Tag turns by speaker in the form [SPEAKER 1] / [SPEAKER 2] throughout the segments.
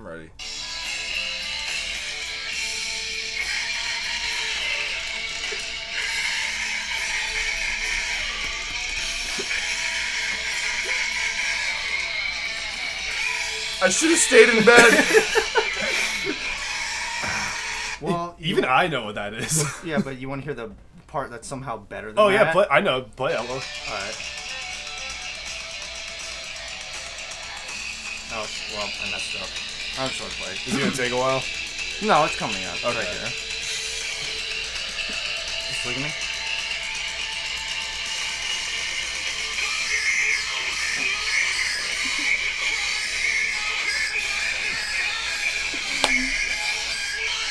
[SPEAKER 1] I'm ready. I should have stayed in bed.
[SPEAKER 2] Well,
[SPEAKER 3] even I know what that is.
[SPEAKER 2] Yeah, but you want to hear the part that's somehow better than that?
[SPEAKER 3] Yeah, I know. Play it. All
[SPEAKER 2] right. Oh, well, I messed up. I'm just going to play.
[SPEAKER 3] Is it going to take a while?
[SPEAKER 2] No, it's coming up.
[SPEAKER 3] Okay.
[SPEAKER 2] Right here. Just look at me.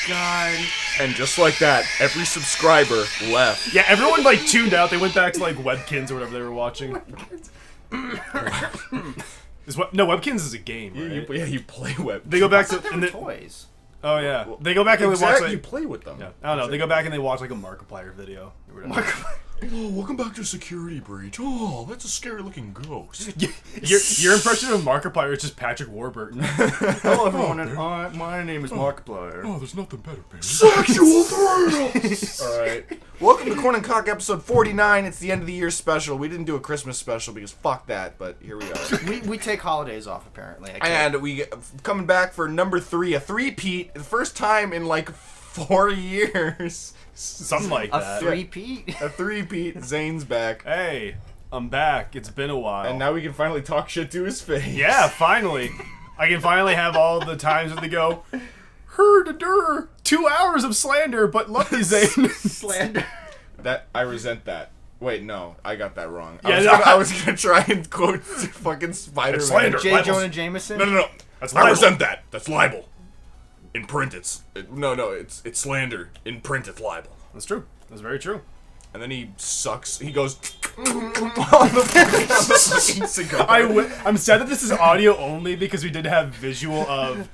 [SPEAKER 2] God.
[SPEAKER 1] And just like that, every subscriber left.
[SPEAKER 3] Yeah, everyone like tuned out. They went back to like Webkins or whatever they were watching. No, Webkins is a game, right?
[SPEAKER 1] You play Web.
[SPEAKER 3] They go back
[SPEAKER 2] to
[SPEAKER 3] toys. Oh yeah, they go back and they watch. Like,
[SPEAKER 1] you play with them.
[SPEAKER 3] Yeah, I don't know. They go back and they watch like a Markiplier video.
[SPEAKER 1] Oh, welcome back to Security Breach. Oh, that's a scary-looking ghost.
[SPEAKER 3] Your impression of Markiplier is just Patrick Warburton.
[SPEAKER 2] Hello, everyone, and my name is Markiplier.
[SPEAKER 1] Oh, there's nothing better, baby. Sexual thrills! Alright. Welcome to Korn and Kock episode 49. It's the end of the year special. We didn't do a Christmas special because fuck that, but here we are.
[SPEAKER 2] We take holidays off, apparently.
[SPEAKER 1] And we coming back for number 3, a three-peat. The first time in like 4 years.
[SPEAKER 3] Something like that.
[SPEAKER 2] A three-peat?
[SPEAKER 1] A three-peat. Zane's back.
[SPEAKER 3] Hey, I'm back. It's been a while.
[SPEAKER 1] And now we can finally talk shit to his face.
[SPEAKER 3] Yeah, finally. I can finally have all the times that they go, her-da-dur, 2 hours of slander, but love you, Zane.
[SPEAKER 2] Slander.
[SPEAKER 1] I resent that. Wait, no, I got that wrong.
[SPEAKER 3] Yeah,
[SPEAKER 1] I was gonna try and quote fucking Spider-Man.
[SPEAKER 3] Slander.
[SPEAKER 2] J. Jonah Jameson?
[SPEAKER 1] No.
[SPEAKER 3] That's
[SPEAKER 1] I resent that. That's libel. In print, it's slander. In print, it's libel.
[SPEAKER 3] That's true. That's very true.
[SPEAKER 1] And then he sucks. He goes on the fucking cigar.
[SPEAKER 3] I'm sad that this is audio only because we did have visual of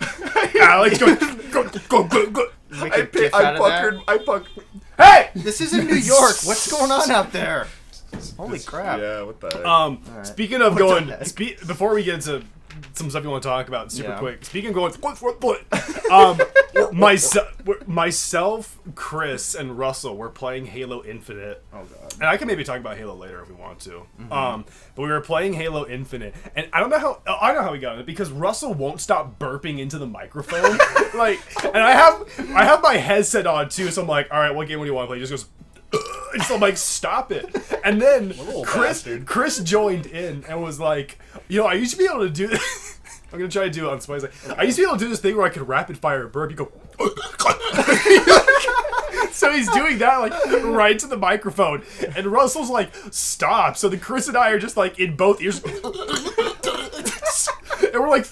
[SPEAKER 3] Alex going go.
[SPEAKER 1] I puckered.
[SPEAKER 3] Hey!
[SPEAKER 2] This is in New York. What's going on out there? Holy crap.
[SPEAKER 1] Yeah, what the heck?
[SPEAKER 2] Right.
[SPEAKER 3] Speaking of going, before we get into some stuff you want to talk about super quick. Speaking of going, myself, Chris, and Russell were playing Halo Infinite.
[SPEAKER 2] Oh god.
[SPEAKER 3] And I can maybe talk about Halo later if we want to. But we were playing Halo Infinite, and I know how we got it because Russell won't stop burping into the microphone. And I have my headset on too, so I'm like, all right, what game do you want to play? He just goes. And so I'm like, stop it. And then Chris joined in and was like, I used to be able to do this. I'm going to try to do it on Spice. I used to be able to do this thing where I could rapid fire a burp. You go. So he's doing that right to the microphone. And Russell's like, stop. So then Chris and I are just like in both ears. And we're like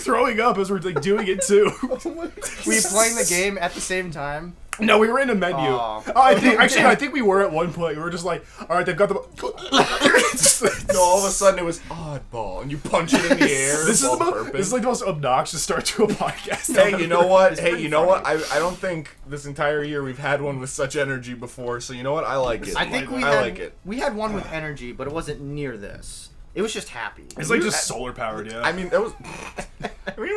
[SPEAKER 3] throwing up as we're like doing it too.
[SPEAKER 2] Were you playing the game at the same time?
[SPEAKER 3] No, we were in a menu. I think we were at one point. We were just like, all right, they've got the.
[SPEAKER 1] No, all of a sudden it was oddball, and you punch it in the air.
[SPEAKER 3] This is like the most obnoxious start to a podcast.
[SPEAKER 1] Hey, you know what? I don't think this entire year we've had one with such energy before. So you know what? I like it.
[SPEAKER 2] I think we had one with energy, but it wasn't near this. It was just happy.
[SPEAKER 3] It's like just solar powered, yeah.
[SPEAKER 1] I mean, it was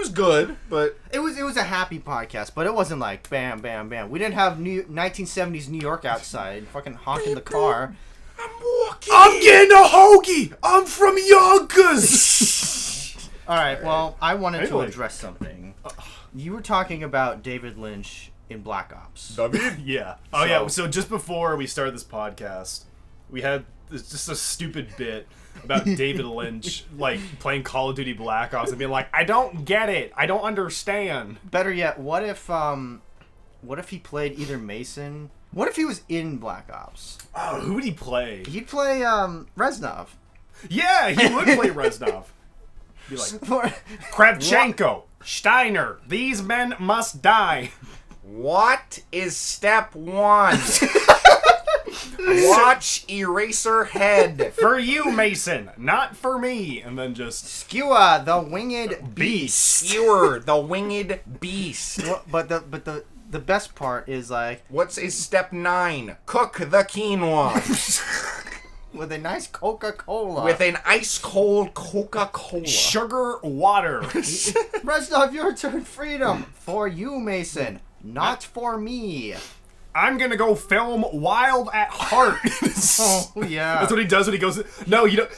[SPEAKER 1] good, but
[SPEAKER 2] it was a happy podcast, but it wasn't like bam, bam, bam. We didn't have 1970s New York outside, fucking honking the car.
[SPEAKER 3] I'm getting a hoagie. I'm from Yonkers.
[SPEAKER 2] All right. Well, I wanted to address something. You were talking about David Lynch in Black Ops.
[SPEAKER 3] Yeah. Oh yeah. So just before we started this podcast, we had just a stupid bit about David Lynch playing Call of Duty Black Ops and being like, I don't get it. I don't understand.
[SPEAKER 2] Better yet, what if he played either Mason? What if he was in Black Ops?
[SPEAKER 3] Oh, who would he play?
[SPEAKER 2] He'd play Reznov.
[SPEAKER 3] Yeah, he would play Reznov. Be like, Kravchenko, Steiner, these men must die.
[SPEAKER 1] What is step 1? Watch Eraserhead.
[SPEAKER 3] For you, Mason, not for me. And then just
[SPEAKER 2] Skewer the winged beast.
[SPEAKER 1] Skewer the winged beast.
[SPEAKER 2] But the best part is like,
[SPEAKER 1] what's step 9? Cook the quinoa.
[SPEAKER 2] With a nice Coca-Cola.
[SPEAKER 1] With an ice-cold Coca-Cola.
[SPEAKER 3] Sugar water.
[SPEAKER 2] Rest of your turn freedom. For you, Mason. Not for me.
[SPEAKER 3] I'm gonna go film Wild at Heart.
[SPEAKER 2] Oh, yeah.
[SPEAKER 3] That's what he does when he goes. No, you don't.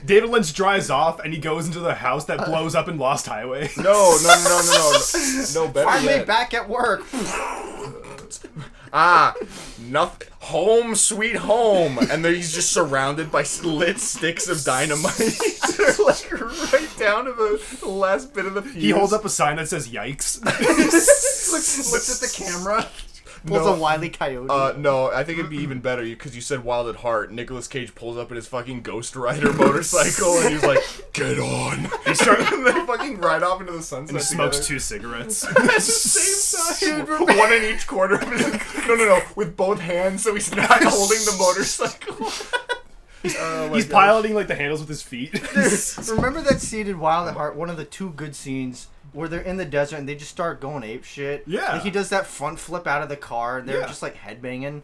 [SPEAKER 3] David Lynch drives off and he goes into the house that blows up in Lost Highway.
[SPEAKER 1] No, better
[SPEAKER 2] Finally
[SPEAKER 1] yet.
[SPEAKER 2] back at work.
[SPEAKER 1] Nothing. Home sweet home. And then he's just surrounded by lit sticks of dynamite. They're like right down to the last bit of the fuse.
[SPEAKER 3] He holds up a sign that says "Yikes."
[SPEAKER 2] Looks at the camera. Pulls a Wile E. Coyote.
[SPEAKER 1] No, I think it'd be even better because you said Wild at Heart. Nicolas Cage pulls up in his fucking Ghost Rider motorcycle and he's like, "Get on!" He starts and they fucking ride off into the sunset.
[SPEAKER 3] And he smokes
[SPEAKER 1] together.
[SPEAKER 3] 2 cigarettes.
[SPEAKER 1] At the same time, one in each corner of his. No, with both hands, so he's not holding the motorcycle.
[SPEAKER 3] He's piloting like the handles with his feet.
[SPEAKER 2] Remember that scene in Wild at Heart? One of the 2 good scenes. Where they're in the desert and they just start going ape shit.
[SPEAKER 3] Yeah.
[SPEAKER 2] Like he does that front flip out of the car and they're
[SPEAKER 3] Yeah.
[SPEAKER 2] just like headbanging.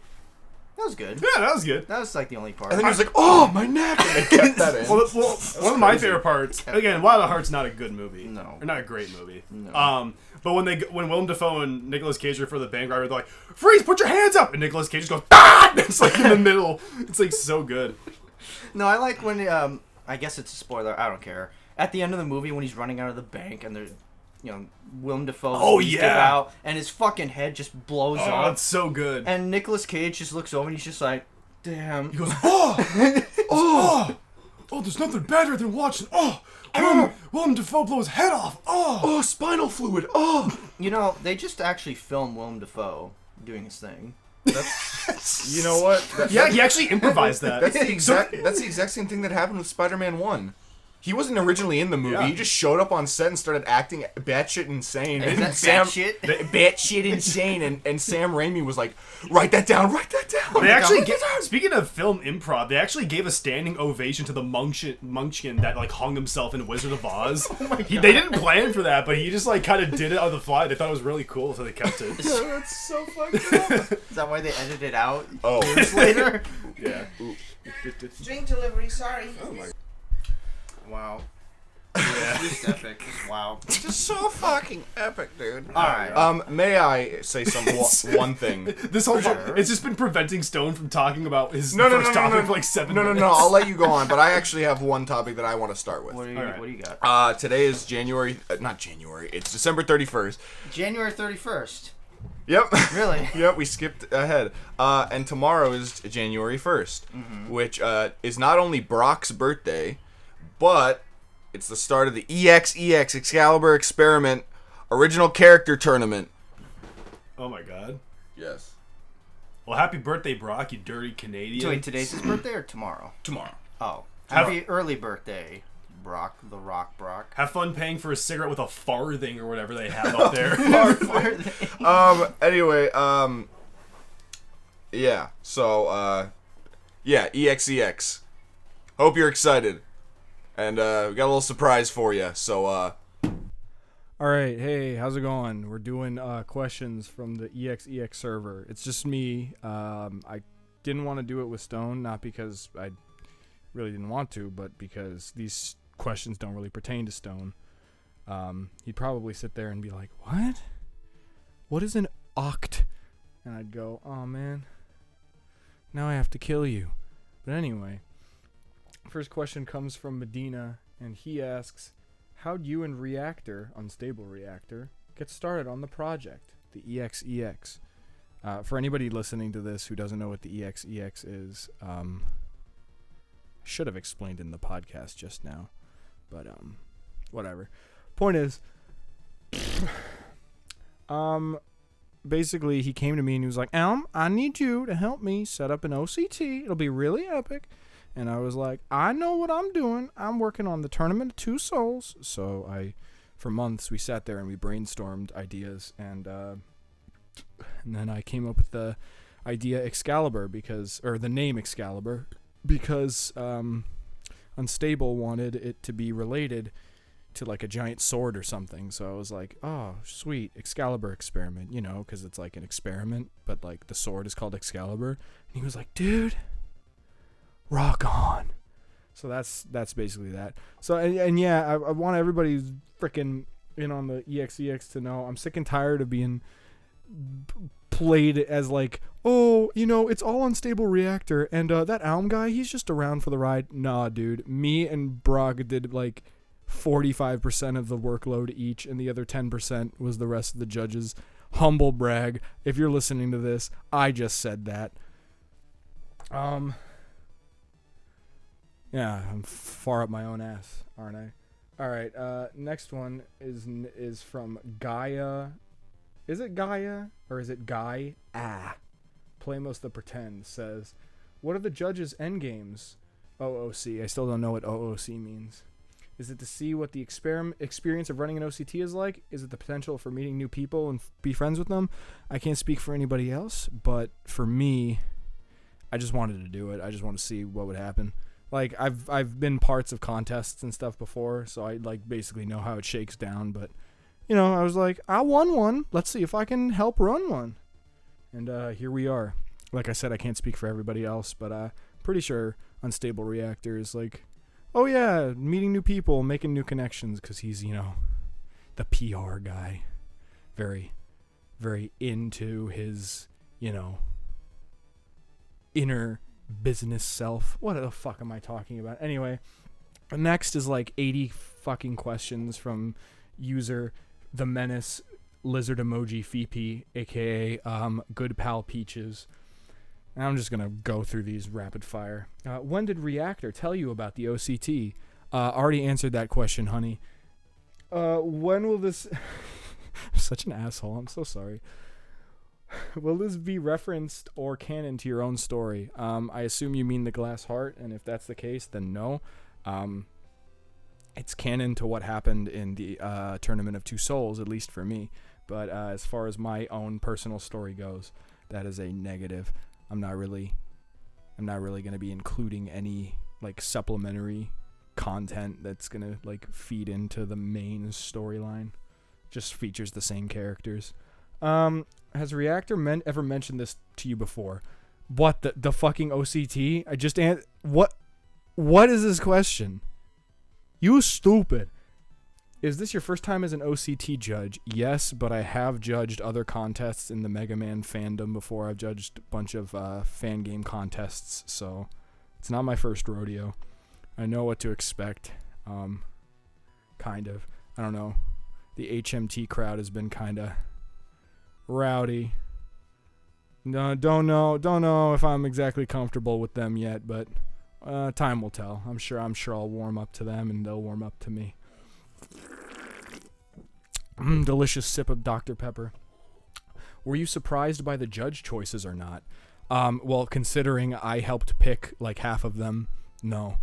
[SPEAKER 2] That was good.
[SPEAKER 3] Yeah, that was good.
[SPEAKER 2] That was like the only part.
[SPEAKER 1] And then he was like, "Oh, my neck!" And they kept that in.
[SPEAKER 3] Well, one of my favorite parts. Again, Wild at Heart's not a good movie.
[SPEAKER 2] No.
[SPEAKER 3] Or not a great movie.
[SPEAKER 2] No.
[SPEAKER 3] But when Willem Dafoe and Nicolas Cage are for the bank robbery, they're like, "Freeze! Put your hands up!" And Nicolas Cage just goes, "Ah!" It's like in the middle. It's like so good.
[SPEAKER 2] No, I like when I guess it's a spoiler. I don't care. At the end of the movie, when he's running out of the bank and they're, Willem Dafoe.
[SPEAKER 3] Oh, yeah.
[SPEAKER 2] Out, and his fucking head just blows
[SPEAKER 3] Oh,
[SPEAKER 2] off.
[SPEAKER 3] it's so good.
[SPEAKER 2] And Nicolas Cage just looks over and he's just like, damn.
[SPEAKER 3] He goes, oh, there's nothing better than watching, Willem Dafoe blow his head off,
[SPEAKER 1] Oh, spinal fluid. Oh.
[SPEAKER 2] They just actually filmed Willem Dafoe doing his thing.
[SPEAKER 1] You know what?
[SPEAKER 3] Yeah, he actually improvised that.
[SPEAKER 1] That's the exact same thing that happened with Spider-Man 1. He wasn't originally in the movie.
[SPEAKER 3] Yeah.
[SPEAKER 1] He just showed up on set and started acting batshit insane.
[SPEAKER 2] Is that batshit?
[SPEAKER 1] Batshit insane. And Sam Raimi was like, write that down.
[SPEAKER 3] They actually, speaking of film improv, they actually gave a standing ovation to the Munchkin that like hung himself in Wizard of Oz. Oh my God. They didn't plan for that, but he just like kind of did it on the fly. They thought it was really cool, so they kept it.
[SPEAKER 1] That's so fucked up.
[SPEAKER 2] Is that why they edited it out?
[SPEAKER 1] Oh.
[SPEAKER 2] Years later?
[SPEAKER 3] Yeah.
[SPEAKER 4] Drink delivery, sorry.
[SPEAKER 3] Oh my.
[SPEAKER 2] Wow.
[SPEAKER 3] Yeah.
[SPEAKER 2] Just epic. Wow.
[SPEAKER 1] Just so fucking epic, dude.
[SPEAKER 2] Alright.
[SPEAKER 1] May I say one thing?
[SPEAKER 3] This whole it's just been preventing Stone from talking about his
[SPEAKER 1] No,
[SPEAKER 3] topic for like 7 minutes.
[SPEAKER 1] No, I'll let you go on, but I actually have one topic that I want to start with.
[SPEAKER 2] What do you got?
[SPEAKER 1] Today is it's December 31st.
[SPEAKER 2] January 31st.
[SPEAKER 1] Yep.
[SPEAKER 2] Really?
[SPEAKER 1] Yep, we skipped ahead. And tomorrow is January 1st, which is not only Brock's birthday, but it's the start of the EXCALIBUR Experiment Original Character Tournament.
[SPEAKER 3] Oh my God.
[SPEAKER 1] Yes.
[SPEAKER 3] Well, happy birthday, Brock, you dirty Canadian.
[SPEAKER 2] Wait, today's his birthday or tomorrow?
[SPEAKER 1] Tomorrow.
[SPEAKER 2] Oh. Happy early birthday, Brock. The Rock Brock.
[SPEAKER 3] Have fun paying for a cigarette with a farthing or whatever they have up there.
[SPEAKER 1] Anyway, yeah. So, EXEX. Hope you're excited. And we got a little surprise for you. So,
[SPEAKER 5] All right, hey, how's it going? We're doing questions from the EXEX server. It's just me. I didn't want to do it with Stone, not because I really didn't want to, but because these questions don't really pertain to Stone. He'd probably sit there and be like, "What? What is an oct?" And I'd go, "Oh man, now I have to kill you." But anyway. First question comes from Medina, and he asks, how'd you and Reactor, Unstable Reactor, get started on the project, the EXEX? For anybody listening to this who doesn't know what the EXEX is, I should have explained in the podcast just now, but whatever. Point is, basically he came to me and he was like, I need you to help me set up an OCT. It'll be really epic. And I was like, I know what I'm doing. I'm working on the Tournament of Two Souls. So for months, we sat there and we brainstormed ideas. And then I came up with the idea Excalibur or the name Excalibur, because Unstable wanted it to be related to like a giant sword or something. So I was like, oh, sweet, Excalibur experiment, because it's like an experiment, but like the sword is called Excalibur. And he was like, dude, rock on. So that's basically that. So and yeah, I want everybody who's freaking in on the EXEX to know I'm sick and tired of being played as like, oh, you know, it's all unstable reactor, and that Alm guy, he's just around for the ride. Nah, dude. Me and Brock did like 45% of the workload each, and the other 10% was the rest of the judges. Humble brag. If you're listening to this, I just said that. Yeah, I'm far up my own ass, aren't I? All right. Next one is from Gaia. Is it Gaia or is it Guy? Playmos the Pretend says, "What are the judges' endgames?" OOC. I still don't know what OOC means. Is it to see what the experience of running an OCT is like? Is it the potential for meeting new people and be friends with them? I can't speak for anybody else, but for me, I just wanted to do it. I just want to see what would happen. Like, I've been parts of contests and stuff before, so I like basically know how it shakes down. But, you know, I was like, I won one. Let's see if I can help run one. And here we are. Like I said, I can't speak for everybody else, but pretty sure Unstable Reactor is like, oh yeah, meeting new people, making new connections, because he's, you know, the PR guy. Very, very into his, you know, inner business self. What the fuck am I talking about? Anyway, next is like 80 fucking questions from user The Menace Lizard Emoji Fipi, aka Good Pal Peaches. And I'm just gonna go through these rapid fire. When did Reactor tell you about the OCT? Already answered that question, honey. When will this... Such an asshole. I'm so sorry. Will this be referenced or canon to your own story? I assume you mean the glass heart, and if that's the case, then no. It's canon to what happened in the Tournament of Two Souls, at least for me. But as far as my own personal story goes, that is a negative. I'm not really going to be including any like supplementary content that's going to like feed into the main storyline. Just features the same characters. Has Reactor ever mentioned this to you before? What, the fucking OCT? I just what is this question? You stupid. Is this your first time as an OCT judge? Yes, but I have judged other contests in the Mega Man fandom before. I've judged a bunch of fan game contests, so it's not my first rodeo. I know what to expect. Kind of. I don't know. The HMT crowd has been kind of rowdy. No, don't know if I'm exactly comfortable with them yet, but time will tell. I'm sure I'll warm up to them and they'll warm up to me. Delicious sip of Dr. Pepper. Were you surprised by the judge choices or not? Well, considering I helped pick like half of them, no.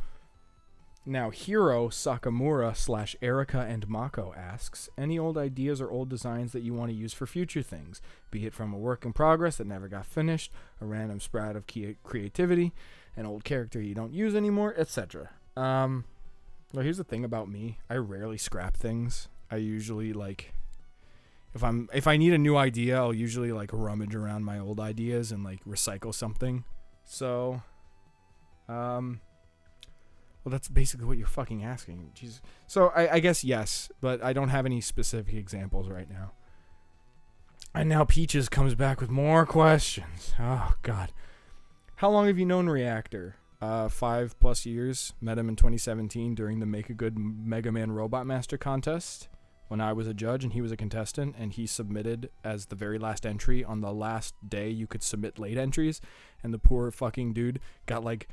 [SPEAKER 5] Now, Hiro Sakamura / Erica and Mako asks, any old ideas or old designs that you want to use for future things, be it from a work in progress that never got finished, a random sprout of creativity, an old character you don't use anymore, etc. Well, here's the thing about me. I rarely scrap things. I usually like, if I need a new idea, I'll usually like rummage around my old ideas and like recycle something. So, well, that's basically what you're fucking asking. Jesus. So I guess yes, but I don't have any specific examples right now. And now Peaches comes back with more questions. Oh, God. How long have you known Reactor? 5+ years. Met him in 2017 during the Make a Good Mega Man Robot Master contest when I was a judge and he was a contestant, and he submitted as the very last entry on the last day you could submit late entries, and the poor fucking dude got like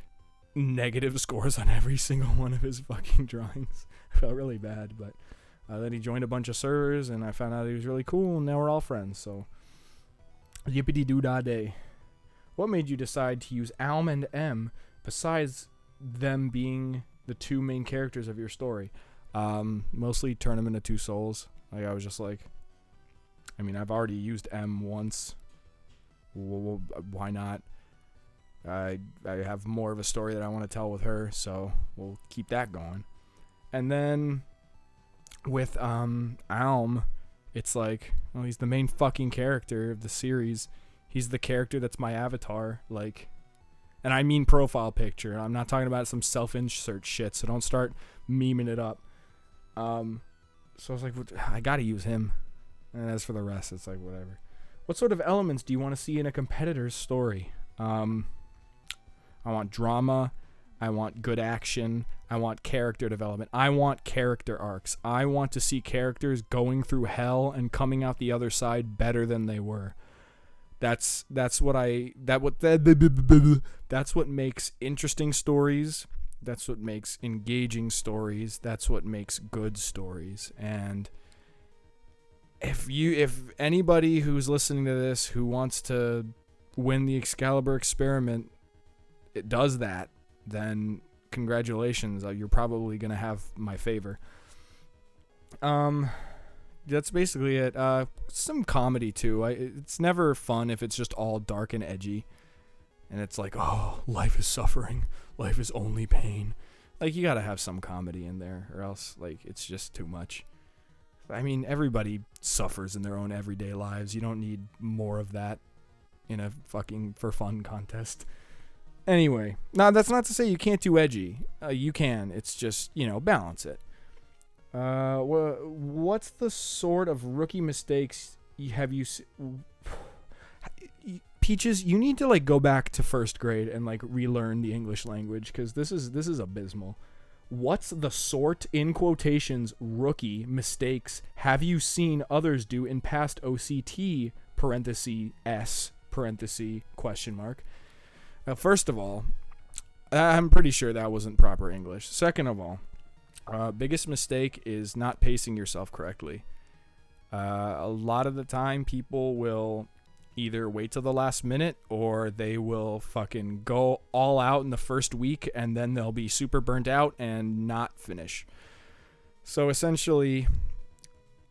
[SPEAKER 5] negative scores on every single one of his fucking drawings. I felt really bad, but then he joined a bunch of servers and I found out he was really cool, and now we're all friends, so yippity doo dah day. What made you decide to use Alm and M besides them being the two main characters of your story? Mostly Tournament of Two Souls. Like, I was just like, I mean, I've already used M once, well, why not? I have more of a story that I want to tell with her, so we'll keep that going. And then with Alm, it's like, well, he's the main fucking character of the series. He's the character that's my avatar. Like, And I mean profile picture. I'm not talking about some self-insert shit, so don't start memeing it up. So I was like, I gotta use him. And as for the rest, it's like, whatever. What sort of elements do you want to see in a competitor's story? I want drama. I want good action. I want character development. I want character arcs. I want to see characters going through hell and coming out the other side better than they were. That's what makes interesting stories. That's what makes engaging stories. That's what makes good stories. And if anybody who's listening to this who wants to win the Excalibur experiment, it does that, then congratulations. You're probably gonna have my favor. That's basically it. Some comedy too. It's never fun if it's just all dark and edgy, and it's like, oh, life is suffering, life is only pain. Like, you gotta have some comedy in there, or else like it's just too much. I mean, everybody suffers in their own everyday lives. You don't need more of that in a fucking for fun contest. Anyway, now that's not to say you can't do edgy. You can. It's just, balance it. What's the sort of rookie mistakes have you Peaches, you need to like go back to first grade and like relearn the English language, because this is abysmal. What's the sort, in quotations, rookie mistakes have you seen others do in past OCT (S) question mark? First of all, I'm pretty sure that wasn't proper English. Second of all, biggest mistake is not pacing yourself correctly. A lot of the time, people will either wait till the last minute, or they will fucking go all out in the first week, and then they'll be super burnt out and not finish. So essentially,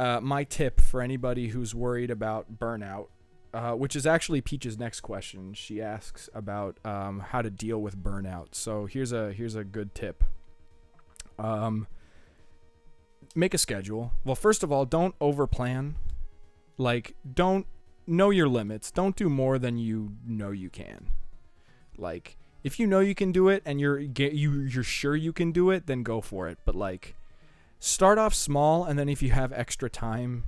[SPEAKER 5] my tip for anybody who's worried about burnout, which is actually Peach's next question. She asks about how to deal with burnout. So here's a good tip. Make a schedule. Well, first of all, don't overplan. Like, don't know your limits. Don't do more than you know you can. Like, if you know you can do it and you're sure you can do it, then go for it. But like, start off small, and then if you have extra time,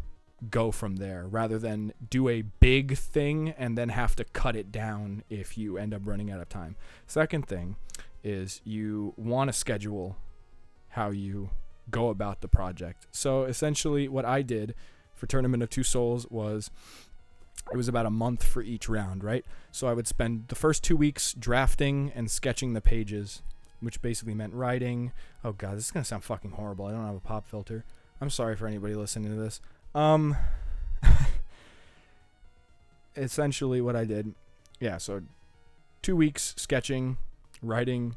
[SPEAKER 5] go from there, rather than do a big thing and then have to cut it down if you end up running out of time. Second thing is you want to schedule how you go about the project. So essentially what I did for Tournament of Two Souls was, it was about a month for each round, right? So I would spend the first 2 weeks drafting and sketching the pages, which basically meant writing. Oh god, this is gonna sound fucking horrible. I don't have a pop filter. I'm sorry for anybody listening to this. Essentially what I did, so 2 weeks sketching, writing,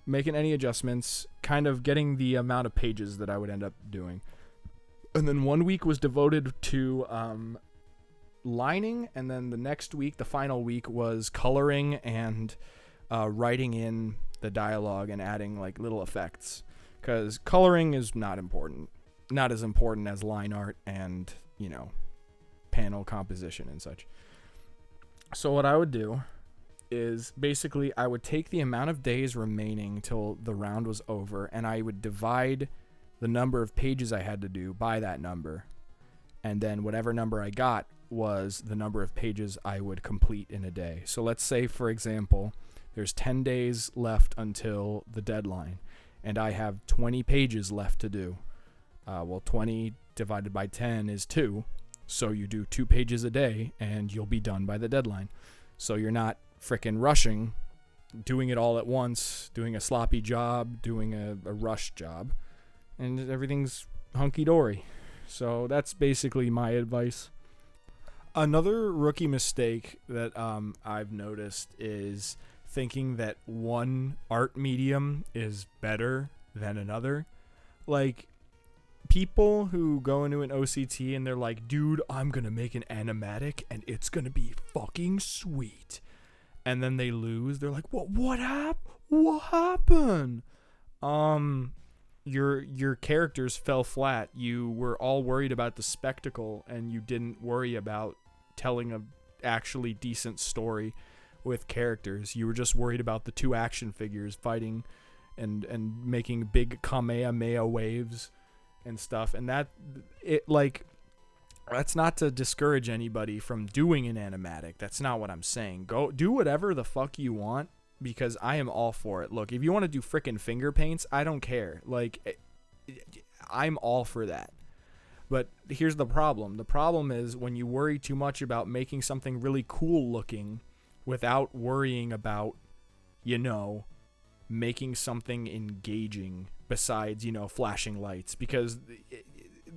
[SPEAKER 5] making any adjustments, kind of getting the amount of pages that I would end up doing. And then 1 week was devoted to lining, and then the next week, the final week, was coloring and writing in the dialogue and adding like little effects, because coloring is not as important as line art and panel composition and such. So what I would do is basically I would take the amount of days remaining till the round was over, and I would divide the number of pages I had to do by that number, and then whatever number I got was the number of pages I would complete in a day. So let's say, for example, there's 10 days left until the deadline, and I have 20 pages left to do. 20 divided by 10 is 2, so you do 2 pages a day, and you'll be done by the deadline. So you're not frickin' rushing, doing it all at once, doing a sloppy job, doing a rush job, and everything's hunky-dory. So that's basically my advice. Another rookie mistake that I've noticed is thinking that one art medium is better than another. Like, people who go into an OCT and they're like, dude, I'm gonna make an animatic and it's gonna be fucking sweet. And then they lose. They're like, what happened? Your characters fell flat. You were all worried about the spectacle, and you didn't worry about telling a actually decent story with characters. You were just worried about the two action figures fighting and making big Kamehameha waves and stuff. And that's not to discourage anybody from doing an animatic. That's not what I'm saying. Go do whatever the fuck you want, because I am all for it. Look, if you want to do frickin' finger paints, I don't care. Like, I'm all for that. But here's the problem. The problem is when you worry too much about making something really cool looking without worrying about, making something engaging besides, flashing lights. Because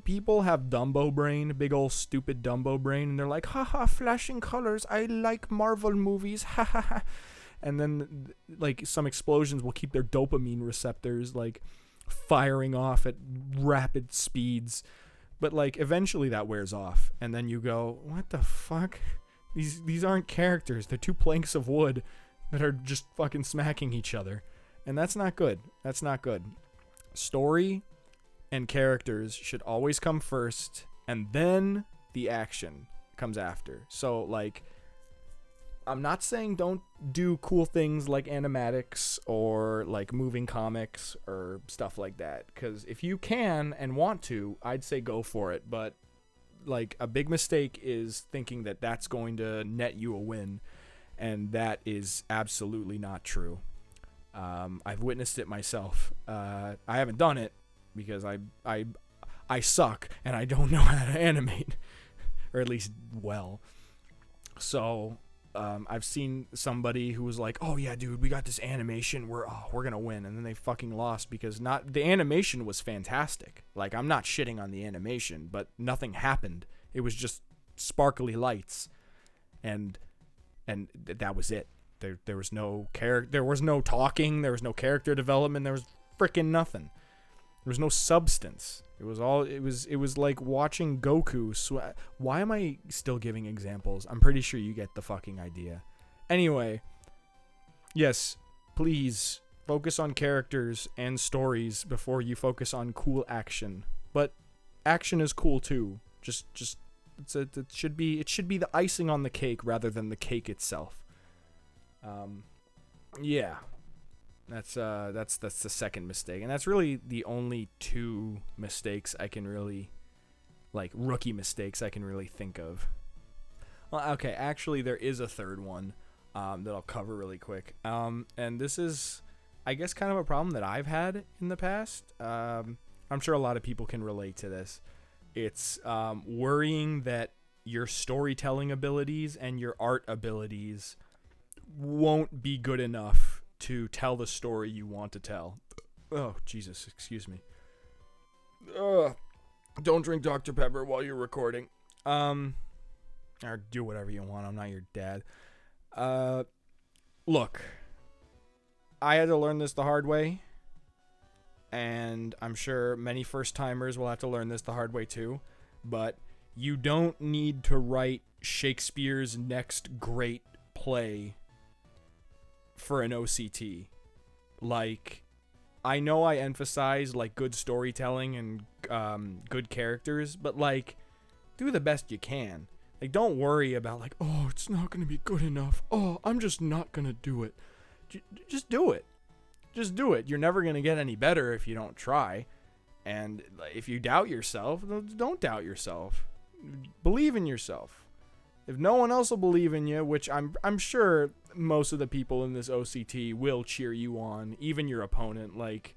[SPEAKER 5] people have Dumbo brain, big old stupid Dumbo brain, and they're like, haha, flashing colors, I like Marvel movies, ha ha ha. And then, like, some explosions will keep their dopamine receptors, like, firing off at rapid speeds. But, like, eventually that wears off. And then you go, what the fuck? These aren't characters. They're two planks of wood that are just fucking smacking each other. And that's not good. That's not good. Story and characters should always come first, and then the action comes after. So, like, I'm not saying don't do cool things like animatics or like moving comics or stuff like that, because if you can and want to, I'd say go for it. But like, a big mistake is thinking that that's going to net you a win, and that is absolutely not true. I've witnessed it myself. I haven't done it because I suck and I don't know how to animate, or at least well. So I've seen somebody who was like, "Oh yeah, dude, we got this animation. We're gonna win," and then they fucking lost because the animation was fantastic. Like, I'm not shitting on the animation, but nothing happened. It was just sparkly lights, and that was it. There was no there was no talking. There was no character development. There was freaking nothing. There was no substance. It was like watching Goku Why am I still giving examples? I'm pretty sure you get the fucking idea. Anyway, yes, please focus on characters and stories before you focus on cool action. But action is cool too. It should be the icing on the cake rather than the cake itself. Yeah. That's the second mistake, and that's really the only two mistakes I can really, like, rookie mistakes I can really think of. Well, okay, actually there is a third one that I'll cover really quick. And this is, I guess, kind of a problem that I've had in the past. I'm sure a lot of people can relate to this. It's worrying that your storytelling abilities and your art abilities won't be good enough to tell the story you want to tell. Oh, Jesus, excuse me. Don't drink Dr. Pepper while you're recording. Or do whatever you want. I'm not your dad. Look, I had to learn this the hard way, and I'm sure many first-timers will have to learn this the hard way too, but you don't need to write Shakespeare's next great play for an OCT. Like, I know I emphasize, like, good storytelling and good characters, but, like, do the best you can. Like, don't worry about, like, oh, it's not gonna be good enough. Oh, I'm just not gonna do it. Just do it. Just do it. You're never gonna get any better if you don't try. And if you doubt yourself, don't doubt yourself. Believe in yourself. If no one else will believe in you, which I'm sure most of the people in this OCT will cheer you on, even your opponent. Like,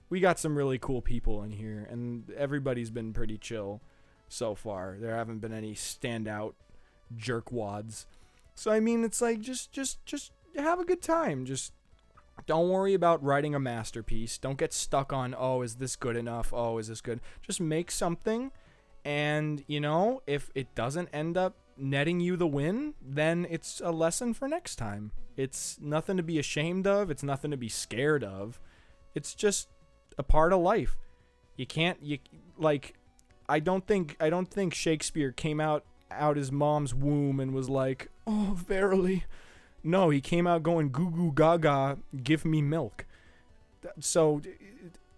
[SPEAKER 5] we got some really cool people in here, and everybody's been pretty chill so far. There haven't been any standout jerkwads. So I mean, it's like, just have a good time. Just don't worry about writing a masterpiece. Don't get stuck on, oh, is this good enough? Oh, is this good? Just make something, and if it doesn't end up netting you the win, then it's a lesson for next time. It's nothing to be ashamed of. It's nothing to be scared of. It's just a part of life. I don't think Shakespeare came out his mom's womb and was like, oh, verily. No, he came out going goo goo gaga, give me milk. So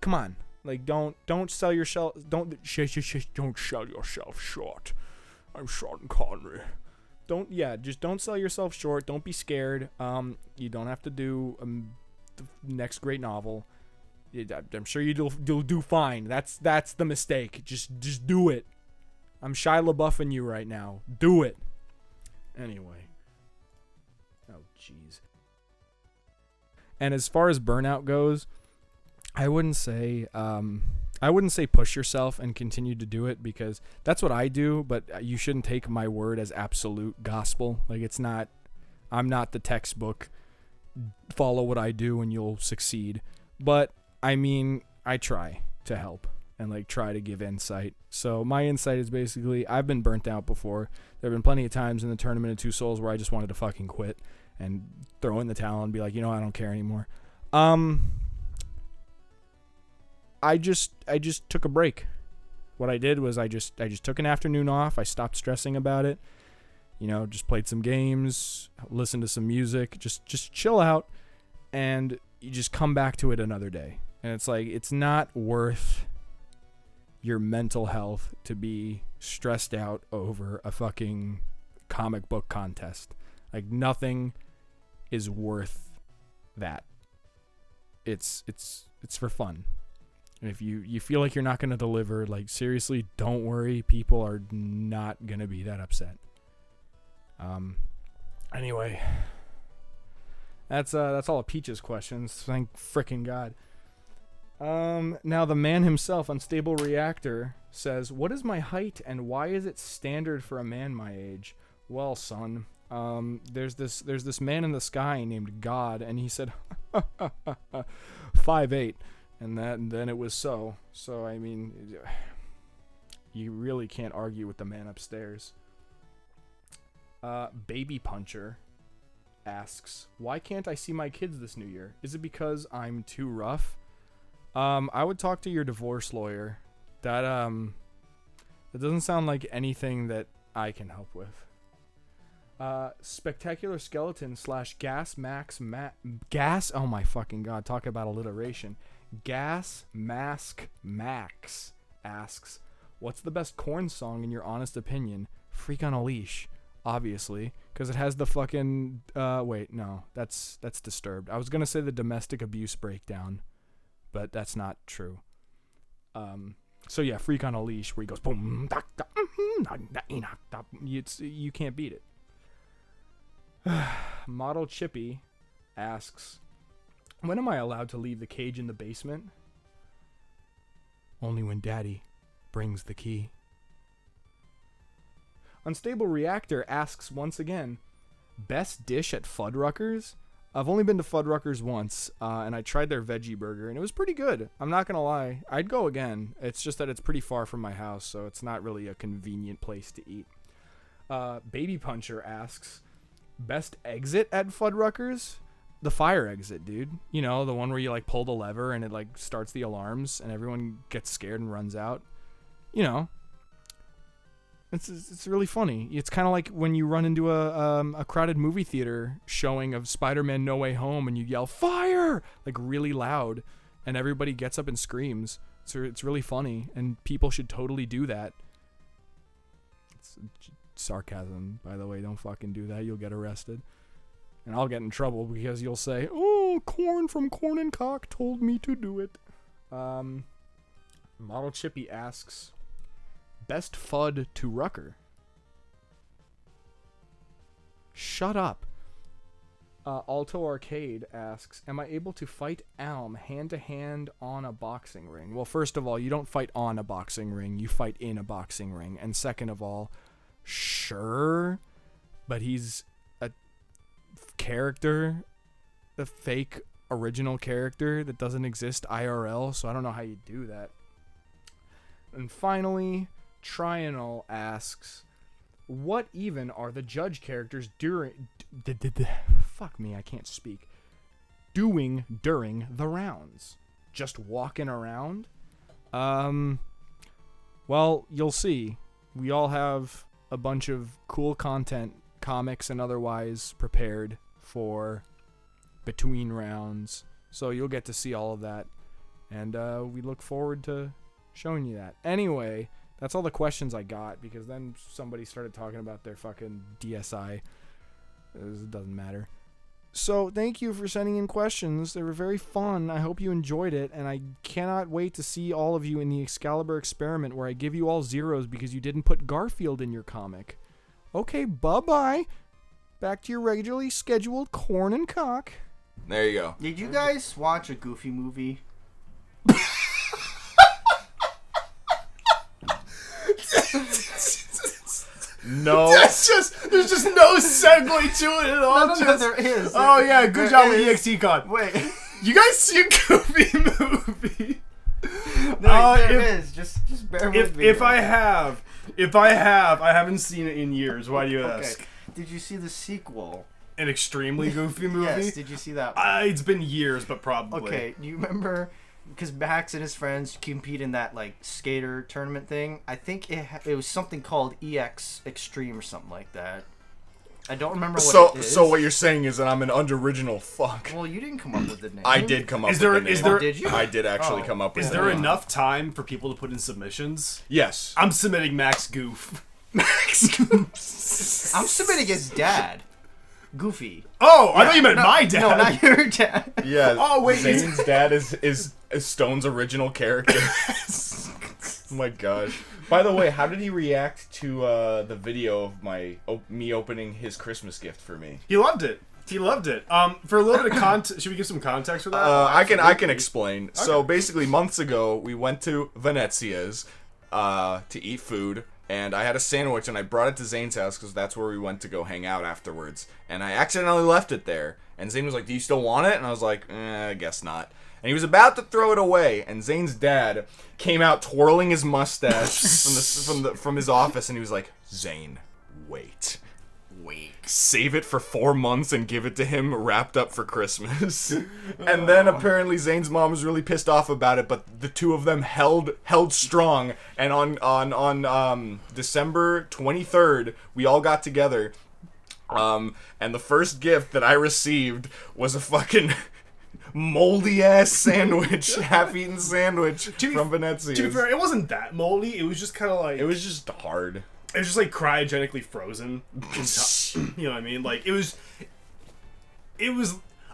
[SPEAKER 5] come on. Like, don't sell yourself, don't sell yourself short. I'm Sean Connery. just don't sell yourself short. Don't be scared. You don't have to do the next great novel. I'm sure you'll do fine. That's the mistake. Just do it. I'm Shia LaBeoufing you right now. Do it. Anyway. Oh, jeez. And as far as burnout goes, I wouldn't say push yourself and continue to do it, because that's what I do, but you shouldn't take my word as absolute gospel. Like, I'm not the textbook, follow what I do and you'll succeed. But, I mean, I try to help and, like, try to give insight. So my insight is basically, I've been burnt out before. There have been plenty of times in the Tournament of Two Souls where I just wanted to fucking quit and throw in the towel and be like, I don't care anymore. I just took a break. What I did was I just took an afternoon off. I stopped stressing about it. Just played some games, listened to some music, just chill out, and you just come back to it another day. And it's like, it's not worth your mental health to be stressed out over a fucking comic book contest. Like, nothing is worth that. It's for fun. And if you feel like you're not going to deliver, like, seriously, don't worry. People are not going to be that upset. Anyway, that's all of Peach's questions. Thank frickin' God. Now the man himself, Unstable Reactor, says, "What is my height and why is it standard for a man my age?" Well, son, there's this man in the sky named God, and he said 5'8", and then it was so. So I mean, you really can't argue with the man upstairs. Baby Puncher asks, "Why can't I see my kids this new year? Is it because I'm too rough?" I would talk to your divorce lawyer. That doesn't sound like anything that I can help with. Spectacular Skeleton / Gas. Oh my fucking God! Talk about alliteration. Gas Mask Max asks, "What's the best Korn song in your honest opinion?" Freak on a Leash, obviously, because it has the fucking. Wait, no, that's Disturbed. I was gonna say the Domestic Abuse Breakdown, but that's not true. So yeah, Freak on a Leash, where he goes boom, you can't beat it. Model Chippy asks, "When am I allowed to leave the cage in the basement?" Only when Daddy brings the key. Unstable Reactor asks once again, "Best dish at Fuddruckers?" I've only been to Fuddruckers once, and I tried their veggie burger, and it was pretty good. I'm not gonna lie, I'd go again. It's just that it's pretty far from my house, so it's not really a convenient place to eat. Baby Puncher asks, "Best exit at Fuddruckers?" The fire exit, dude. The one where you, like, pull the lever and it, like, starts the alarms and everyone gets scared and runs out. It's really funny. It's kind of like when you run into a crowded movie theater showing of Spider-Man No Way Home and you yell "fire" like really loud, and everybody gets up and screams. It's really funny, and people should totally do that. It's sarcasm, by the way. Don't fucking do that. You'll get arrested, and I'll get in trouble because you'll say, "Oh, Korn from Korn and Kock told me to do it." Model Chippy asks, "Best FUD to Rucker?" Shut up. Alto Arcade asks, "Am I able to fight Alm hand-to-hand on a boxing ring?" Well, first of all, you don't fight on a boxing ring. You fight in a boxing ring. And second of all, sure, but he's a character, a fake original character that doesn't exist IRL, so I don't know how you do that. And finally, Trianal asks, "What even are the judge characters doing during the rounds? Just walking around?" Well, you'll see. We all have a bunch of cool content, comics and otherwise, prepared for between rounds, so you'll get to see all of that, and we look forward to showing you that. Anyway, That's all the questions I got, because then somebody started talking about their fucking DSI. It doesn't matter. So thank you for sending in questions. They were very fun. I hope you enjoyed it, and I cannot wait to see all of you in the Excalibur experiment where I give you all zeros because you didn't put Garfield in your comic. Okay, bye-bye. Back to your regularly scheduled Korn and Kock.
[SPEAKER 1] There you go.
[SPEAKER 2] Did you guys watch a Goofy movie?
[SPEAKER 1] No.
[SPEAKER 3] There's just no segue to it at all.
[SPEAKER 2] No, there is.
[SPEAKER 3] Oh yeah, good job with EXCON.
[SPEAKER 2] Wait.
[SPEAKER 3] You guys see a Goofy movie?
[SPEAKER 2] No, there is. Just bear with me.
[SPEAKER 3] If I haven't seen it in years. Why do you ask?
[SPEAKER 2] Okay. Did you see the sequel?
[SPEAKER 3] An extremely goofy movie?
[SPEAKER 2] Yes. Did you see that?
[SPEAKER 3] It's been years, but probably.
[SPEAKER 2] Okay. Do you remember? Because Max and his friends compete in that like skater tournament thing. I think it was something called EX Extreme or something like that. I don't remember what it is.
[SPEAKER 1] So what you're saying is that I'm an unoriginal fuck.
[SPEAKER 2] Well, you didn't come up with the name.
[SPEAKER 1] I did come up with the name.
[SPEAKER 2] Oh, did you?
[SPEAKER 1] I did actually come up with
[SPEAKER 3] Is
[SPEAKER 1] the
[SPEAKER 3] there
[SPEAKER 1] name.
[SPEAKER 3] enough time for people to put in submissions?
[SPEAKER 1] Yes.
[SPEAKER 3] I'm submitting Max Goof.
[SPEAKER 2] I'm submitting his dad. Goofy.
[SPEAKER 3] Oh, I thought you meant my dad.
[SPEAKER 2] No, not your dad.
[SPEAKER 1] Yeah.
[SPEAKER 3] Oh, wait,
[SPEAKER 1] Zane's dad is Stone's original character. Oh my gosh. By the way, how did he react to the video of me opening his Christmas gift for me?
[SPEAKER 3] He loved it. He loved it. For a little bit of context, should we give some context for that?
[SPEAKER 1] I can explain. Okay. So basically, months ago, we went to Venezia's to eat food, and I had a sandwich, and I brought it to Zane's house because that's where we went to go hang out afterwards. And I accidentally left it there, and Zane was like, "Do you still want it?" And I was like, I guess not. And he was about to throw it away, and Zane's dad came out twirling his mustache from his office, and he was like, "Zane, wait. Save it for 4 months and give it to him wrapped up for Christmas." And then apparently Zane's mom was really pissed off about it, but the two of them held strong. And on December 23rd, we all got together. And the first gift that I received was a fucking moldy ass sandwich, half-eaten sandwich from Venezia.
[SPEAKER 3] To be fair, it wasn't that moldy. It was just kind of like...
[SPEAKER 1] It was just hard.
[SPEAKER 3] It was just like cryogenically frozen. You know what I mean? Like it was.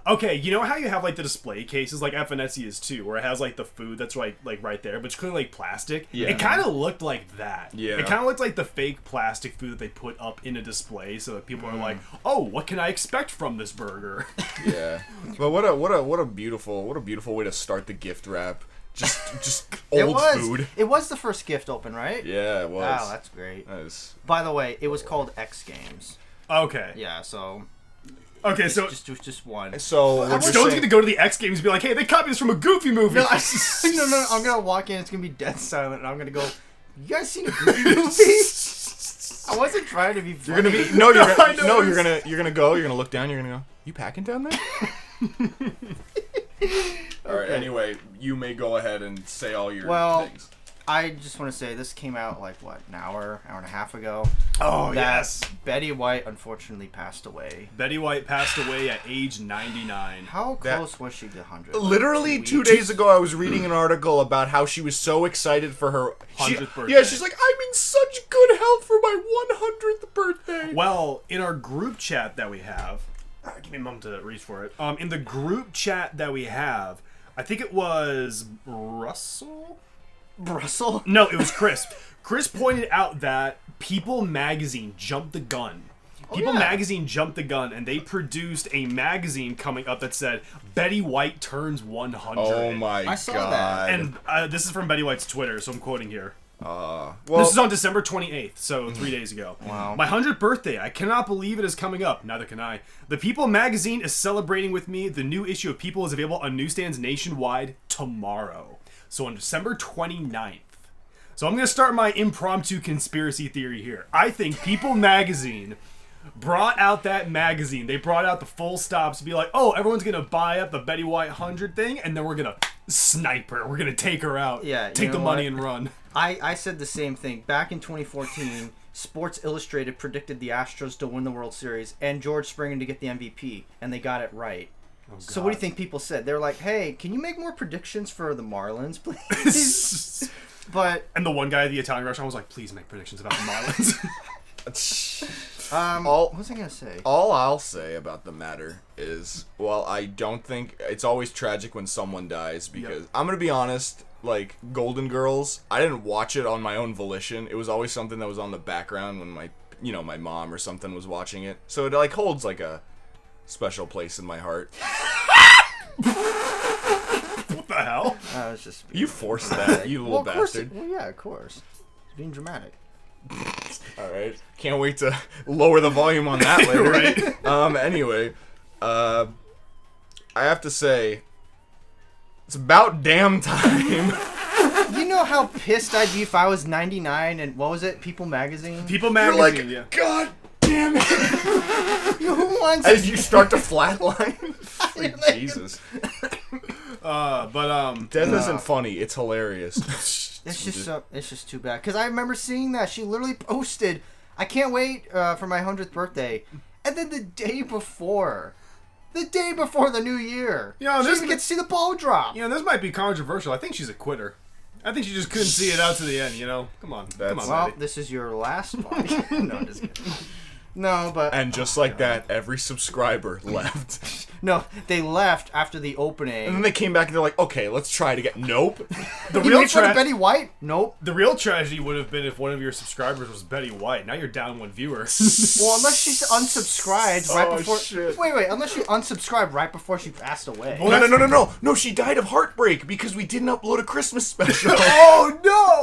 [SPEAKER 3] Okay, you know how you have like the display cases like at Venezia's too, where it has like the food that's right there, but it's clearly like plastic.
[SPEAKER 1] Yeah.
[SPEAKER 3] It kind of looked like that.
[SPEAKER 1] Yeah.
[SPEAKER 3] It kind of looked like the fake plastic food that they put up in a display, so that people are like, "Oh, what can I expect from this burger?"
[SPEAKER 1] Yeah. But what a beautiful way to start the gift wrap. Just old food.
[SPEAKER 2] It was the first gift open, right?
[SPEAKER 1] Yeah, it was.
[SPEAKER 2] Wow, that's great.
[SPEAKER 1] Nice.
[SPEAKER 2] By the way, it was called X Games.
[SPEAKER 3] Okay.
[SPEAKER 2] Yeah, so.
[SPEAKER 3] Okay, so
[SPEAKER 2] just one.
[SPEAKER 1] So
[SPEAKER 3] Stone's gonna go to the X Games and be like, "Hey, they copied this from a Goofy movie."
[SPEAKER 2] No, no, I'm gonna walk in. It's gonna be dead silent, and I'm gonna go. You guys seen a Goofy movie? I wasn't trying to be funny.
[SPEAKER 1] You're gonna go. You're gonna look down. You're gonna go. You packing down there? All right. Anyway, you may go ahead and say all your things.
[SPEAKER 2] I just want to say this came out like what, an hour and a half ago.
[SPEAKER 3] Oh yes.
[SPEAKER 2] Betty White unfortunately passed away.
[SPEAKER 3] Betty White passed away at age 99.
[SPEAKER 2] How close was she to 100?
[SPEAKER 1] Literally 2 days ago, I was reading an article about how she was so excited for her
[SPEAKER 3] 100th birthday.
[SPEAKER 1] Yeah, she's like, I'm in such good health for my 100th birthday.
[SPEAKER 3] Well, in our group chat that we have, give me a moment to reach for it. In the group chat that we have, I think it was Russell? No, it was Chris. Chris pointed out that People Magazine jumped the gun. People Magazine jumped the gun, and they produced a magazine coming up that said, Betty White turns 100.
[SPEAKER 1] Oh my god.
[SPEAKER 2] I saw that.
[SPEAKER 3] And this is from Betty White's Twitter, so I'm quoting here.
[SPEAKER 1] Well,
[SPEAKER 3] This is on December 28th, so 3 days ago.
[SPEAKER 2] Wow.
[SPEAKER 3] My 100th birthday. I cannot believe it is coming up. Neither can I. The People magazine is celebrating with me. The new issue of People is available on newsstands nationwide tomorrow. So on December 29th. So I'm going to start my impromptu conspiracy theory here. I think People magazine brought out that magazine. They brought out the full stops to be like, oh, everyone's going to buy up the Betty White 100 thing, and then we're going to snipe her. We're going to take her out.
[SPEAKER 2] Yeah,
[SPEAKER 3] take the money and run.
[SPEAKER 2] I said the same thing. Back in 2014, Sports Illustrated predicted the Astros to win the World Series and George Springer to get the MVP, and they got it right. So what do you think people said? They're like, "Hey, can you make more predictions for the Marlins, please?" But
[SPEAKER 3] and the one guy at the Italian restaurant was like, "Please make predictions about the Marlins."
[SPEAKER 2] What was I gonna say?
[SPEAKER 1] All I'll say about the matter is, well, I don't think it's always tragic when someone dies because I'm gonna be honest. Like Golden Girls, I didn't watch it on my own volition. It was always something that was on the background when my mom or something was watching it. So it like holds like a special place in my heart.
[SPEAKER 3] What the hell?
[SPEAKER 2] It's just
[SPEAKER 1] You forced that, you little bastard.
[SPEAKER 2] Well, yeah, of course. It's being dramatic.
[SPEAKER 1] All right, can't wait to lower the volume on that later.
[SPEAKER 3] Right?
[SPEAKER 1] Anyway, I have to say, it's about damn time.
[SPEAKER 2] You know how pissed I'd be if I was 99 and what was it? People Magazine.
[SPEAKER 3] People
[SPEAKER 1] You're
[SPEAKER 3] Magazine.
[SPEAKER 1] like,
[SPEAKER 3] Yeah.
[SPEAKER 1] God damn it!
[SPEAKER 2] Who wants?
[SPEAKER 1] As you start to flatline. Like, Jesus. Death isn't funny. It's hilarious.
[SPEAKER 2] It's just too bad. Because I remember seeing that. She literally posted, "I can't wait for my 100th birthday," and then the day before the new year,
[SPEAKER 3] You know,
[SPEAKER 2] she
[SPEAKER 3] this
[SPEAKER 2] didn't get to see the ball drop.
[SPEAKER 3] You know, this might be controversial. I think she's a quitter. I think she just couldn't see it out to the end. You know, come on,
[SPEAKER 1] Well,
[SPEAKER 2] Well,
[SPEAKER 3] Maddie.
[SPEAKER 2] this is your last one. No, I'm just kidding. No, but
[SPEAKER 1] And just like that, every subscriber left.
[SPEAKER 2] no, they left after the
[SPEAKER 1] And
[SPEAKER 2] opening.
[SPEAKER 1] then they came back and they're like, okay, let's try it again. Nope.
[SPEAKER 3] The
[SPEAKER 2] You
[SPEAKER 3] real
[SPEAKER 2] made fun of Betty White? Nope.
[SPEAKER 3] The real tragedy would have been if one of your subscribers was Betty White. Now you're down one viewer.
[SPEAKER 2] Well, unless she's unsubscribed right
[SPEAKER 1] Oh,
[SPEAKER 2] before.
[SPEAKER 1] shit.
[SPEAKER 2] Wait. Unless she unsubscribed right before she passed away.
[SPEAKER 1] Oh, no. She died of heartbreak because we didn't upload a Christmas special.
[SPEAKER 3] Oh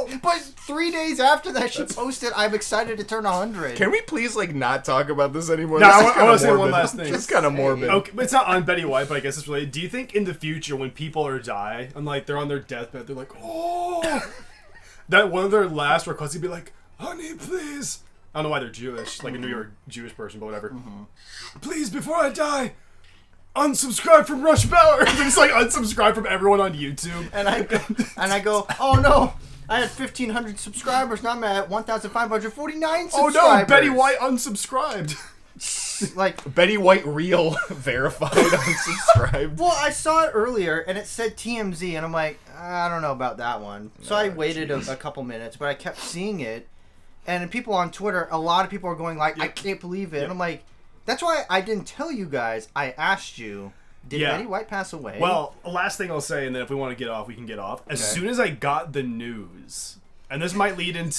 [SPEAKER 3] no!
[SPEAKER 2] But 3 days after that, she posted, "I'm excited to turn 100."
[SPEAKER 1] Can we please, like, not talk about this anymore?
[SPEAKER 3] No,
[SPEAKER 1] This
[SPEAKER 3] I
[SPEAKER 1] is
[SPEAKER 3] wa- I
[SPEAKER 1] kinda
[SPEAKER 3] wanna say one
[SPEAKER 1] morbid.
[SPEAKER 3] last thing.
[SPEAKER 1] It's kind of morbid.
[SPEAKER 3] Okay, but it's not on Betty White, but I guess it's related. Do you think in the future when people are die and like they're on their deathbed, they're like, oh, that one of their last requests would be like, honey, please. I don't know why they're Jewish, like a New York Jewish person, but whatever. Please, before I die, unsubscribe from Rush Power. They just like unsubscribe from everyone on YouTube.
[SPEAKER 2] And I go, "Oh no, I had 1,500 subscribers. Now I'm at 1,549
[SPEAKER 3] Oh
[SPEAKER 2] subscribers."
[SPEAKER 3] no, Betty White unsubscribed.
[SPEAKER 2] Like,
[SPEAKER 1] Betty White real verified unsubscribed.
[SPEAKER 2] well, I saw it earlier and it said TMZ, and I'm like, I don't know about that one. So I waited a couple minutes, but I kept seeing it, and people on Twitter, a lot of people are going like, "I can't believe it." And I'm like, that's why I didn't tell you guys. I asked you, did
[SPEAKER 3] Yeah.
[SPEAKER 2] Betty White pass away?
[SPEAKER 3] Well, last thing I'll say, and then if we want to get off, we can get off. As soon as I got the news, and this might lead into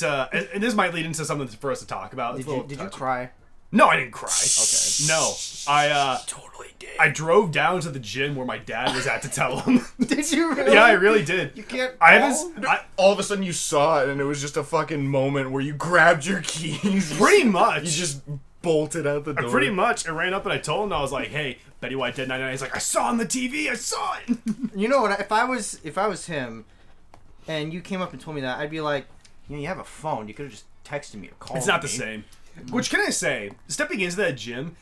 [SPEAKER 3] something for us to talk about.
[SPEAKER 2] did you cry?
[SPEAKER 3] No, I didn't cry.
[SPEAKER 2] Okay.
[SPEAKER 3] No, I
[SPEAKER 2] Totally did.
[SPEAKER 3] I drove down to the gym where my dad was at to tell him.
[SPEAKER 2] Did you really?
[SPEAKER 3] Yeah, I really did.
[SPEAKER 2] You can't.
[SPEAKER 3] I
[SPEAKER 2] call?
[SPEAKER 3] haven't.
[SPEAKER 1] All of a sudden you saw it and it was just a fucking moment where you grabbed your keys.
[SPEAKER 3] Pretty much.
[SPEAKER 1] You just bolted out the door.
[SPEAKER 3] Pretty much. I ran up and I told him, I was like, "Hey, Betty White dead 99." He's like, "I saw on the TV. I saw it."
[SPEAKER 2] You know what? If I was him, and you came up and told me that, I'd be like, you have a phone. You could have just texted me or called me.
[SPEAKER 3] It's not the same. Which can I say? Stepping into that gym,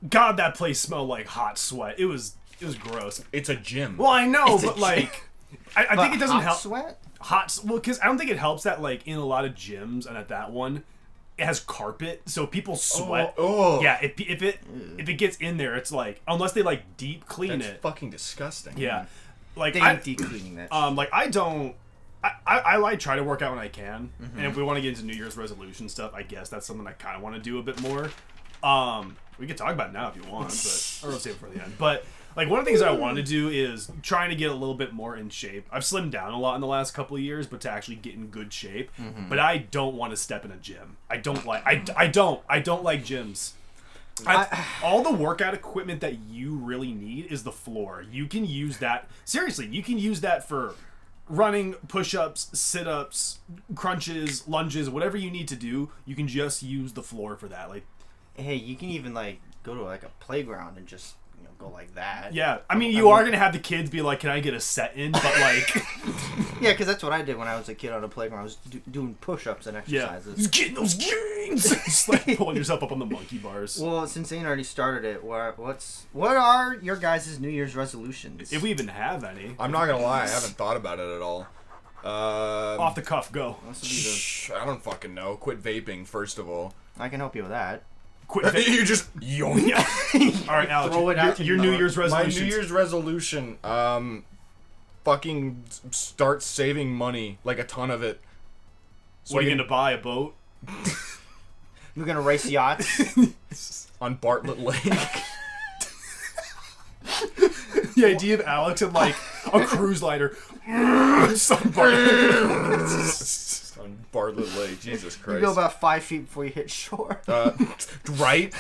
[SPEAKER 3] God, that place smelled like hot sweat. It was gross.
[SPEAKER 1] It's a gym.
[SPEAKER 3] Well, I know,
[SPEAKER 2] It's a
[SPEAKER 3] but like, I think it doesn't
[SPEAKER 2] hot
[SPEAKER 3] help.
[SPEAKER 2] Sweat?
[SPEAKER 3] Well, because I don't think it helps that like in a lot of gyms and at that one, it has carpet, so people sweat.
[SPEAKER 1] Oh.
[SPEAKER 3] Yeah, if it gets in there, it's like unless they like deep clean
[SPEAKER 1] That's
[SPEAKER 3] it.
[SPEAKER 1] fucking disgusting.
[SPEAKER 3] Yeah, like
[SPEAKER 2] They ain't deep cleaning that.
[SPEAKER 3] like I don't. I like try to work out when I can, and if we want to get into New Year's resolution stuff, I guess that's something I kind of want to do a bit more. We could talk about it now if you want, but or we'll save it for the end. But like one of the things I want to do is trying to get a little bit more in shape. I've slimmed down a lot in the last couple of years, but to actually get in good shape. But I don't want to step in a gym. I don't like gyms. All the workout equipment that you really need is the floor. You can use that. Seriously, you can use that for running, push-ups, sit-ups, crunches, lunges, whatever you need to do. You can just use the floor for that. Like,
[SPEAKER 2] Hey, you can even like go to like a playground and just go like that.
[SPEAKER 3] yeah. I mean, you are gonna have the kids be like, "Can I get a set in?" But like,
[SPEAKER 2] Yeah, because that's what I did when I was a kid on a playground. I was doing push-ups and
[SPEAKER 3] yeah,
[SPEAKER 2] exercises.
[SPEAKER 3] just getting those gains. Just like pulling yourself up on the monkey bars.
[SPEAKER 2] Well, since Zane already started it, what are your guys' New Year's resolutions?
[SPEAKER 3] If we even have any.
[SPEAKER 1] I'm not gonna lie, I haven't thought about it at all.
[SPEAKER 3] Off the cuff, go.
[SPEAKER 2] This will be
[SPEAKER 1] I don't fucking know. Quit vaping, first of all.
[SPEAKER 2] I can help you with that.
[SPEAKER 3] Quit.
[SPEAKER 1] You just yoink.
[SPEAKER 3] All right, Alex.
[SPEAKER 2] Throw it out to
[SPEAKER 3] your
[SPEAKER 2] the
[SPEAKER 3] New
[SPEAKER 2] car.
[SPEAKER 3] Year's
[SPEAKER 1] My
[SPEAKER 3] resolution.
[SPEAKER 1] New Year's resolution, fucking start saving money, like a ton of it. So
[SPEAKER 3] What are
[SPEAKER 1] I
[SPEAKER 3] you
[SPEAKER 1] can-
[SPEAKER 3] gonna buy? A boat?
[SPEAKER 2] You're gonna race yachts.
[SPEAKER 1] on Bartlett Lake?
[SPEAKER 3] The idea of Alex and like a cruise liner. Some Bartlett.
[SPEAKER 1] On Bartlett Lake, Jesus
[SPEAKER 2] You
[SPEAKER 1] Christ.
[SPEAKER 2] go about 5 feet before you hit shore.
[SPEAKER 1] Right?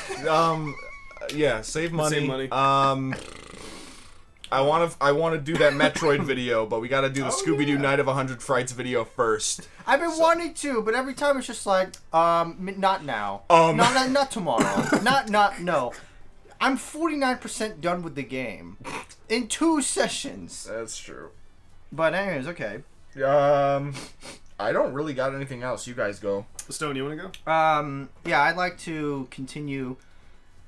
[SPEAKER 1] Yeah, save money.
[SPEAKER 3] Save money.
[SPEAKER 1] I want to do that Metroid video, but we got to do the Scooby-Doo
[SPEAKER 3] yeah.
[SPEAKER 1] Night of 100 Frights video first.
[SPEAKER 2] I've been wanting to, but every time it's just like, not now. Not tomorrow. No. I'm 49% done with the game in 2 sessions.
[SPEAKER 1] That's true.
[SPEAKER 2] But anyways, okay.
[SPEAKER 1] I don't really got anything else. You guys go.
[SPEAKER 3] Stone, you want to go?
[SPEAKER 2] Yeah, I'd like to continue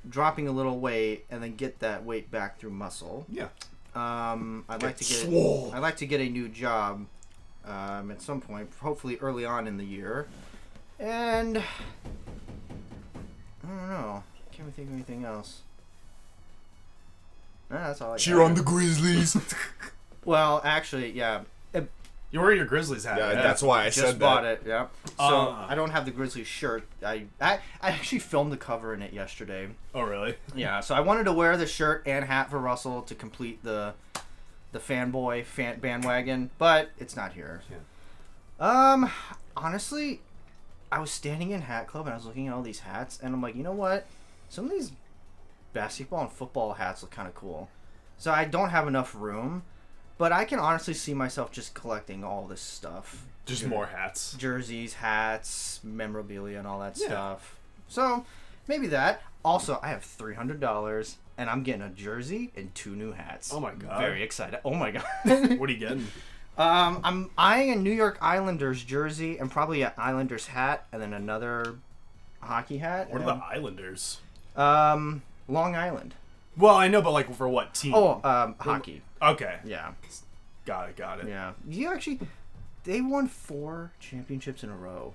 [SPEAKER 2] dropping a little weight and then get that weight back through muscle.
[SPEAKER 3] Yeah.
[SPEAKER 2] I'd like to get
[SPEAKER 1] swole.
[SPEAKER 2] I'd like to get a new job at some point, hopefully early on in the year. And I don't know. Can't really think of anything else. Nah, that's all I
[SPEAKER 1] Cheer
[SPEAKER 2] got.
[SPEAKER 1] on the Grizzlies.
[SPEAKER 2] Well, actually, yeah.
[SPEAKER 3] You're wearing your Grizzlies hat.
[SPEAKER 1] Yeah,
[SPEAKER 3] right?
[SPEAKER 1] that's why I
[SPEAKER 2] Just
[SPEAKER 1] said
[SPEAKER 2] bought
[SPEAKER 1] that.
[SPEAKER 2] it, yeah. So I don't have the Grizzlies shirt. I actually filmed the cover in it yesterday.
[SPEAKER 3] Oh, really?
[SPEAKER 2] Yeah, so I wanted to wear the shirt and hat for Russell to complete the fanboy bandwagon, but it's not here.
[SPEAKER 3] Yeah.
[SPEAKER 2] Honestly, I was standing in Hat Club and I was looking at all these hats, and I'm like, you know what? Some of these basketball and football hats look kind of cool. So I don't have enough room, but I can honestly see myself just collecting all this stuff.
[SPEAKER 3] Just more hats.
[SPEAKER 2] Jerseys, hats, memorabilia, and all that
[SPEAKER 3] Yeah.
[SPEAKER 2] stuff. So maybe that. Also, I have $300, and I'm getting a jersey and 2 new hats.
[SPEAKER 3] Oh my God.
[SPEAKER 2] Very excited. Oh my God.
[SPEAKER 3] What are you getting?
[SPEAKER 2] I'm eyeing a New York Islanders jersey and probably an Islanders hat, and then another hockey hat.
[SPEAKER 3] What are the Islanders?
[SPEAKER 2] Long Island.
[SPEAKER 3] Well, I know, but like for what team?
[SPEAKER 2] Oh, hockey.
[SPEAKER 3] Okay.
[SPEAKER 2] Yeah.
[SPEAKER 3] Got it.
[SPEAKER 2] Yeah. They won 4 championships in a row.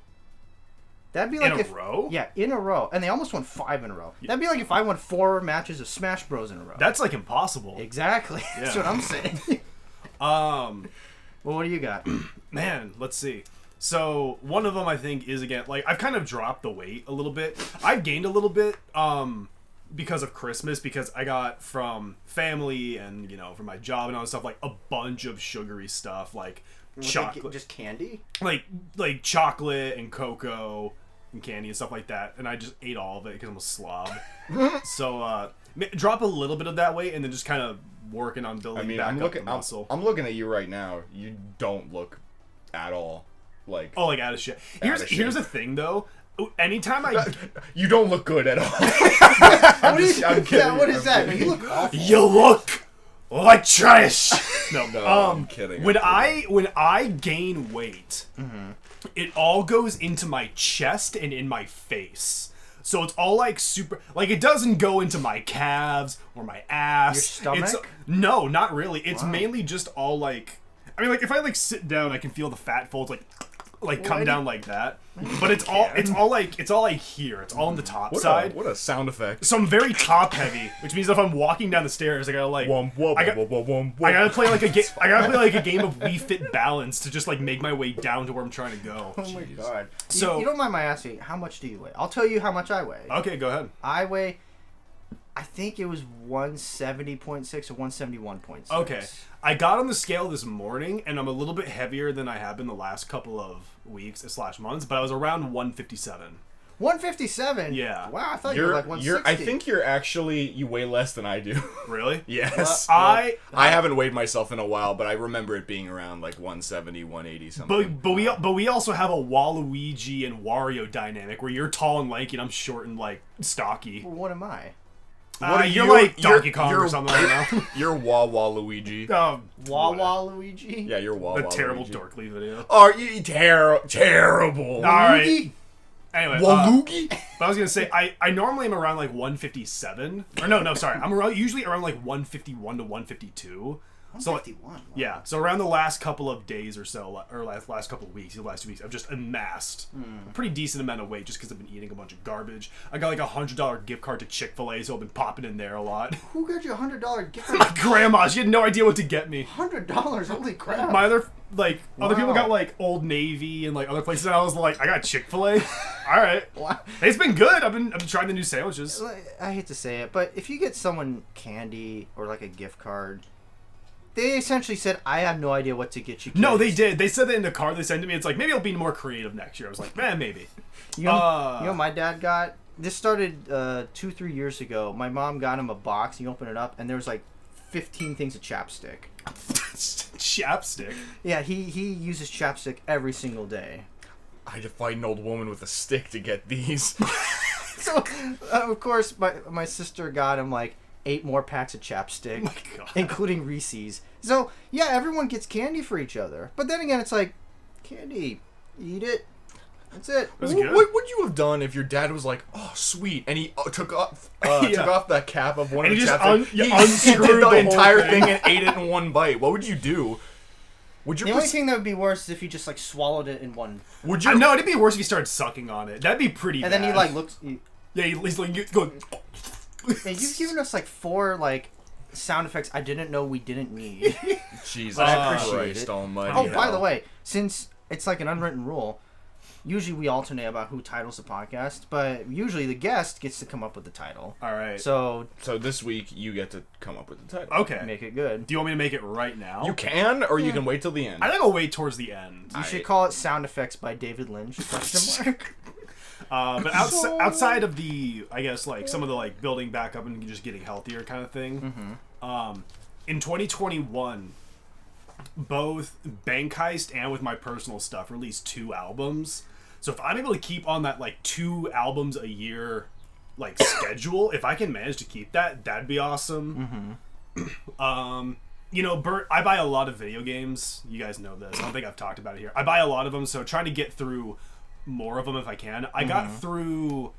[SPEAKER 2] That'd be like
[SPEAKER 3] In a row?
[SPEAKER 2] Yeah, in a row. And they almost won 5 in a row. That'd be like if I won 4 matches of Smash Bros in a row.
[SPEAKER 3] That's like impossible.
[SPEAKER 2] Exactly. That's
[SPEAKER 3] Yeah.
[SPEAKER 2] what I'm saying. Well, what do you got?
[SPEAKER 3] Man, let's see. So one of them I think is, again, like I've kind of dropped the weight a little bit. I've gained a little bit because of Christmas, because I got from family and from my job and all that stuff, like a bunch of sugary stuff, like chocolate,
[SPEAKER 2] Just candy?
[SPEAKER 3] like chocolate and cocoa and candy and stuff like that, and I just ate all of it because I'm a slob. So drop a little bit of that weight and then just kind of working on building back up the muscle.
[SPEAKER 1] I'm looking at you right now. You don't look at all like.
[SPEAKER 3] Oh, like out of shit. Here's the thing though. Anytime I
[SPEAKER 1] You don't look good at all. I'm kidding.
[SPEAKER 2] Yeah, what is that? You look awful.
[SPEAKER 3] You look like trash. No,
[SPEAKER 1] I'm kidding.
[SPEAKER 3] When I gain weight, it all goes into my chest and in my face. So it's all like super, like it doesn't go into my calves or my ass.
[SPEAKER 2] Your stomach?
[SPEAKER 3] No, not really. It's mainly just all like, I mean, like if I like sit down, I can feel the fat folds like come down like that. But it's all like here. It's all on the top side.
[SPEAKER 1] What a sound effect.
[SPEAKER 3] So I'm very top heavy, which means if I'm walking down the stairs, I gotta like I gotta play like a game of Wii Fit Balance to just like make my way down to where I'm trying to go.
[SPEAKER 2] Oh my God.
[SPEAKER 3] So-
[SPEAKER 2] you don't mind my asking, how much do you weigh? I'll tell you how much I weigh.
[SPEAKER 3] Okay, go ahead.
[SPEAKER 2] I weigh, I think it was 170.6 or 171.6.
[SPEAKER 3] Okay, I got on the scale this morning, and I'm a little bit heavier than I have been the last couple of weeks / months, but I was around 157.
[SPEAKER 2] 157?
[SPEAKER 3] Yeah.
[SPEAKER 2] Wow, I thought you were like 160.
[SPEAKER 1] I think you weigh less than I do.
[SPEAKER 3] Really?
[SPEAKER 1] Yes.
[SPEAKER 3] I
[SPEAKER 1] haven't weighed myself in a while, but I remember it being around like 170, 180 something.
[SPEAKER 3] but we also have a Waluigi and Wario dynamic where you're tall and lanky, and I'm short and like stocky.
[SPEAKER 2] Well, what am I?
[SPEAKER 3] You're like Donkey Kong or something right now.
[SPEAKER 1] You're Wawa Luigi.
[SPEAKER 2] Wawa Luigi?
[SPEAKER 1] Yeah, you're Wawa
[SPEAKER 3] The terrible
[SPEAKER 1] Luigi.
[SPEAKER 3] Dorkly video.
[SPEAKER 1] Are you terrible?
[SPEAKER 3] All right. Anyway,
[SPEAKER 1] Waluigi?
[SPEAKER 3] but I was gonna say I normally am around like 157. Or no, sorry, I'm usually around like 151 to 152. So
[SPEAKER 2] 151. Wow.
[SPEAKER 3] yeah, so around the last couple of days or so, or last couple of weeks, the last 2 weeks, I've just amassed a pretty decent amount of weight just because I've been eating a bunch of garbage. I got like a $100 gift card to Chick-fil-A, so I've been popping in there a lot.
[SPEAKER 2] Who got you a $100 gift card?
[SPEAKER 3] My grandma, she had no idea what to get me.
[SPEAKER 2] $100? Holy crap!
[SPEAKER 3] My other other people
[SPEAKER 2] Wow.
[SPEAKER 3] got like Old Navy and like other places, and I was like, I got Chick-fil-A. All right,
[SPEAKER 2] Wow.
[SPEAKER 3] it's been good. I've been trying the new sandwiches.
[SPEAKER 2] I hate to say it, but if you get someone candy or like a gift card, they essentially said, "I have no idea what to get you." Kids.
[SPEAKER 3] No, they did. They said that in the card they sent to me. It's like, maybe I'll be more creative next year. I was like, man, maybe.
[SPEAKER 2] You know what my dad got? This started 2-3 years ago. My mom got him a box. He opened it up, and there was like 15 things of chapstick.
[SPEAKER 3] Chapstick.
[SPEAKER 2] Yeah, he uses chapstick every single day.
[SPEAKER 1] I had to fight an old woman with a stick to get these.
[SPEAKER 2] So, of course, my sister got him like 8 more packs of chapstick,
[SPEAKER 3] Oh my God.
[SPEAKER 2] including Reese's. So, yeah, everyone gets candy for each other. But then again, it's like, candy, eat it. That's it.
[SPEAKER 3] was good.
[SPEAKER 1] What would you have done if your dad was like, "Oh, sweet," and he took off the cap of one
[SPEAKER 3] And
[SPEAKER 1] of
[SPEAKER 3] he
[SPEAKER 1] the
[SPEAKER 3] just
[SPEAKER 1] chapsticks?
[SPEAKER 3] you
[SPEAKER 1] He
[SPEAKER 3] unscrewed
[SPEAKER 1] did the
[SPEAKER 3] the whole
[SPEAKER 1] entire
[SPEAKER 3] thing.
[SPEAKER 1] thing and ate it in one bite. What would you do? Would
[SPEAKER 2] The
[SPEAKER 1] your
[SPEAKER 2] only thing that would be worse is if he just like swallowed it in one.
[SPEAKER 1] would
[SPEAKER 3] I
[SPEAKER 1] you
[SPEAKER 3] know it'd be worse if he started sucking on it. That'd be pretty
[SPEAKER 2] And
[SPEAKER 3] bad.
[SPEAKER 2] then he like looks.
[SPEAKER 3] yeah, he's like going.
[SPEAKER 2] Hey, you've given us like 4 like sound effects I didn't know we didn't need.
[SPEAKER 1] Jesus
[SPEAKER 2] I appreciate
[SPEAKER 1] Christ
[SPEAKER 2] it.
[SPEAKER 1] Almighty!
[SPEAKER 2] Oh, by
[SPEAKER 1] hell.
[SPEAKER 2] the way, since it's like an unwritten rule, usually we alternate about who titles the podcast, but usually the guest gets to come up with the title.
[SPEAKER 3] All right.
[SPEAKER 2] So
[SPEAKER 1] So this week you get to come up with the title.
[SPEAKER 3] Okay.
[SPEAKER 2] make it good.
[SPEAKER 3] Do you want me to make it right now?
[SPEAKER 1] You can, or you can wait till the end.
[SPEAKER 3] I think I'll wait towards the end.
[SPEAKER 2] You should call it Sound Effects by David Lynch. Question mark.
[SPEAKER 3] But outside of the, I guess, like some of the like building back up and just getting healthier kind of thing. In 2021, both Bank Heist and with my personal stuff released 2 albums. So if I'm able to keep on that like 2 albums a year like schedule, if I can manage to keep that, that'd be awesome. You know, Bert, I buy a lot of video games. You guys know this. I don't think I've talked about it here. I buy a lot of them, so trying to get through more of them if I can. I got through,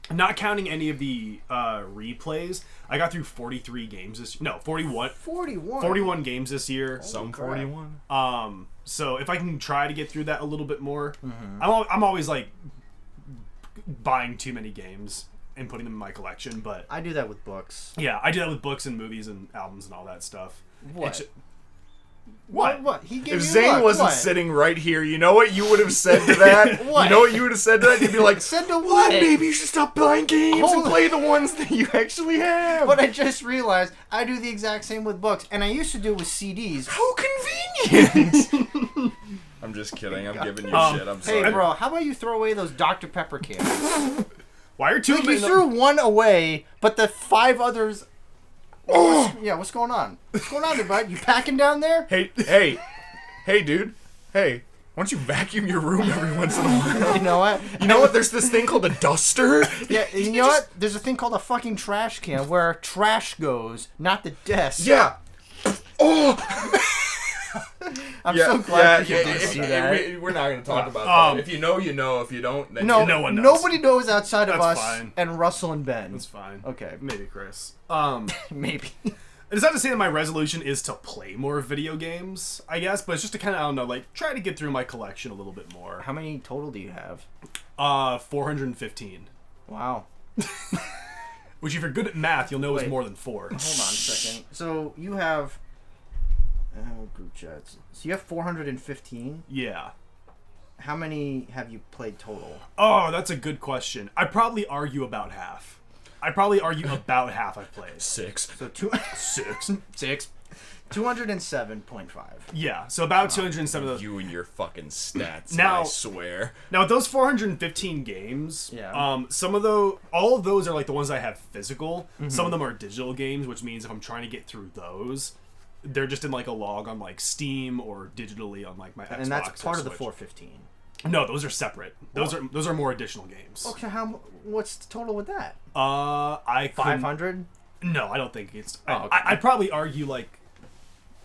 [SPEAKER 3] not counting any of the replays, I got through 43 games this no 41
[SPEAKER 2] 41
[SPEAKER 3] games this year.
[SPEAKER 1] Some
[SPEAKER 2] crap.
[SPEAKER 1] 41.
[SPEAKER 3] So if I can try to get through that a little bit more, I'm always like buying too many games and putting them in my collection, but
[SPEAKER 2] I do that with books.
[SPEAKER 3] yeah, I do that with books and movies and albums and all that stuff.
[SPEAKER 2] What?
[SPEAKER 3] It's-
[SPEAKER 2] What? He gave
[SPEAKER 1] If
[SPEAKER 2] you
[SPEAKER 1] Zane
[SPEAKER 2] what?
[SPEAKER 1] wasn't
[SPEAKER 2] What?
[SPEAKER 1] sitting right here, you know what you would have said to that?
[SPEAKER 2] What?
[SPEAKER 1] You know what you would have said to that? You'd be like,
[SPEAKER 2] Said to
[SPEAKER 1] "Well,
[SPEAKER 2] what?
[SPEAKER 1] maybe you should stop buying games and
[SPEAKER 2] Hold on.
[SPEAKER 1] play the ones that you actually have."
[SPEAKER 2] But I just realized I do the exact same with books, and I used to do it with CDs.
[SPEAKER 1] How convenient! I'm just kidding. I'm giving you shit. I'm sorry.
[SPEAKER 2] Hey, bro, how about you throw away those Dr. Pepper cans?
[SPEAKER 3] Why are 2
[SPEAKER 2] Like,
[SPEAKER 3] of
[SPEAKER 2] you
[SPEAKER 3] them?
[SPEAKER 2] threw one away, but the 5 others.
[SPEAKER 1] Oh!
[SPEAKER 2] Yeah, what's going on? What's going on there, bud? You packing down there?
[SPEAKER 1] Hey, dude. Hey, why don't you vacuum your room every once in a while?
[SPEAKER 2] You know what?
[SPEAKER 1] You know what? There's this thing called a duster.
[SPEAKER 2] Yeah, you know what? There's a thing called a fucking trash can where trash goes, not the desk.
[SPEAKER 1] Yeah. Oh.
[SPEAKER 2] I'm so glad you didn't
[SPEAKER 1] if-
[SPEAKER 2] see
[SPEAKER 1] if-
[SPEAKER 2] that.
[SPEAKER 1] We're not going to talk about that. If you know, you know. If you don't, then
[SPEAKER 2] No,
[SPEAKER 1] you know.
[SPEAKER 3] No one knows.
[SPEAKER 2] nobody knows outside of
[SPEAKER 3] That's
[SPEAKER 2] us
[SPEAKER 3] fine.
[SPEAKER 2] and Russell and Ben.
[SPEAKER 3] That's fine.
[SPEAKER 2] Okay,
[SPEAKER 3] Maybe Chris.
[SPEAKER 2] maybe.
[SPEAKER 3] It's not to say that my resolution is to play more video games, I guess, but it's just to kind of, I don't know, like, try to get through my collection a little bit more.
[SPEAKER 2] How many total do you have?
[SPEAKER 3] 415.
[SPEAKER 2] Wow.
[SPEAKER 3] Which, if you're good at math, you'll know
[SPEAKER 2] Wait.
[SPEAKER 3] is more than 4.
[SPEAKER 2] Hold on a second. So you have group chats. So you have 415.
[SPEAKER 3] Yeah.
[SPEAKER 2] How many have you played total?
[SPEAKER 3] Oh, that's a good question. I'd probably argue about half. I've played.
[SPEAKER 1] 6.
[SPEAKER 2] So
[SPEAKER 3] 6.
[SPEAKER 2] 207.5.
[SPEAKER 3] Yeah, so about 207 of those.
[SPEAKER 1] You and your fucking stats.
[SPEAKER 3] Now-
[SPEAKER 1] I swear.
[SPEAKER 3] Now, with those 415 games,
[SPEAKER 2] Yeah.
[SPEAKER 3] some of those, all of those are like the ones I have physical. Some of them are digital games, which means if I'm trying to get through those, they're just in like a log on like Steam or digitally on like my Xbox.
[SPEAKER 2] And that's
[SPEAKER 3] or
[SPEAKER 2] part of the
[SPEAKER 3] Switch.
[SPEAKER 2] 415.
[SPEAKER 3] No, those are separate. Those are more additional games.
[SPEAKER 2] Okay, what's the total with that?
[SPEAKER 3] I couldn't-
[SPEAKER 2] 500?
[SPEAKER 3] No, I don't think it's.
[SPEAKER 2] Oh, okay.
[SPEAKER 3] I'd probably argue like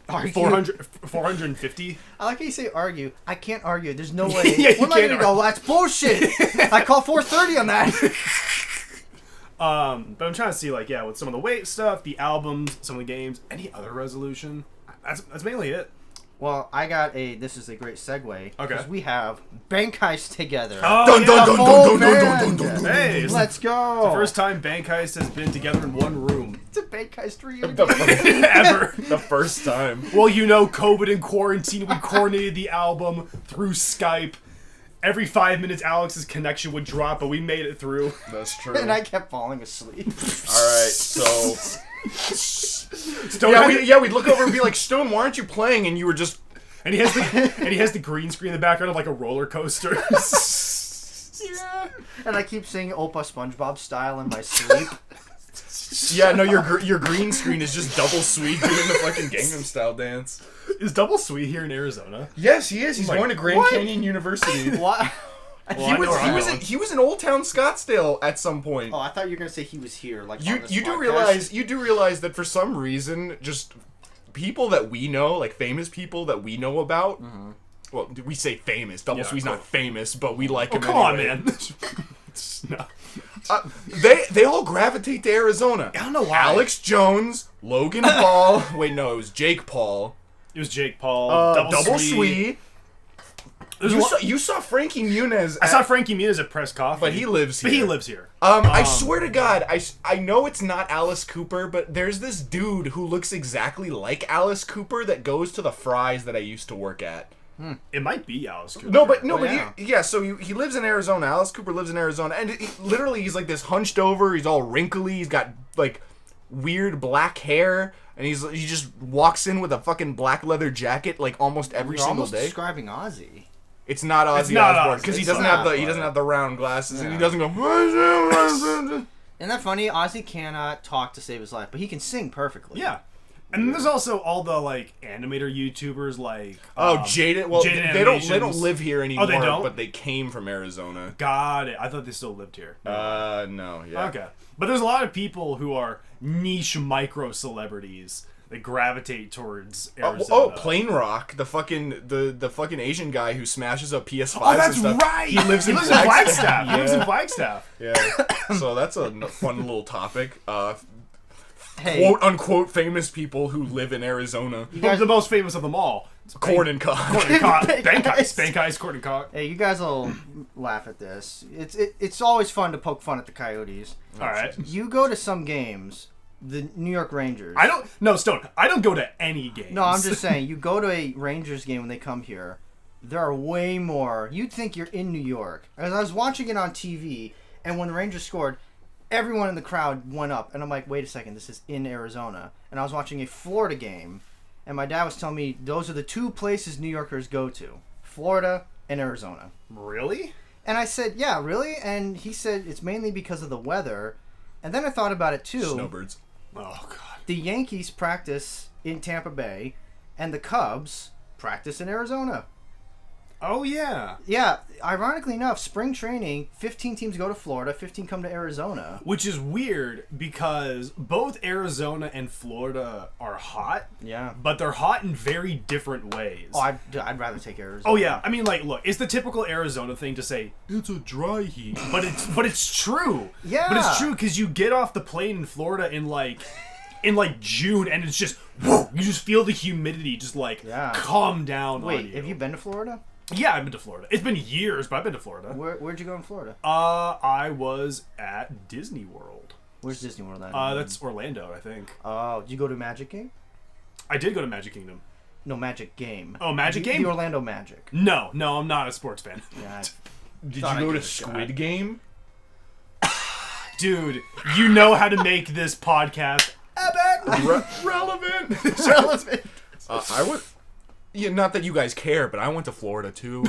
[SPEAKER 2] Argue?
[SPEAKER 3] 450.
[SPEAKER 2] I like how you say argue. I can't argue. There's no way.
[SPEAKER 3] Yeah, you
[SPEAKER 2] what am I
[SPEAKER 3] can't
[SPEAKER 2] gonna go? That's bullshit. I call 430 on that.
[SPEAKER 3] But I'm trying to see like with some of the weight stuff, the albums, some of the games, any other resolution. That's mainly it.
[SPEAKER 2] Well, I got this is a great segue. Because we have Bank Heist together.
[SPEAKER 3] Oh,
[SPEAKER 1] Dun, dun, dun, dun, dun, dun, dun, dun, dun.
[SPEAKER 3] Hey,
[SPEAKER 2] Let's go.
[SPEAKER 3] The first time Bank Heist has been together in one room.
[SPEAKER 2] It's a Bank Heist reunion.
[SPEAKER 3] Ever.
[SPEAKER 1] The first time.
[SPEAKER 3] Well, you know, COVID and quarantine, we coordinated the album through Skype. Every 5 minutes, Alex's connection would drop, but we made it through.
[SPEAKER 1] That's true.
[SPEAKER 2] And I kept falling asleep.
[SPEAKER 1] Alright, so...
[SPEAKER 3] Stone
[SPEAKER 1] we'd look over and be like, Stone, why aren't you playing? And you were just...
[SPEAKER 3] And he has the green screen in the background of like a roller coaster.
[SPEAKER 2] Yeah. And I keep singing Opa SpongeBob style in my sleep.
[SPEAKER 1] Yeah, no, your green screen is just Double Sweet doing the fucking Gangnam Style dance.
[SPEAKER 3] Is Double Sweet here in Arizona?
[SPEAKER 1] Yes, he is. He's
[SPEAKER 3] Like,
[SPEAKER 1] going to Grand Canyon University.
[SPEAKER 2] What?
[SPEAKER 1] He was in Old Town Scottsdale at some point.
[SPEAKER 2] Oh, I thought you were gonna say he was here. Like
[SPEAKER 1] You do realize that for some reason, just people that we know, like famous people that we know about. Mm-hmm. Well, we say famous. Double Sweet's not famous, but we like him.
[SPEAKER 3] Come
[SPEAKER 1] anyway.
[SPEAKER 3] on, man. No.
[SPEAKER 1] They all gravitate to Arizona.
[SPEAKER 3] I don't know why.
[SPEAKER 1] Alex Jones, Logan Paul. Wait, no, it was Jake Paul.
[SPEAKER 3] It was Jake Paul.
[SPEAKER 1] Double Sweet. You saw Frankie Muniz.
[SPEAKER 3] I saw Frankie Muniz at Press Coffee.
[SPEAKER 1] But he lives here.
[SPEAKER 3] But he lives here.
[SPEAKER 1] I swear to God, I know it's not Alice Cooper, but there's this dude who looks exactly like Alice Cooper that goes to the Fry's that I used to work at.
[SPEAKER 3] It might be Alice Cooper.
[SPEAKER 1] So he lives in Arizona. Alice Cooper lives in Arizona, and literally he's like this hunched over. He's all wrinkly. He's got like weird black hair, and he just walks in with a fucking black leather jacket like almost every single day.
[SPEAKER 2] Describing Ozzy.
[SPEAKER 1] It's not Ozzy Osbourne because he doesn't have the round glasses and he doesn't go.
[SPEAKER 2] Isn't that funny? Ozzy cannot talk to save his life, but he can sing perfectly.
[SPEAKER 3] Yeah. And there's also all the like animator YouTubers like
[SPEAKER 1] Jaded. Well,
[SPEAKER 3] Jaded
[SPEAKER 1] they don't live here anymore.
[SPEAKER 3] Oh, they don't?
[SPEAKER 1] But they came from Arizona.
[SPEAKER 3] Got it. I thought they still lived here.
[SPEAKER 1] No. Yeah.
[SPEAKER 3] Okay. But there's a lot of people who are niche micro celebrities that gravitate towards Arizona.
[SPEAKER 1] Plain Rock, the fucking Asian guy who smashes up PS5s.
[SPEAKER 3] Oh, that's
[SPEAKER 1] and stuff.
[SPEAKER 3] right.
[SPEAKER 1] He lives in
[SPEAKER 3] Flagstaff.
[SPEAKER 1] Yeah.
[SPEAKER 3] He lives in Flagstaff.
[SPEAKER 1] Yeah. So that's a fun little topic.
[SPEAKER 2] Hey.
[SPEAKER 1] Quote unquote famous people who live in Arizona.
[SPEAKER 3] You guys, the most famous of them all.
[SPEAKER 1] Korn and Kock.
[SPEAKER 3] Korn and Kock. Bank Heist, Korn and Kock.
[SPEAKER 2] Hey, you guys will laugh at this. It's always fun to poke fun at the Coyotes.
[SPEAKER 3] All right.
[SPEAKER 2] You go to some games, the New York Rangers.
[SPEAKER 3] Stone. I don't go to any games.
[SPEAKER 2] No, I'm just saying, you go to a Rangers game when they come here, there are way more. You'd think you're in New York. As I was watching it on TV, and when the Rangers scored, everyone in the crowd went up. And I'm like, wait a second, this is in Arizona. And I was watching a Florida game, and my dad was telling me those are the two places New Yorkers go to, Florida and Arizona.
[SPEAKER 3] Really?
[SPEAKER 2] And I said, yeah, really? And he said it's mainly because of the weather. And then I thought about it, too.
[SPEAKER 1] Snowbirds.
[SPEAKER 3] Oh, God.
[SPEAKER 2] The Yankees practice in Tampa Bay, and the Cubs practice in Arizona.
[SPEAKER 3] Oh, yeah.
[SPEAKER 2] Yeah, ironically enough, spring training, 15 teams go to Florida, 15 come to Arizona.
[SPEAKER 3] Which is weird because both Arizona and Florida are hot.
[SPEAKER 2] Yeah.
[SPEAKER 3] But they're hot in very different ways.
[SPEAKER 2] Oh, I'd rather take Arizona.
[SPEAKER 3] Oh, yeah. I mean, like, look, it's the typical Arizona thing to say, it's a dry heat. But it's true.
[SPEAKER 2] Yeah.
[SPEAKER 3] But it's true because you get off the plane in Florida in June, and it's just, whoa, you just feel the humidity just, calm down on you.
[SPEAKER 2] Wait, have you been to Florida?
[SPEAKER 3] Yeah, I've been to Florida. It's been years, but I've been to Florida.
[SPEAKER 2] Where'd you go in Florida?
[SPEAKER 3] I was at Disney World.
[SPEAKER 2] Where's Disney World at?
[SPEAKER 3] That's Orlando, I think.
[SPEAKER 2] Oh, did you go to Magic Game?
[SPEAKER 3] I did go to Magic Kingdom.
[SPEAKER 2] No, Magic Game.
[SPEAKER 3] Oh, Magic Game?
[SPEAKER 2] The Orlando Magic.
[SPEAKER 3] No, I'm not a sports fan.
[SPEAKER 2] Yeah.
[SPEAKER 1] Did you go to Squid Game?
[SPEAKER 3] Dude, you know how to make this podcast
[SPEAKER 1] relevant. I would. Yeah, not that you guys care, but I went to Florida too.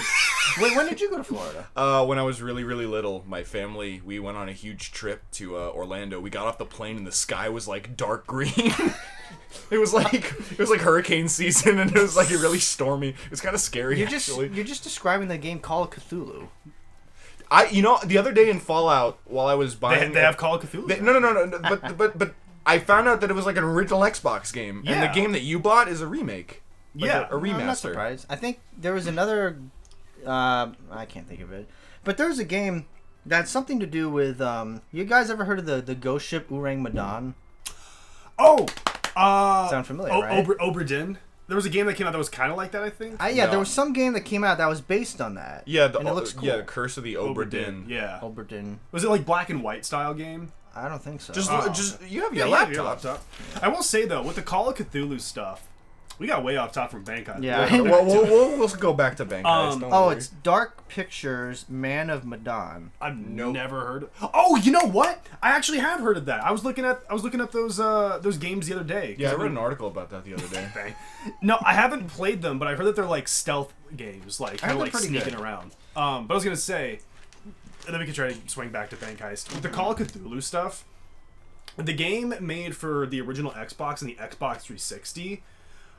[SPEAKER 2] Wait, when did you go to Florida?
[SPEAKER 1] When I was really, really little. My family, we went on a huge trip to Orlando. We got off the plane and the sky was like dark green. It was like hurricane season, and it was like really stormy. It's kind of scary.
[SPEAKER 2] You're
[SPEAKER 1] actually.
[SPEAKER 2] just describing the game Call of Cthulhu.
[SPEAKER 1] The other day in Fallout, while I was buying,
[SPEAKER 3] they have Call of Cthulhu.
[SPEAKER 1] No. But I found out that it was like an original Xbox game, and the game that you bought is a remake. A remaster.
[SPEAKER 2] I'm not surprised. I think there was another. I can't think of it, but there's a game that's something to do with. You guys ever heard of the ghost ship Ourang Medan?
[SPEAKER 3] Oh,
[SPEAKER 2] sound familiar, right?
[SPEAKER 3] Obra Dinn. There was a game that came out that was kind of like that, I think.
[SPEAKER 2] There was some game that came out that was based on that.
[SPEAKER 1] Yeah,
[SPEAKER 2] and it looks cool.
[SPEAKER 1] Yeah, Curse of the Obra Dinn.
[SPEAKER 3] Yeah.
[SPEAKER 2] Obra Dinn.
[SPEAKER 3] Was it like black and white style game?
[SPEAKER 2] I don't think so.
[SPEAKER 1] Just you have your
[SPEAKER 3] Yeah,
[SPEAKER 1] laptop.
[SPEAKER 3] I will say though, with the Call of Cthulhu stuff, we got way off top from Bankai.
[SPEAKER 2] Yeah.
[SPEAKER 1] We'll go back to Bankai.
[SPEAKER 2] It's Dark Pictures, Man of Medan.
[SPEAKER 3] I've never heard of. Oh, you know what? I actually have heard of that. I was looking up those games the other day.
[SPEAKER 1] Yeah, I read an article about that the other day.
[SPEAKER 3] No, I haven't played them, but I heard that they're like stealth games, like kind of like sneaking around. But I was gonna say, and then we can try to swing back to Bank Heist. With the Call of Cthulhu stuff, the game made for the original Xbox and the Xbox 360.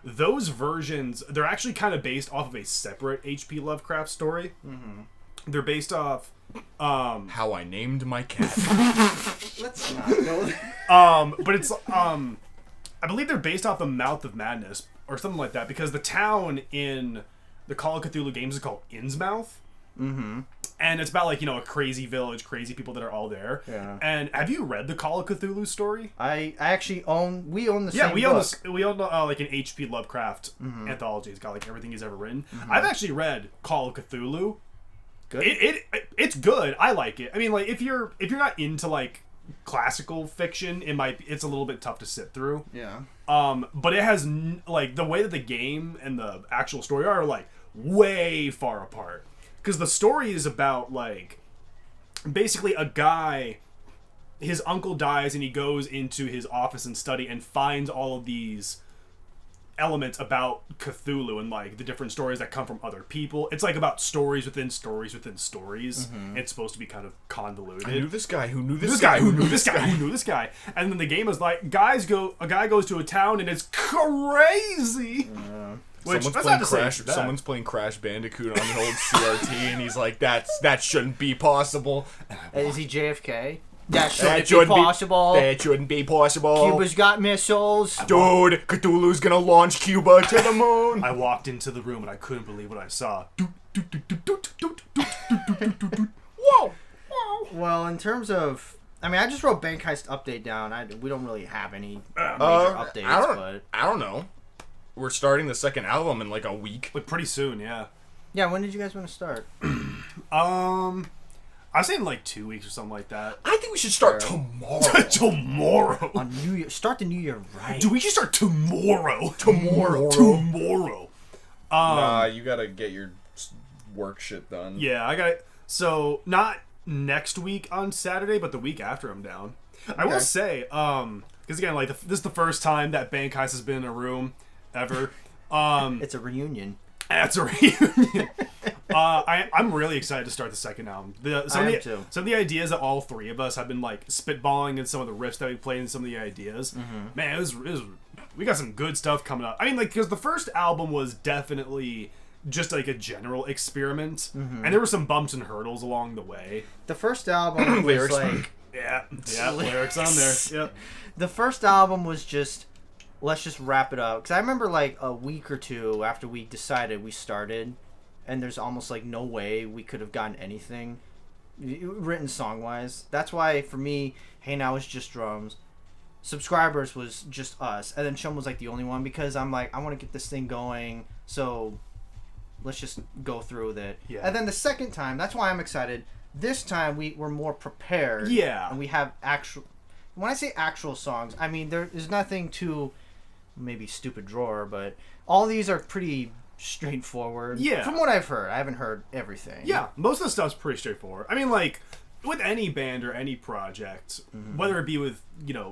[SPEAKER 3] Those versions, they're actually kind of based off of a separate H.P. Lovecraft story. Mm-hmm. They're based off
[SPEAKER 1] How I Named My Cat.
[SPEAKER 2] Let's not go there.
[SPEAKER 3] But it's I believe they're based off the Mouth of Madness or something like that, because the town in the Call of Cthulhu games is called Innsmouth. Mm-hmm. And it's about like, a crazy village, crazy people that are all there.
[SPEAKER 2] Yeah.
[SPEAKER 3] And have you read the Call of Cthulhu story?
[SPEAKER 2] I actually own. We own the same.
[SPEAKER 3] Yeah, we
[SPEAKER 2] book.
[SPEAKER 3] own like an H.P. Lovecraft anthology. It's got like everything he's ever written. I've actually read Call of Cthulhu.
[SPEAKER 2] Good.
[SPEAKER 3] It's good. I like it. I mean, like if you're not into like classical fiction, it's a little bit tough to sit through.
[SPEAKER 2] Yeah.
[SPEAKER 3] But it has like the way that the game and the actual story are like way far apart. Because the story is about, like, basically a guy, his uncle dies and he goes into his office and study and finds all of these elements about Cthulhu and, like, the different stories that come from other people. It's, like, about stories within stories within stories. Mm-hmm. It's supposed to be kind of convoluted.
[SPEAKER 1] I knew this guy who knew this
[SPEAKER 3] guy who knew this guy who knew this guy. And then the game is like, a guy goes to a town and it's crazy.
[SPEAKER 1] Someone's playing Crash Bandicoot on the old CRT, and he's like, "That shouldn't be possible."
[SPEAKER 2] Is he JFK? That shouldn't be possible.
[SPEAKER 1] That shouldn't be possible.
[SPEAKER 2] Cuba's got missiles.
[SPEAKER 1] Dude, Cthulhu's gonna launch Cuba to the moon.
[SPEAKER 3] I walked into the room and I couldn't believe what I saw.
[SPEAKER 1] Whoa!
[SPEAKER 2] Well, in terms of, I just wrote Bank Heist update down. We don't really have any major updates,
[SPEAKER 1] I don't know. We're starting the second album in like a week.
[SPEAKER 3] But pretty soon, yeah.
[SPEAKER 2] Yeah, when did you guys want to start?
[SPEAKER 3] I was saying like 2 weeks or something like that.
[SPEAKER 1] I think we should start tomorrow.
[SPEAKER 3] Tomorrow.
[SPEAKER 2] On New Year. Start the New Year right.
[SPEAKER 3] Dude, we should start tomorrow.
[SPEAKER 1] Tomorrow. Nah, you gotta get your work shit done.
[SPEAKER 3] Yeah, I got it. So, not next week on Saturday, but the week after I'm down. Okay. I will say, because again, like, this is the first time that Bank Heist has been in a room ever.
[SPEAKER 2] It's a reunion.
[SPEAKER 3] That's a reunion. I'm really excited to start the second album. Some of the ideas that all three of us have been like spitballing, and some of the riffs that we played, and some of the ideas. Mm-hmm. Man, it was we got some good stuff coming up. I mean, like, because the first album was definitely just like a general experiment, and there were some bumps and hurdles along the way.
[SPEAKER 2] The first album was like
[SPEAKER 3] lyrics on there. Yep.
[SPEAKER 2] The first album was just, let's just wrap it up. Because I remember like a week or two after we decided we started, and there's almost like no way we could have gotten anything written song-wise. That's why for me, Hey Now was just drums. Subscribers was just us. And then Chum was like the only one, because I'm like, I want to get this thing going. So let's just go through with it. Yeah. And then the second time, that's why I'm excited. This time we were more prepared.
[SPEAKER 3] Yeah.
[SPEAKER 2] And we have actual... When I say actual songs, I mean there is nothing too maybe stupid drawer, but all these are pretty straightforward.
[SPEAKER 3] Yeah.
[SPEAKER 2] From what I've heard. I haven't heard everything.
[SPEAKER 3] Yeah, most of the stuff's pretty straightforward. I mean, like, with any band or any project, whether it be with,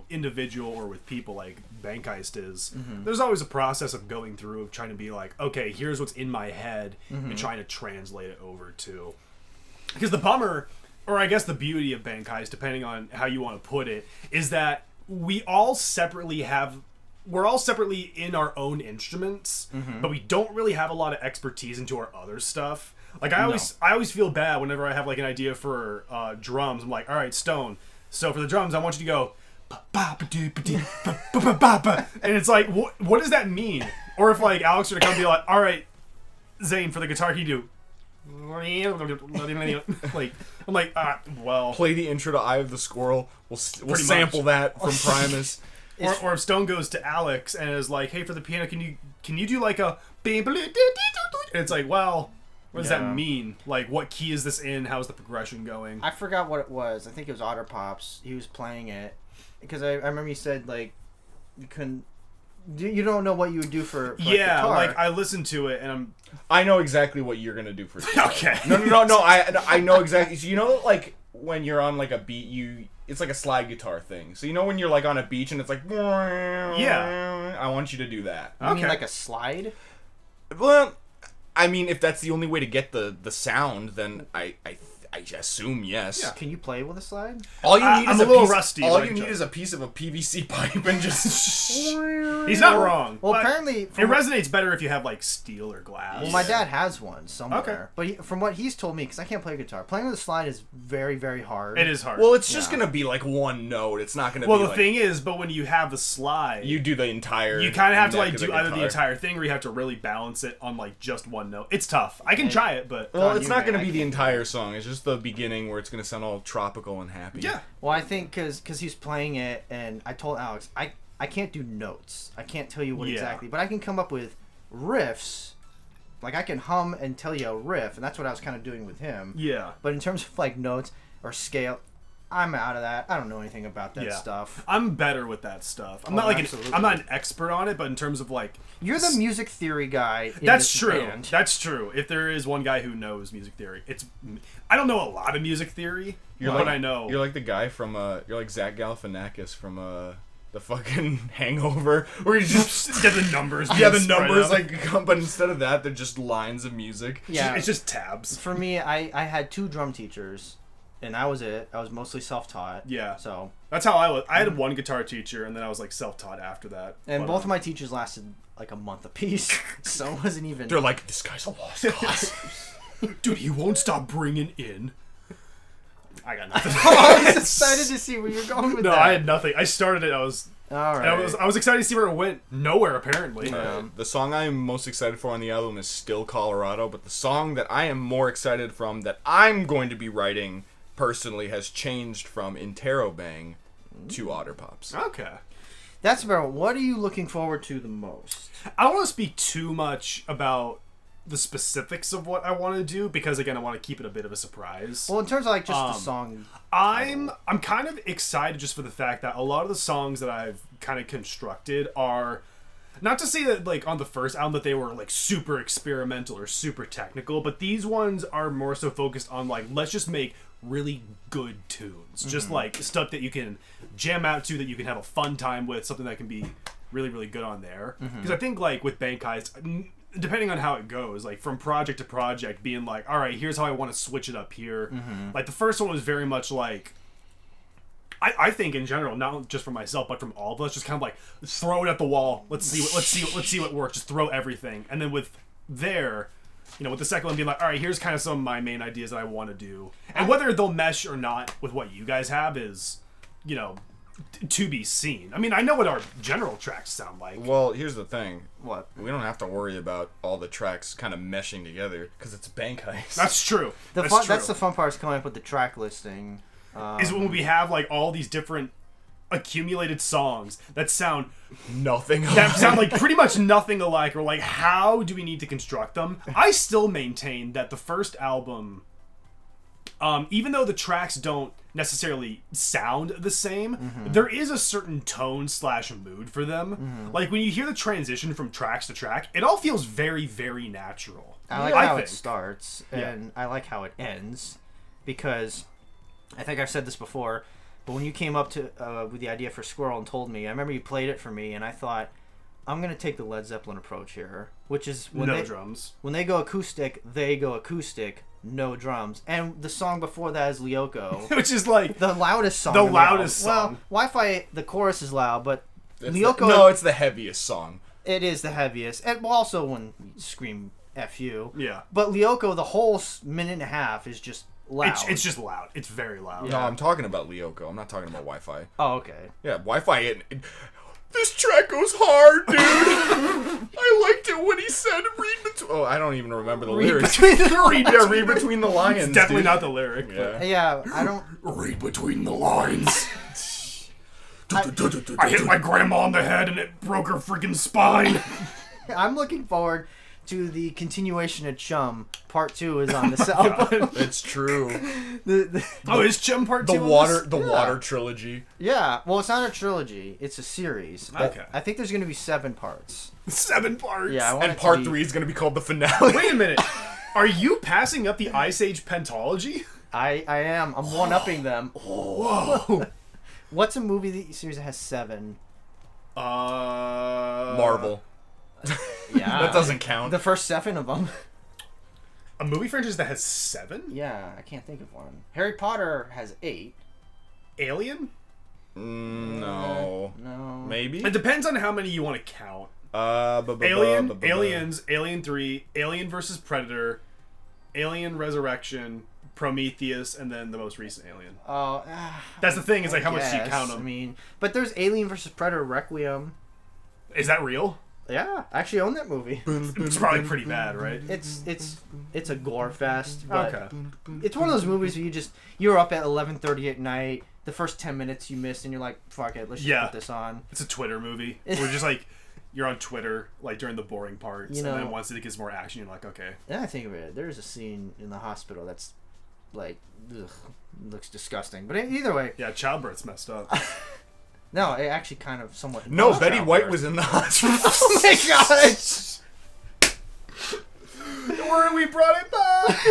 [SPEAKER 3] individual or with people like Bank Heist is, there's always a process of going through, of trying to be like, okay, here's what's in my head, and trying to translate it over to... Because the bummer... Or I guess the beauty of Bank Heist, depending on how you want to put it, is that we're all separately in our own instruments, but we don't really have a lot of expertise into our other stuff. Like I always feel bad whenever I have like an idea for drums. I'm like, all right, Stone. So for the drums, I want you to go, and it's like, what does that mean? Or if like Alex were to come and be like, all right, Zane, for the guitar, can you do? Like, I'm like, well,
[SPEAKER 1] play the intro to Eye of the Squirrel. We'll sample that from Primus.
[SPEAKER 3] Or if Stone goes to Alex and is like, hey, for the piano, can you do like a... And it's like, well, what does that mean? Like, what key is this in? How's the progression going?
[SPEAKER 2] I forgot what it was. I think it was Otter Pops. He was playing it. Because I remember you said, like, you couldn't... You don't know what you would do for
[SPEAKER 3] yeah,
[SPEAKER 2] like,
[SPEAKER 3] like, I listened to it, and
[SPEAKER 1] I know exactly what you're going to do for
[SPEAKER 3] Okay.
[SPEAKER 1] No. I know exactly. So, you know, like, when you're on, like, a beat, it's like a slide guitar thing. So, you know when you're, like, on a beach and it's like...
[SPEAKER 3] Yeah.
[SPEAKER 1] I want you to do that.
[SPEAKER 2] You mean like a slide?
[SPEAKER 1] Well, I mean, if that's the only way to get the sound, then I assume yes.
[SPEAKER 3] Yeah.
[SPEAKER 2] Can you play with a slide?
[SPEAKER 1] All you need
[SPEAKER 3] I'm
[SPEAKER 1] is
[SPEAKER 3] a little rusty.
[SPEAKER 1] All
[SPEAKER 3] like
[SPEAKER 1] you need
[SPEAKER 3] Joe.
[SPEAKER 1] is a piece of a PVC pipe and just.
[SPEAKER 3] He's not wrong.
[SPEAKER 2] Well,
[SPEAKER 3] but
[SPEAKER 2] apparently...
[SPEAKER 3] it resonates better if you have, like, steel or glass.
[SPEAKER 2] Well, my dad has one somewhere.
[SPEAKER 3] Okay.
[SPEAKER 2] But from what he's told me, because I can't play guitar, playing with a slide is very, very hard.
[SPEAKER 3] It is hard.
[SPEAKER 1] Well, it's just gonna be like one note. It's not gonna.
[SPEAKER 3] Well,
[SPEAKER 1] be
[SPEAKER 3] the
[SPEAKER 1] like,
[SPEAKER 3] thing is, but when you have a slide,
[SPEAKER 1] you do the entire.
[SPEAKER 3] you kind of have to
[SPEAKER 1] neck
[SPEAKER 3] like
[SPEAKER 1] of
[SPEAKER 3] do either the
[SPEAKER 1] guitar.
[SPEAKER 3] entire thing or you have to really balance it on like just one note. It's tough. I can try it, but
[SPEAKER 1] Well,
[SPEAKER 2] God,
[SPEAKER 1] it's
[SPEAKER 2] you
[SPEAKER 1] not
[SPEAKER 2] man,
[SPEAKER 1] gonna
[SPEAKER 2] I
[SPEAKER 1] be the
[SPEAKER 2] can't do
[SPEAKER 1] entire
[SPEAKER 2] it.
[SPEAKER 1] song. It's just the beginning where it's gonna sound all tropical and happy.
[SPEAKER 3] yeah.
[SPEAKER 2] Well, I think because he's playing it, and I told Alex, I can't do notes. I can't tell you what
[SPEAKER 3] Yeah.
[SPEAKER 2] exactly, but I can come up with riffs. Like, I can hum and tell you a riff, and that's what I was kind of doing with him.
[SPEAKER 3] Yeah.
[SPEAKER 2] But in terms of, like, notes or scale, I'm out of that. I don't know anything about that
[SPEAKER 3] Yeah.
[SPEAKER 2] stuff.
[SPEAKER 3] I'm better with that stuff. I'm
[SPEAKER 2] Oh,
[SPEAKER 3] not like
[SPEAKER 2] absolutely.
[SPEAKER 3] I'm not an expert on it, but in terms of like
[SPEAKER 2] You're the music theory guy in
[SPEAKER 3] that's
[SPEAKER 2] this
[SPEAKER 3] true.
[SPEAKER 2] band.
[SPEAKER 3] That's true. If there is one guy who knows music theory, I don't know a lot of music theory,
[SPEAKER 1] You're
[SPEAKER 3] but
[SPEAKER 1] like,
[SPEAKER 3] I know.
[SPEAKER 1] You're like the guy from you're like Zach Galifianakis from the fucking Hangover, where you just
[SPEAKER 3] get the numbers.
[SPEAKER 1] yeah,
[SPEAKER 3] being
[SPEAKER 1] the
[SPEAKER 3] spread
[SPEAKER 1] numbers
[SPEAKER 3] out.
[SPEAKER 1] like, but instead of that, they're just lines of music.
[SPEAKER 2] Yeah.
[SPEAKER 3] It's just tabs.
[SPEAKER 2] For me, I had 2 drum teachers, and that was it. I was mostly self-taught.
[SPEAKER 3] Yeah.
[SPEAKER 2] So,
[SPEAKER 3] That's how I was. I had one guitar teacher, and then I was like self-taught after that.
[SPEAKER 2] and
[SPEAKER 3] But,
[SPEAKER 2] both of my teachers lasted like a month apiece, so it wasn't even.
[SPEAKER 1] They're like, this guy's a lost cause.
[SPEAKER 3] dude, he won't stop bringing in. I got nothing.
[SPEAKER 2] I was excited to see where you're going with
[SPEAKER 3] No,
[SPEAKER 2] that.
[SPEAKER 3] I had nothing. I started it.
[SPEAKER 2] All right.
[SPEAKER 3] I was excited to see where it went. Nowhere apparently.
[SPEAKER 1] The song I am most excited for on the album is still Colorado, but the song that I am more excited from that I'm going to be writing personally has changed from Interrobang to Otter Pops.
[SPEAKER 3] Okay.
[SPEAKER 2] That's about. What are you looking forward to the most?
[SPEAKER 3] I don't want to speak too much about the specifics of what I want to do because again I want to keep it a bit of a surprise.
[SPEAKER 2] Well, in terms of like just the song.
[SPEAKER 3] I'm kind of excited just for the fact that a lot of the songs that I've kind of constructed are not to say that like on the first album that they were like super experimental or super technical, but these ones are more so focused on like let's just make really good tunes, just like stuff that you can jam out to, that you can have a fun time with, something that can be really really good on there. Because I think like with Bank Heist, depending on how it goes, like from project to project, being like, all right, here's how I want to switch it up here. Like the first one was very much like, I think in general, not just for myself, but from all of us, just kind of like throw it at the wall. Let's see what works. Just throw everything, and then with with the second one being like, all right, here's kind of some of my main ideas that I want to do, and whether they'll mesh or not with what you guys have is, to be seen. I mean, I know what our general tracks sound like.
[SPEAKER 1] Well, here's the thing.
[SPEAKER 2] What?
[SPEAKER 1] We don't have to worry about all the tracks kind of meshing together because it's Bank Heist.
[SPEAKER 3] That's true.
[SPEAKER 2] That's the fun part is coming up with the track listing.
[SPEAKER 3] Is when we have like all these different accumulated songs that sound
[SPEAKER 1] nothing.
[SPEAKER 3] like pretty much nothing alike, or like how do we need to construct them? I still maintain that the first album, even though the tracks don't necessarily sound the same, there is a certain tone / mood for them. Like when you hear the transition from tracks to track, it all feels very very natural.
[SPEAKER 2] I like how it
[SPEAKER 3] think.
[SPEAKER 2] starts,
[SPEAKER 3] Yeah.
[SPEAKER 2] and I like how it ends, because I think I've said this before, but when you came up to with the idea for Squirrel and told me, I remember you played it for me, and I thought, I'm going to take the Led Zeppelin approach here, which is when
[SPEAKER 3] drums.
[SPEAKER 2] When they go acoustic, no drums. And the song before that is Lyoko.
[SPEAKER 3] Which is like
[SPEAKER 2] the loudest song.
[SPEAKER 3] The
[SPEAKER 2] in the
[SPEAKER 3] loudest
[SPEAKER 2] album.
[SPEAKER 3] song.
[SPEAKER 2] Well, Wi-Fi, the chorus is loud, but
[SPEAKER 1] It's
[SPEAKER 2] Lyoko...
[SPEAKER 1] it's the heaviest song.
[SPEAKER 2] It is the heaviest. And also when we scream F you.
[SPEAKER 3] Yeah.
[SPEAKER 2] But Lyoko, the whole minute and a half is just loud.
[SPEAKER 3] It's just loud. It's very loud.
[SPEAKER 1] No, I'm talking about Lyoko. I'm not talking about Wi-Fi.
[SPEAKER 2] Oh, okay.
[SPEAKER 1] Yeah, Wi-Fi. This track goes hard, dude. I liked it when he said read between. Oh, I don't even remember the lyrics. read between the lines.
[SPEAKER 3] It's definitely
[SPEAKER 1] dude.
[SPEAKER 3] not the lyric.
[SPEAKER 1] Yeah.
[SPEAKER 2] Yeah, I don't...
[SPEAKER 3] Read between the lines. I hit my grandma on the head and it broke her freaking spine.
[SPEAKER 2] I'm looking forward to the continuation of Chum. Part 2 is on this album.
[SPEAKER 1] It's true.
[SPEAKER 3] Oh, is Chum Part 2?
[SPEAKER 1] The water trilogy.
[SPEAKER 2] Yeah, well, it's not a trilogy. It's a series.
[SPEAKER 3] Okay.
[SPEAKER 2] I think there's going to be 7 parts.
[SPEAKER 3] 7 parts.
[SPEAKER 2] Yeah, I want
[SPEAKER 1] And
[SPEAKER 2] it to
[SPEAKER 1] part
[SPEAKER 2] be-
[SPEAKER 1] 3 is going to be called the finale.
[SPEAKER 3] Wait a minute. Are you passing up the Ice Age pentology?
[SPEAKER 2] I am. I'm one-upping them.
[SPEAKER 3] Whoa.
[SPEAKER 2] What's a movie series that has 7?
[SPEAKER 1] Marvel.
[SPEAKER 2] Yeah.
[SPEAKER 1] That doesn't count.
[SPEAKER 2] The first 7 of them.
[SPEAKER 3] A movie franchise that has 7?
[SPEAKER 2] Yeah, I can't think of one. Harry Potter has 8.
[SPEAKER 3] Alien?
[SPEAKER 1] No.
[SPEAKER 2] No.
[SPEAKER 1] Maybe?
[SPEAKER 3] It depends on how many you want to count. Aliens, Alien 3, Alien vs. Predator, Alien Resurrection, Prometheus, and then the most recent Alien.
[SPEAKER 2] Oh,
[SPEAKER 3] That's the thing, is like how much do you
[SPEAKER 2] yes,
[SPEAKER 3] count them?
[SPEAKER 2] I mean, but there's Alien vs. Predator Requiem.
[SPEAKER 3] Is that real?
[SPEAKER 2] Yeah, I actually own that movie.
[SPEAKER 3] It's probably pretty bad, right?
[SPEAKER 2] It's a gore fest. But
[SPEAKER 3] Okay.
[SPEAKER 2] It's one of those movies where you're up at 11:30 at night. The first 10 minutes you missed, and you're like, "Fuck it, let's just put this on."
[SPEAKER 3] It's a Twitter movie. We're just like, you're on Twitter like during the boring parts,
[SPEAKER 2] You know-
[SPEAKER 3] and then once it gets more action, you're like, okay.
[SPEAKER 2] And I think of it, there's a scene in the hospital that's like, ugh, looks disgusting. But either way,
[SPEAKER 3] Yeah, childbirth's messed up.
[SPEAKER 2] no, it actually kind of somewhat.
[SPEAKER 1] No,
[SPEAKER 2] involves
[SPEAKER 1] Betty White
[SPEAKER 2] childbirth.
[SPEAKER 1] was in the hospital.
[SPEAKER 2] Oh my gosh!
[SPEAKER 3] We brought it back.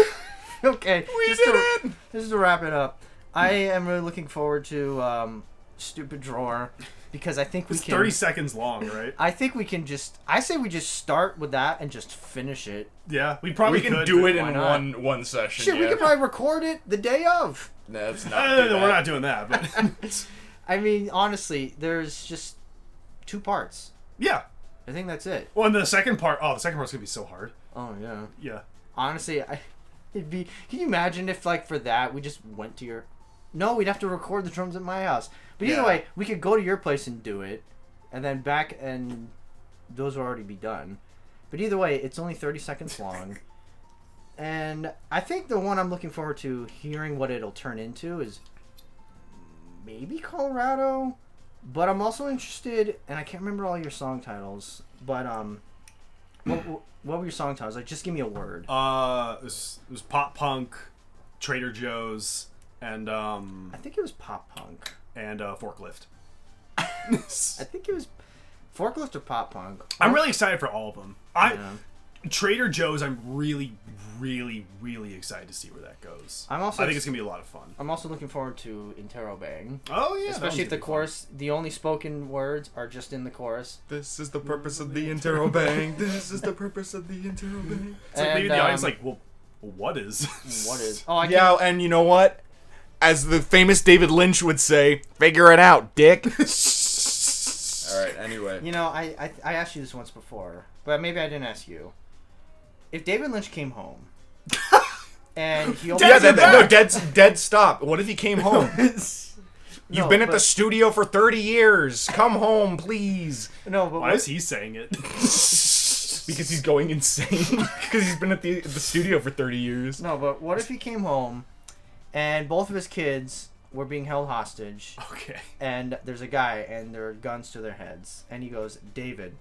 [SPEAKER 2] Okay,
[SPEAKER 1] We did it!
[SPEAKER 2] Just to wrap it up, I am really looking forward to Stupid Drawer because I think we
[SPEAKER 3] It's
[SPEAKER 2] can.
[SPEAKER 3] 30 seconds long, right?
[SPEAKER 2] I think we can just. I say we just start with that and just finish it.
[SPEAKER 3] Yeah, we probably
[SPEAKER 1] We can
[SPEAKER 3] could,
[SPEAKER 1] do
[SPEAKER 3] but
[SPEAKER 1] it
[SPEAKER 2] why
[SPEAKER 1] in
[SPEAKER 2] not?
[SPEAKER 1] one session.
[SPEAKER 2] Shit, we
[SPEAKER 1] yeah.
[SPEAKER 2] could probably record it the day of.
[SPEAKER 1] No, it's
[SPEAKER 3] No,
[SPEAKER 1] not.
[SPEAKER 3] we're not doing that. But
[SPEAKER 2] I mean, honestly, there's just 2 parts.
[SPEAKER 3] yeah.
[SPEAKER 2] I think that's it.
[SPEAKER 3] Well, and the second part's gonna be so hard.
[SPEAKER 2] Oh yeah.
[SPEAKER 3] Yeah.
[SPEAKER 2] Honestly, it'd be. Can you imagine if, like, for that we just went to your? No, we'd have to record the drums at my house. But either
[SPEAKER 3] Yeah.
[SPEAKER 2] way, we could go to your place and do it, and then back, and those will already be done. But either way, it's only 30 seconds long, and I think the one I'm looking forward to hearing what it'll turn into is maybe Colorado. But I'm also interested, and I can't remember all your song titles. But what were your song titles? Like, just give me a word.
[SPEAKER 3] It was pop punk, Trader Joe's, and
[SPEAKER 2] I think it was pop punk.
[SPEAKER 3] forklift.
[SPEAKER 2] I think it was forklift or pop punk.
[SPEAKER 3] I'm really excited for all of them.
[SPEAKER 2] Yeah.
[SPEAKER 3] Trader Joe's, I'm really, really, really excited to see where that goes.
[SPEAKER 2] I'm also
[SPEAKER 3] I think it's gonna be a lot of fun.
[SPEAKER 2] I'm also looking forward to Interrobang.
[SPEAKER 3] Oh yeah,
[SPEAKER 2] Especially if the chorus, the only spoken words are just in the chorus.
[SPEAKER 1] This is the purpose of the interrobang. This is the purpose of the interrobang.
[SPEAKER 3] So maybe
[SPEAKER 2] And,
[SPEAKER 3] the audience like, well, what is?
[SPEAKER 2] What is? Oh, I
[SPEAKER 1] Yeah, and you know what? As the famous David Lynch would say, figure it out, dick. All right. Anyway.
[SPEAKER 2] You know, I asked you this once before, but maybe I didn't ask you. If David Lynch came home, and he opened
[SPEAKER 1] Dead stop. What if he came home? You've been at the studio for 30 years. Come home, please.
[SPEAKER 2] No, but
[SPEAKER 3] Why is he saying it?
[SPEAKER 1] Because he's going insane. Because he's been at the studio for 30 years.
[SPEAKER 2] No, but what if he came home, and both of his kids were being held hostage,
[SPEAKER 3] Okay.
[SPEAKER 2] and there's a guy, and there are guns to their heads, and he goes, David,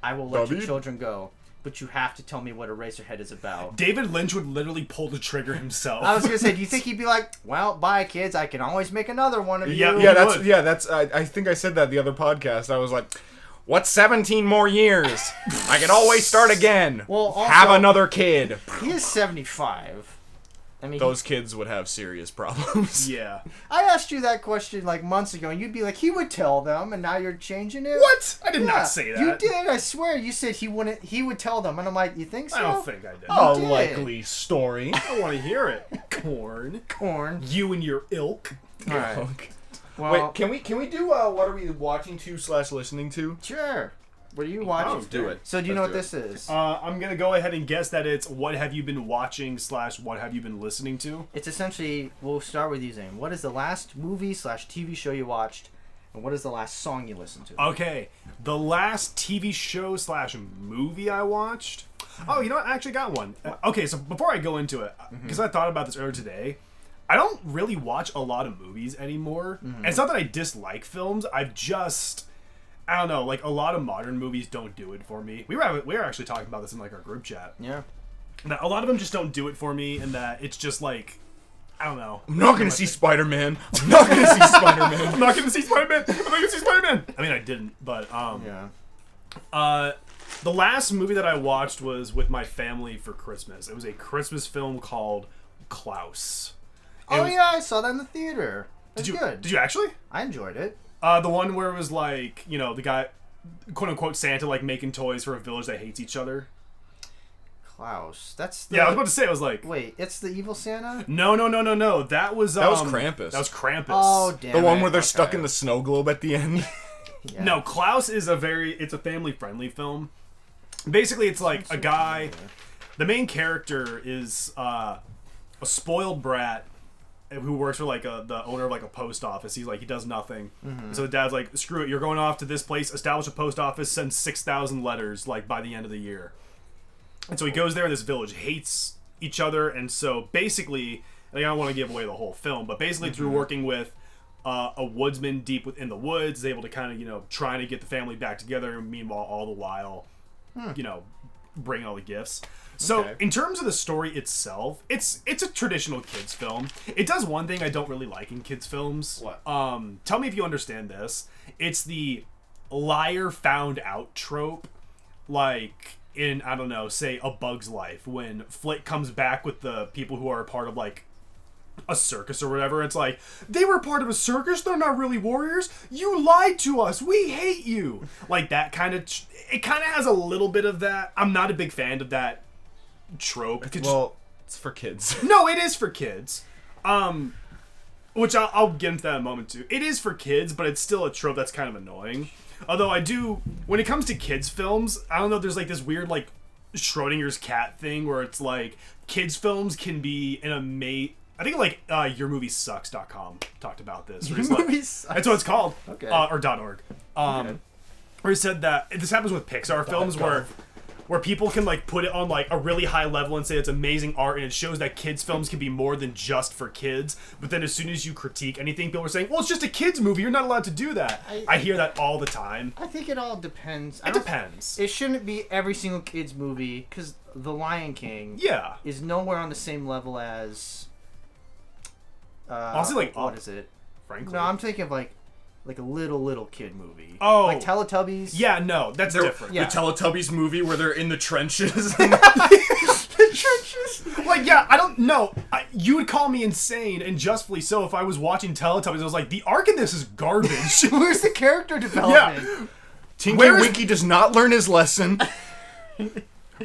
[SPEAKER 2] I will let your
[SPEAKER 1] David?
[SPEAKER 2] children go, but you have to tell me what Eraserhead is about.
[SPEAKER 3] David Lynch would literally pull the trigger himself.
[SPEAKER 2] I was gonna say, do you think he'd be like, well, bye kids, I can always make another one of
[SPEAKER 3] Yeah,
[SPEAKER 2] you?
[SPEAKER 1] Yeah, that's. I think I said that the other podcast. I was like, what's 17 more years? I can always start again.
[SPEAKER 2] Well, also,
[SPEAKER 1] Have another kid.
[SPEAKER 2] He is 75. I mean,
[SPEAKER 1] Those kids would have serious problems.
[SPEAKER 3] Yeah.
[SPEAKER 2] I asked you that question like months ago, and you'd be like, he would tell them, and now you're changing it.
[SPEAKER 3] What? I did
[SPEAKER 2] Yeah,
[SPEAKER 3] not say that.
[SPEAKER 2] You did. I swear. You said he wouldn't. He would tell them, and I'm like, you think so?
[SPEAKER 3] I don't think I did.
[SPEAKER 1] A
[SPEAKER 2] did.
[SPEAKER 1] likely story.
[SPEAKER 3] I want to hear it. Korn.
[SPEAKER 2] Korn.
[SPEAKER 3] You and your ilk.
[SPEAKER 2] All right.
[SPEAKER 1] Okay.
[SPEAKER 2] Well,
[SPEAKER 1] Wait, can we do what are we watching to / listening to?
[SPEAKER 2] sure. What are you watching?
[SPEAKER 3] Oh,
[SPEAKER 1] Do it.
[SPEAKER 2] So do you know what
[SPEAKER 1] Let's
[SPEAKER 2] this is?
[SPEAKER 3] I'm going to go ahead and guess that it's what have you been watching / what have you been listening to?
[SPEAKER 2] It's essentially, we'll start with you, Zane. What is the last movie / TV show you watched, and what is the last song you listened to?
[SPEAKER 3] Okay. The last TV show / movie I watched. Oh, you know what? I actually got one. Okay, so before I go into it, because I thought about this earlier today, I don't really watch a lot of movies anymore. And it's not that I dislike films. I don't know, like a lot of modern movies don't do it for me. We were actually talking about this in like our group chat.
[SPEAKER 2] Yeah.
[SPEAKER 3] That a lot of them just don't do it for me, and that it's just like, I don't know.
[SPEAKER 1] I'm not gonna see Spider-Man. I'm not gonna see Spider-Man.
[SPEAKER 3] I'm not gonna see Spider-Man. I'm not gonna see Spider-Man. I mean, I didn't, but the last movie that I watched was with my family for Christmas. It was a Christmas film called Klaus.
[SPEAKER 2] I saw that in the theater. That's good.
[SPEAKER 3] Did you actually?
[SPEAKER 2] I enjoyed it.
[SPEAKER 3] The one where it was like, you know, the guy, quote unquote Santa, like making toys for a village that hates each other.
[SPEAKER 2] Klaus. That's the...
[SPEAKER 3] Yeah, I was about to say, I was like...
[SPEAKER 2] Wait, it's the evil Santa?
[SPEAKER 3] No. That was
[SPEAKER 1] Krampus.
[SPEAKER 3] That was Krampus.
[SPEAKER 2] Oh, damn
[SPEAKER 1] The one
[SPEAKER 2] it.
[SPEAKER 1] where they're stuck in the snow globe at the end.
[SPEAKER 2] Yeah.
[SPEAKER 3] No, Klaus is it's a family-friendly film. Basically, it's like a guy... The main character is a spoiled brat who works for like the owner of like a post office. He does nothing. So the dad's like, screw it, you're going off to this place, establish a post office, send 6,000 letters like by the end of the year. And so he goes there, and this village hates each other, and so basically, I don't want to give away the whole film, but basically through working with a woodsman deep within the woods, is able to kind of, you know, trying to get the family back together, and meanwhile, all the while, you know, bring all the gifts. So, in terms of the story itself, it's a traditional kids film. It does one thing I don't really like in kids films.
[SPEAKER 1] What?
[SPEAKER 3] Tell me if you understand this. It's the liar found out trope, like in, I don't know, say A Bug's Life, when Flick comes back with the people who are a part of like a circus or whatever. It's like, they were part of a circus, they're not really warriors, you lied to us, we hate you. Like that kind of, it kind of has a little bit of that. I'm not a big fan of that trope.
[SPEAKER 1] Well, it's for kids.
[SPEAKER 3] No, it is for kids. Which I'll get into that in a moment too. It is for kids, but it's still a trope that's kind of annoying. Although I do, when it comes to kids films, I don't know, there's like this weird like Schrodinger's cat thing where it's like kids films can be an amazing. I think like yourmoviesucks.com talked about this. That's what it's called.
[SPEAKER 2] Okay.
[SPEAKER 3] Or .org. Where he said that this happens with Pixar films where people can like put it on like a really high level and say it's amazing art, and it shows that kids films can be more than just for kids. But then as soon as you critique anything, people are saying, well, it's just a kids movie, you're not allowed to do that. I hear that all the time.
[SPEAKER 2] I think it all depends.
[SPEAKER 3] It depends.
[SPEAKER 2] It shouldn't be every single kids movie, because The Lion King is nowhere on the same level as
[SPEAKER 3] honestly, like,
[SPEAKER 2] what is it?
[SPEAKER 3] Frankly.
[SPEAKER 2] No, I'm thinking of like a little kid movie.
[SPEAKER 3] Oh.
[SPEAKER 2] Like Teletubbies.
[SPEAKER 3] Yeah, no, that's different.
[SPEAKER 2] Yeah.
[SPEAKER 1] The Teletubbies movie where they're in the trenches.
[SPEAKER 2] The trenches.
[SPEAKER 3] Like, yeah, I don't know. You would call me insane, and justly so, if I was watching Teletubbies. I was like, the arc in this is garbage.
[SPEAKER 2] Where's the character development?
[SPEAKER 1] Tinky Winky does not learn his lesson.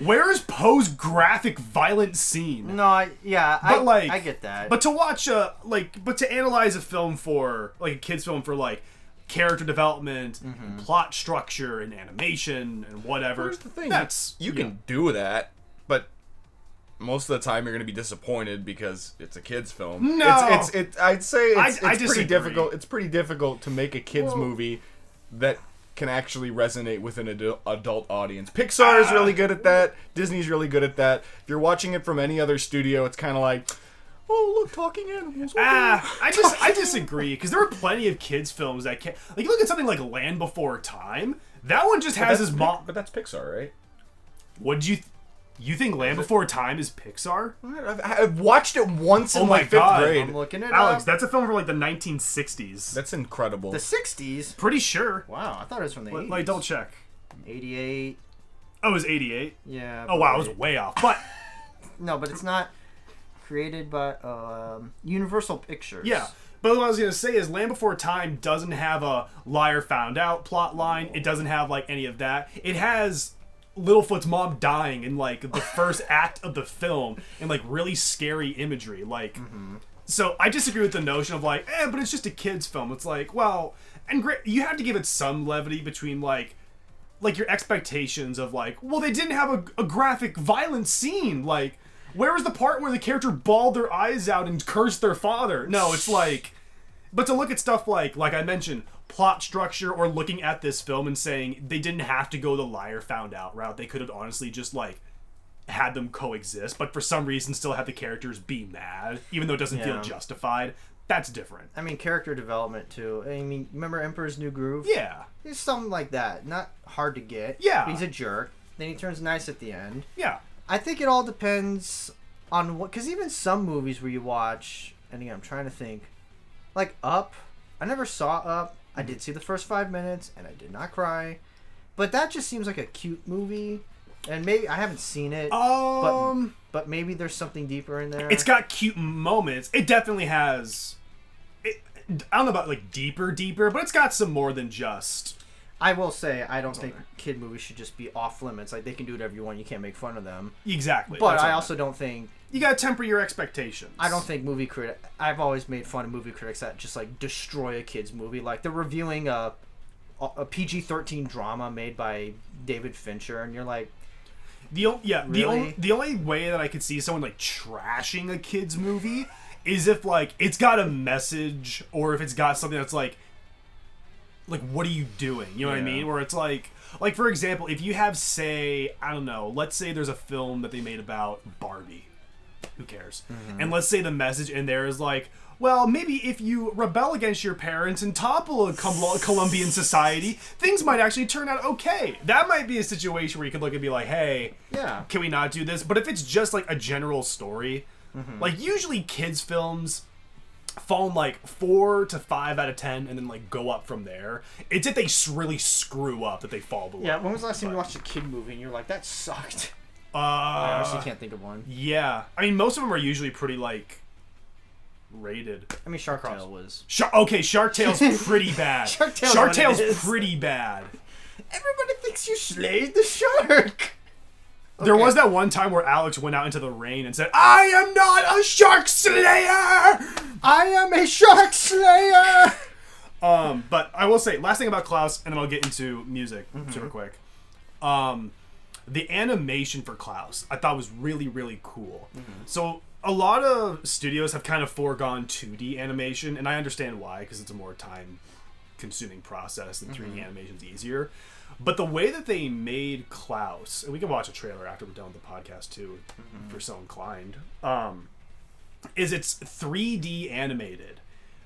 [SPEAKER 3] Where is Poe's graphic, violent scene?
[SPEAKER 2] No, I get that.
[SPEAKER 3] But to watch but to analyze a film for like a kids film for like character development, plot structure, and animation and whatever.
[SPEAKER 1] Here's the thing: you
[SPEAKER 3] yeah.
[SPEAKER 1] can do that, but most of the time you're going to be disappointed because it's a kids film.
[SPEAKER 3] No,
[SPEAKER 1] I'd say it's pretty
[SPEAKER 3] disagree.
[SPEAKER 1] difficult. It's pretty difficult to make a kids movie that can actually resonate with an adult audience. Pixar is really good at that. Disney's really good at that. If you're watching it from any other studio, it's kind of like, oh, look, talking animals.
[SPEAKER 3] I disagree, because there are plenty of kids films that can, like, you look at something like Land Before Time. That one just has his mom.
[SPEAKER 1] But that's Pixar, right?
[SPEAKER 3] What did you think Land Before Time is Pixar?
[SPEAKER 1] I've watched it once in like 5th grade.
[SPEAKER 2] I'm looking at
[SPEAKER 3] Alex, that's a film from like the 1960s.
[SPEAKER 1] That's incredible.
[SPEAKER 2] The 60s?
[SPEAKER 3] Pretty sure.
[SPEAKER 2] Wow, I thought it was from the 80s.
[SPEAKER 3] Like, double check.
[SPEAKER 2] 88.
[SPEAKER 3] Oh, it was 88?
[SPEAKER 2] Yeah.
[SPEAKER 3] Oh, wow, I was way off. But
[SPEAKER 2] no, but it's not created by Universal Pictures.
[SPEAKER 3] yeah. But what I was going to say is Land Before Time doesn't have a liar found out plot line. It doesn't have like any of that. It has Littlefoot's mom dying in like the first act of the film, and like really scary imagery, like so I disagree with the notion of like, but it's just a kids film. It's like, well, and great, you have to give it some levity between like your expectations of like, well, they didn't have a graphic violent scene, like where was the part where the character bawled their eyes out and cursed their father? No, it's like, but to look at stuff like I mentioned, plot structure, or looking at this film and saying they didn't have to go the liar found out route. They could have honestly just like had them coexist, but for some reason still have the characters be mad, even though it doesn't feel justified. That's different.
[SPEAKER 2] I mean, character development too. I mean, remember Emperor's New Groove?
[SPEAKER 3] Yeah.
[SPEAKER 2] It's something like that. Not hard to get.
[SPEAKER 3] Yeah.
[SPEAKER 2] But he's a jerk. Then he turns nice at the end.
[SPEAKER 3] Yeah.
[SPEAKER 2] I think it all depends on what... Because even some movies where you watch... And again, I'm trying to think. Like Up. I never saw Up. I did see the first 5 minutes, and I did not cry. But that just seems like a cute movie. And maybe... I haven't seen it. But maybe there's something deeper in there.
[SPEAKER 3] It's got cute moments. It definitely has... I don't know about, like, deeper, but it's got some more than just...
[SPEAKER 2] I will say, I don't think kid movies should just be off limits. Like, they can do whatever you want. You can't make fun of them.
[SPEAKER 3] Exactly.
[SPEAKER 2] But I also don't think...
[SPEAKER 3] You gotta temper your expectations.
[SPEAKER 2] I don't think movie critic... I've always made fun of movie critics that just, like, destroy a kid's movie. Like, they're reviewing a PG-13 drama made by David Fincher, and you're like...
[SPEAKER 3] The
[SPEAKER 2] Really?
[SPEAKER 3] only way that I could see someone, like, trashing a kid's movie is if, like, it's got a message, or if it's got something that's, like, what are you doing? You know what I mean? Where it's, like, for example, if you have, say, I don't know, let's say there's a film that they made about Barbie. Who cares? Mm-hmm. And let's say the message in there is, like, well, maybe if you rebel against your parents and topple a Colombian society, things might actually turn out okay. That might be a situation where you could look and be like, hey, can we not do this? But if it's just, like, a general story, like, usually kids' films fall in, like, 4 to 5 out of 10 and then, like, go up from there. It's if they really screw up that they fall below.
[SPEAKER 2] Yeah, when was the last time you watched a kid movie and you're like, that sucked? I honestly can't think of one.
[SPEAKER 3] Yeah. I mean, most of them are usually pretty, like... rated.
[SPEAKER 2] I mean, Shark Tale was...
[SPEAKER 3] Shark Tale's pretty bad. Shark Tale's pretty bad.
[SPEAKER 2] Everybody thinks you slayed the shark.
[SPEAKER 3] There was that one time where Alex went out into the rain and said, I am not a shark slayer!
[SPEAKER 2] I am a shark slayer!
[SPEAKER 3] But I will say, last thing about Klaus, and then I'll get into music super quick. The animation for Klaus, I thought was really, really cool. So... a lot of studios have kind of foregone 2D animation, and I understand why, because it's a more time-consuming process, and 3D animation's easier. But the way that they made Klaus, and we can watch a trailer after we're done with the podcast too, if you're so inclined, is it's 3D animated,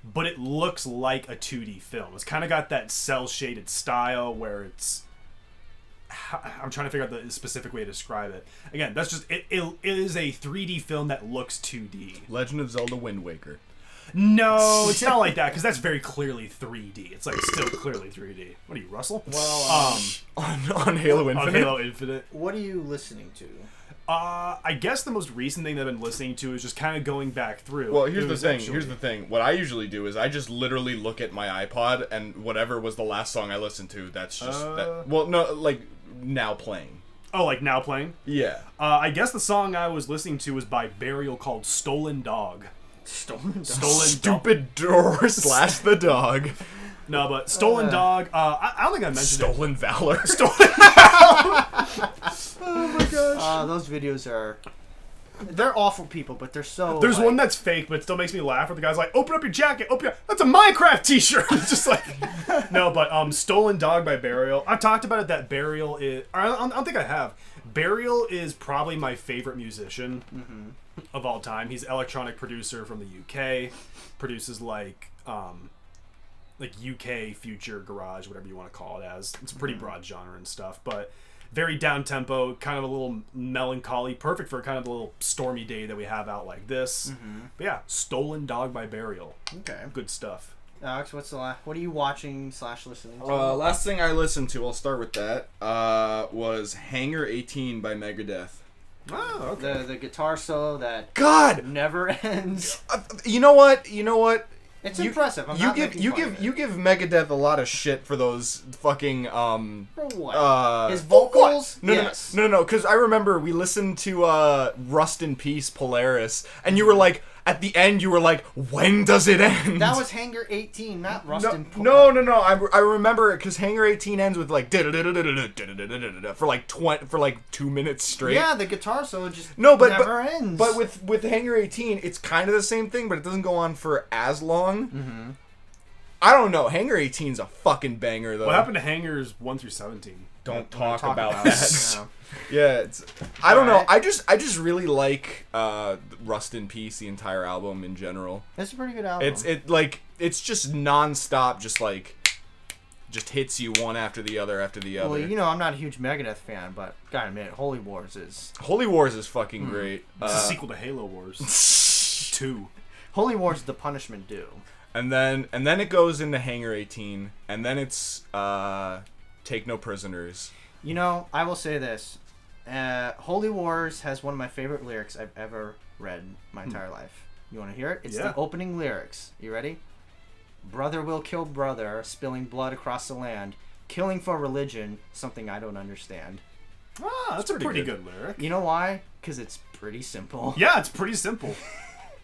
[SPEAKER 3] but it looks like a 2D film. It's kind of got that cel-shaded style where it's... I'm trying to figure out the specific way to describe it. Again, that's just it is a 3D film that looks 2D.
[SPEAKER 1] Legend of Zelda Wind Waker.
[SPEAKER 3] No, it's not like that, because that's very clearly 3D. It's like still clearly 3D. What are you, Russell?
[SPEAKER 2] Well,
[SPEAKER 1] on Halo Infinite.
[SPEAKER 3] On Halo Infinite.
[SPEAKER 2] what are you listening to?
[SPEAKER 3] I guess the most recent thing that I've been listening to is just kind of going back through.
[SPEAKER 1] Well, here's the thing. What I usually do is I just literally look at my iPod, and whatever was the last song I listened to, that's just now playing.
[SPEAKER 3] Oh, like now playing?
[SPEAKER 1] Yeah.
[SPEAKER 3] I guess the song I was listening to was by Burial called Stolen Dog.
[SPEAKER 2] Stolen
[SPEAKER 1] Stupid door slash the dog.
[SPEAKER 3] No, but Stolen Dog, I don't think I mentioned
[SPEAKER 1] Stolen Valor.
[SPEAKER 2] Oh my gosh. Those videos are... They're awful people, but they're so...
[SPEAKER 3] There's one that's fake, but it still makes me laugh, where the guy's like, open up your jacket, that's a Minecraft t-shirt! It's just like... No, but Stolen Dog by Burial. I've talked about it, that Burial is... I don't think I have. Burial is probably my favorite musician of all time. He's an electronic producer from the UK. Produces like UK future garage, whatever you want to call it as. It's a pretty broad genre and stuff, but... very down-tempo, kind of a little melancholy, perfect for kind of the little stormy day that we have out like this. But yeah, Stolen Dog by Burial.
[SPEAKER 2] Okay.
[SPEAKER 3] Good stuff.
[SPEAKER 2] Alex, what are you watching / listening to?
[SPEAKER 1] Last thing I listened to, I'll start with that, was Hangar 18 by Megadeth.
[SPEAKER 3] Oh, okay.
[SPEAKER 2] The guitar solo that
[SPEAKER 1] God
[SPEAKER 2] never ends.
[SPEAKER 1] You know what?
[SPEAKER 2] It's impressive.
[SPEAKER 1] You give Megadeth a lot of shit for those fucking
[SPEAKER 2] For what? His vocals?
[SPEAKER 1] No. Because I remember we listened to Rust in Peace, Polaris, and you were like, at the end, you were like, when does it end?
[SPEAKER 2] That was Hangar 18, not Rust in Peace.
[SPEAKER 1] No. I remember it because Hangar 18 ends with like for like 2 minutes straight.
[SPEAKER 2] Yeah, the guitar solo just
[SPEAKER 1] never
[SPEAKER 2] ends.
[SPEAKER 1] But with Hangar 18, it's kind of the same thing, but it doesn't go on for as long. I don't know. Hangar 18's a fucking banger, though.
[SPEAKER 3] What happened to Hangars 1 through 17?
[SPEAKER 1] don't talk
[SPEAKER 2] talk
[SPEAKER 1] about
[SPEAKER 2] about
[SPEAKER 1] that.
[SPEAKER 2] it,
[SPEAKER 1] Yeah, I don't know.
[SPEAKER 2] Alright.
[SPEAKER 1] I just really like Rust in Peace, the entire album in general.
[SPEAKER 2] It's a pretty good album.
[SPEAKER 1] It's just nonstop, just hits you one after the other after the other.
[SPEAKER 2] Well, you know, I'm not a huge Megadeth fan, but gotta admit, Holy Wars is
[SPEAKER 1] fucking great.
[SPEAKER 3] It's a sequel to Halo Wars 2.
[SPEAKER 2] Holy Wars is the punishment due.
[SPEAKER 1] And then it goes into Hangar 18, and then it's Take No Prisoners.
[SPEAKER 2] You know, I will say this. Holy Wars has one of my favorite lyrics I've ever read my entire life. You want to hear it? It's the opening lyrics. You ready? Brother will kill brother, spilling blood across the land. Killing for religion, something I don't understand.
[SPEAKER 3] Ah, that's a pretty good lyric.
[SPEAKER 2] You know why? Because it's pretty simple.
[SPEAKER 3] Yeah, it's pretty simple.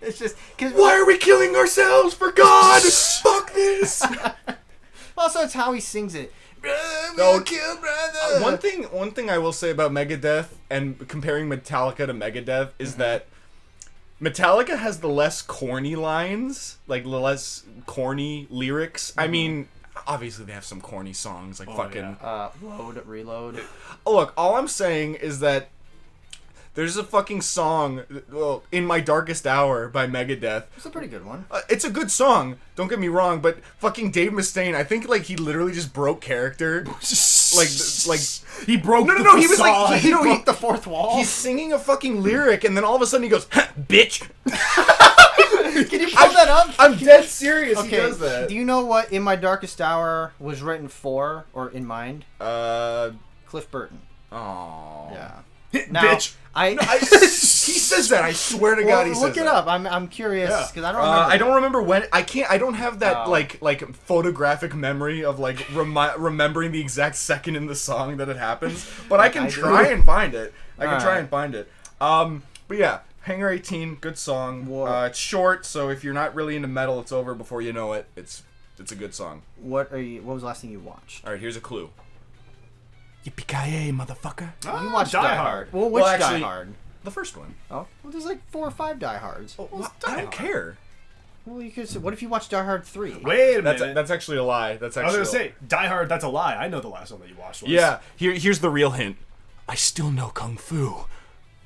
[SPEAKER 2] It's just... Cause,
[SPEAKER 1] Why are we killing ourselves for God? Fuck this!
[SPEAKER 2] Also, it's how he sings it.
[SPEAKER 1] No,
[SPEAKER 2] Kill brother.
[SPEAKER 1] one thing I will say about Megadeth and comparing Metallica to Megadeth is that Metallica has the less corny lines, like the less corny lyrics. I mean, obviously they have some corny songs, like
[SPEAKER 2] Load, reload.
[SPEAKER 1] Look, all I'm saying is that there's a fucking song, well, In My Darkest Hour by Megadeth.
[SPEAKER 2] It's a pretty good one.
[SPEAKER 1] It's a good song, don't get me wrong, but fucking Dave Mustaine, I think like he literally just broke character. like
[SPEAKER 3] he broke
[SPEAKER 1] No,
[SPEAKER 3] the
[SPEAKER 1] he was
[SPEAKER 3] facade.
[SPEAKER 1] like
[SPEAKER 2] He broke the fourth wall.
[SPEAKER 1] he's singing a fucking lyric and then all of a sudden he goes, bitch.
[SPEAKER 2] Can you pull that up?
[SPEAKER 1] I'm dead serious.
[SPEAKER 2] Okay,
[SPEAKER 1] He does that.
[SPEAKER 2] do you know what In My Darkest Hour was written for or in mind? Cliff Burton.
[SPEAKER 1] Oh.
[SPEAKER 2] Yeah. Now,
[SPEAKER 3] Bitch.
[SPEAKER 1] He says that. I swear to God, he says
[SPEAKER 2] look it
[SPEAKER 1] that.
[SPEAKER 2] up. I'm curious
[SPEAKER 3] Yeah.
[SPEAKER 2] because I don't remember.
[SPEAKER 1] I don't remember when. I don't have that
[SPEAKER 2] Oh.
[SPEAKER 1] like photographic memory of like remembering the exact second in the song that it happens. But I can
[SPEAKER 2] I do.
[SPEAKER 1] try and find it. I can try
[SPEAKER 2] Alright.
[SPEAKER 1] and find it. But yeah, Hangar 18, good song.
[SPEAKER 2] Whoa.
[SPEAKER 1] It's short, so if you're not really into metal, it's over before you know it. It's a good song.
[SPEAKER 2] What was the last thing you watched?
[SPEAKER 1] All right, here's a clue. Yippee-ki-yay, motherfucker.
[SPEAKER 2] You watched Die Hard. Well, which
[SPEAKER 1] Well, actually-
[SPEAKER 2] Die Hard?
[SPEAKER 1] The first one.
[SPEAKER 2] Oh, well, there's like 4 or 5 Die Hards.
[SPEAKER 1] I don't care.
[SPEAKER 2] Well, you could say, what if you watched Die Hard 3?
[SPEAKER 3] Wait a minute.
[SPEAKER 1] That's actually a lie. That's
[SPEAKER 3] I was
[SPEAKER 1] actually.
[SPEAKER 3] gonna say, Die Hard, that's a lie. I know the last one that you watched was.
[SPEAKER 1] Yeah. Here's the real hint. I still know kung fu.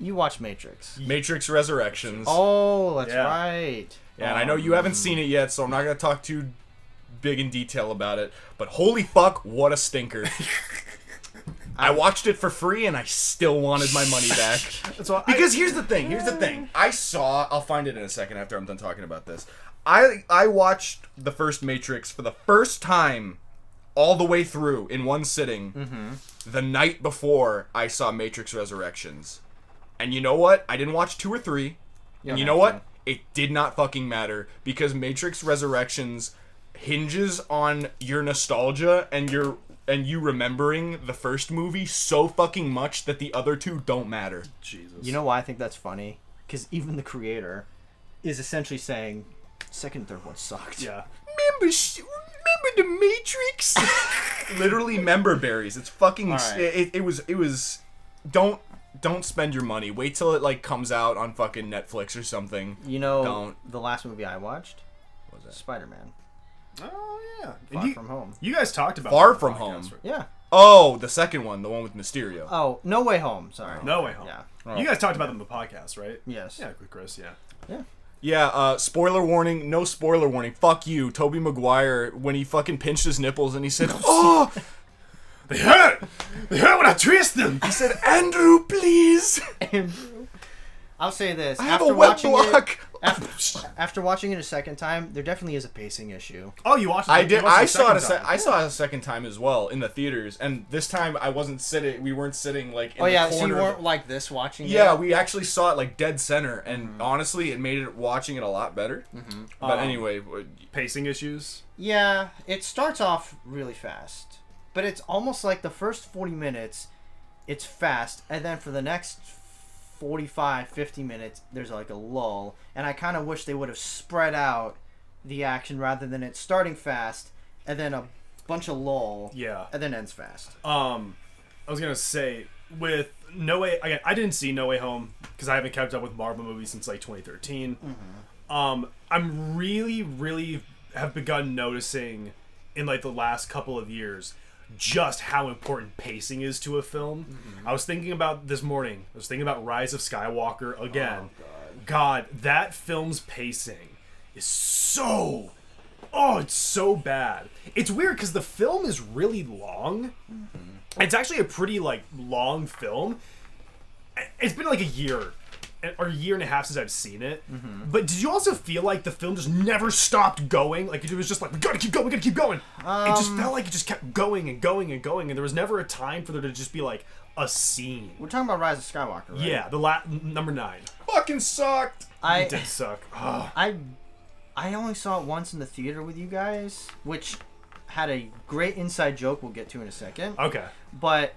[SPEAKER 2] You watched Matrix.
[SPEAKER 1] Matrix Resurrections.
[SPEAKER 2] Oh, that's
[SPEAKER 3] Yeah.
[SPEAKER 2] right.
[SPEAKER 1] Yeah, and I know you haven't seen it yet, so I'm not gonna talk too big in detail about it. But holy fuck, what a stinker! I watched it for free, and I still wanted my money back.
[SPEAKER 3] That's why
[SPEAKER 1] Because here's the thing. I'll find it in a second after I'm done talking about this. I watched the first Matrix for the first time, all the way through in one sitting, the night before I saw Matrix Resurrections. And you know what? I didn't watch 2 or 3. And you know what? It did not fucking matter because Matrix Resurrections hinges on your nostalgia and you remembering the first movie so fucking much that the other 2 don't matter.
[SPEAKER 3] Jesus.
[SPEAKER 2] You know why I think that's funny? Because even the creator is essentially saying, second and third one sucked.
[SPEAKER 3] Yeah.
[SPEAKER 1] Remember the Matrix? Literally member berries. It's fucking.
[SPEAKER 2] Alright.
[SPEAKER 1] It was. Don't spend your money. Wait till it like comes out on fucking Netflix or something.
[SPEAKER 2] You know,
[SPEAKER 1] Don't.
[SPEAKER 2] the last movie I watched?
[SPEAKER 1] What was that?
[SPEAKER 2] Spider-Man.
[SPEAKER 3] Oh yeah.
[SPEAKER 2] Far From Home.
[SPEAKER 3] You guys talked about
[SPEAKER 1] Far
[SPEAKER 3] that
[SPEAKER 1] From
[SPEAKER 3] on the
[SPEAKER 1] Home.
[SPEAKER 3] podcast, right?
[SPEAKER 2] Yeah.
[SPEAKER 1] Oh, the second one, the one with Mysterio.
[SPEAKER 2] Oh, No Way Home. Sorry.
[SPEAKER 3] No Way Home.
[SPEAKER 2] Yeah.
[SPEAKER 1] Oh.
[SPEAKER 3] You guys talked about them on the podcast, right?
[SPEAKER 2] Yes.
[SPEAKER 3] Yeah, with Chris. Yeah.
[SPEAKER 2] Yeah.
[SPEAKER 1] Yeah, spoiler warning, no spoiler warning. Fuck you, Tobey Maguire, when he fucking pinched his nipples and he said, oh!
[SPEAKER 3] They hurt! They hurt when I twist them!
[SPEAKER 1] He said, Andrew, please!
[SPEAKER 2] I'll say this.
[SPEAKER 1] I have
[SPEAKER 2] after
[SPEAKER 1] a web
[SPEAKER 2] watching
[SPEAKER 1] block!
[SPEAKER 2] after watching it a second time, there definitely is a pacing issue.
[SPEAKER 3] Oh, you watched it?
[SPEAKER 1] I
[SPEAKER 3] You
[SPEAKER 1] did.
[SPEAKER 3] watched
[SPEAKER 1] I
[SPEAKER 3] the
[SPEAKER 1] saw it.
[SPEAKER 3] second time.
[SPEAKER 1] I saw it a second time as well in the theaters, and this time I wasn't sitting. We weren't sitting like in
[SPEAKER 2] Oh yeah,
[SPEAKER 1] the
[SPEAKER 2] so you
[SPEAKER 1] corner.
[SPEAKER 2] weren't like this watching
[SPEAKER 1] Yeah,
[SPEAKER 2] it?
[SPEAKER 1] we actually saw it like dead center, and honestly, it made it watching it a lot better. But anyway,
[SPEAKER 3] Pacing issues.
[SPEAKER 2] Yeah, it starts off really fast. But it's almost like the first 40 minutes, it's fast, and then for the next 45, 50 minutes, there's like a lull. And I kind of wish they would have spread out the action rather than it starting fast, and then a bunch of lull,
[SPEAKER 3] Yeah.
[SPEAKER 2] and then ends fast.
[SPEAKER 3] I was gonna say with No Way. Again, I didn't see No Way Home because I haven't kept up with Marvel movies since like 2013. I'm really have begun noticing in like the last couple of years just how important pacing is to a film. I was thinking about this morning. I was thinking about Rise of Skywalker again. God, that film's pacing is so... Oh, it's so bad. It's weird because the film is really long. It's actually a pretty, like, long film. It's been like a year or a year and a half since I've seen it. But did you also feel like the film just never stopped going? Like, it was just like, we gotta keep going. It just felt like it just kept going and going and going, and there was never a time for there to just be, like, a scene.
[SPEAKER 2] We're talking about Rise of Skywalker, right?
[SPEAKER 3] Yeah, number 9.
[SPEAKER 1] Fucking sucked.
[SPEAKER 3] It did suck. Oh.
[SPEAKER 2] I only saw it once in the theater with you guys, which had a great inside joke we'll get to in a second.
[SPEAKER 3] Okay.
[SPEAKER 2] But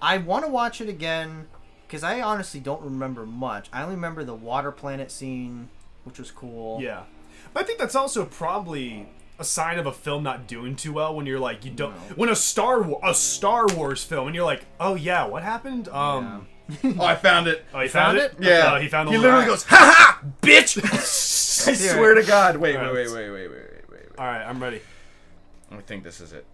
[SPEAKER 2] I want to watch it again because I honestly don't remember much. I only remember the water planet scene, which was cool.
[SPEAKER 3] Yeah. But I think that's also probably a sign of a film not doing too well when you're like, you don't... When a Star Wars film and you're like, oh yeah, what happened?
[SPEAKER 1] Oh, I found it.
[SPEAKER 3] Oh, you found it?
[SPEAKER 1] Yeah.
[SPEAKER 3] Oh, he found the
[SPEAKER 1] He
[SPEAKER 3] little-
[SPEAKER 1] literally goes, ha ha, bitch! I
[SPEAKER 2] hear
[SPEAKER 1] swear
[SPEAKER 2] it.
[SPEAKER 1] to God. Wait.
[SPEAKER 3] Alright.
[SPEAKER 1] All
[SPEAKER 3] Alright, I'm ready.
[SPEAKER 1] I think this is it.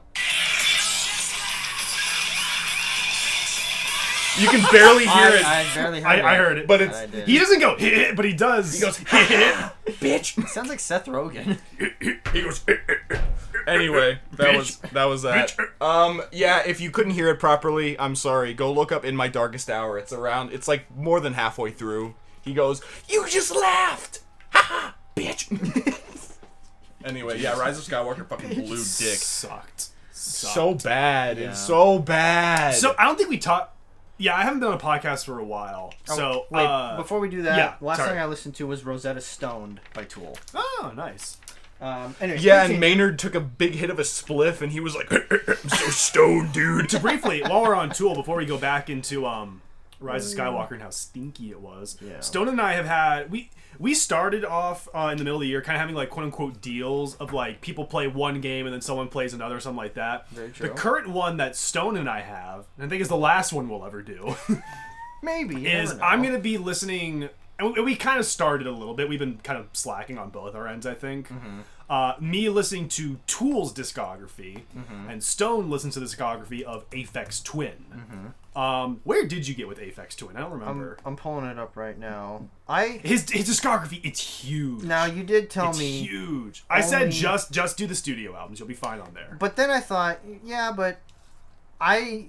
[SPEAKER 1] You can barely hear it.
[SPEAKER 2] I barely heard it.
[SPEAKER 3] I heard it.
[SPEAKER 1] But it's...
[SPEAKER 2] I did.
[SPEAKER 3] He doesn't go, but he does.
[SPEAKER 1] He goes, bitch!
[SPEAKER 2] Sounds like Seth Rogen.
[SPEAKER 1] He goes... Anyway, that was that. Yeah, if you couldn't hear it properly, I'm sorry. Go look up In My Darkest Hour. It's like more than halfway through. He goes, you just laughed! Ha ha, bitch! Anyway, yeah, Rise of Skywalker fucking blew dick.
[SPEAKER 3] Sucked.
[SPEAKER 1] So bad.
[SPEAKER 2] Yeah.
[SPEAKER 1] It's so bad.
[SPEAKER 3] So, I don't think we talked... Yeah, I haven't done a podcast for a while. So,
[SPEAKER 2] Wait, before we do that,
[SPEAKER 3] yeah,
[SPEAKER 2] last
[SPEAKER 3] sorry.
[SPEAKER 2] thing I listened to was Rosetta Stoned by Tool.
[SPEAKER 3] Oh, nice.
[SPEAKER 2] Anyway,
[SPEAKER 1] yeah,
[SPEAKER 2] continue.
[SPEAKER 1] and Maynard took a big hit of a spliff, and he was like, I'm so stoned, dude.
[SPEAKER 3] To briefly, while we're on Tool, before we go back into Rise of Skywalker and how stinky it was,
[SPEAKER 2] Yeah.
[SPEAKER 3] Stone and I have had... We started off in the middle of the year kind of having like quote-unquote deals of like people play one game and then someone plays another or something like that.
[SPEAKER 2] Very true.
[SPEAKER 3] The current one that Stone and I have, and I think is the last one we'll ever do,
[SPEAKER 2] Maybe. You
[SPEAKER 3] is
[SPEAKER 2] never know.
[SPEAKER 3] I'm going to be listening... And we kind of started a little bit. We've been kind of slacking on both our ends, I think. Me listening to Tool's discography, and Stone listens to the discography of Aphex Twin. Where did you get with Aphex Twin? I don't remember.
[SPEAKER 2] I'm pulling it up right now.
[SPEAKER 3] His discography, it's huge.
[SPEAKER 2] Now you did tell
[SPEAKER 3] It's
[SPEAKER 2] me,
[SPEAKER 3] huge. I said
[SPEAKER 2] only-
[SPEAKER 3] just do the studio albums. You'll be fine on there.
[SPEAKER 2] but then I thought, yeah, but I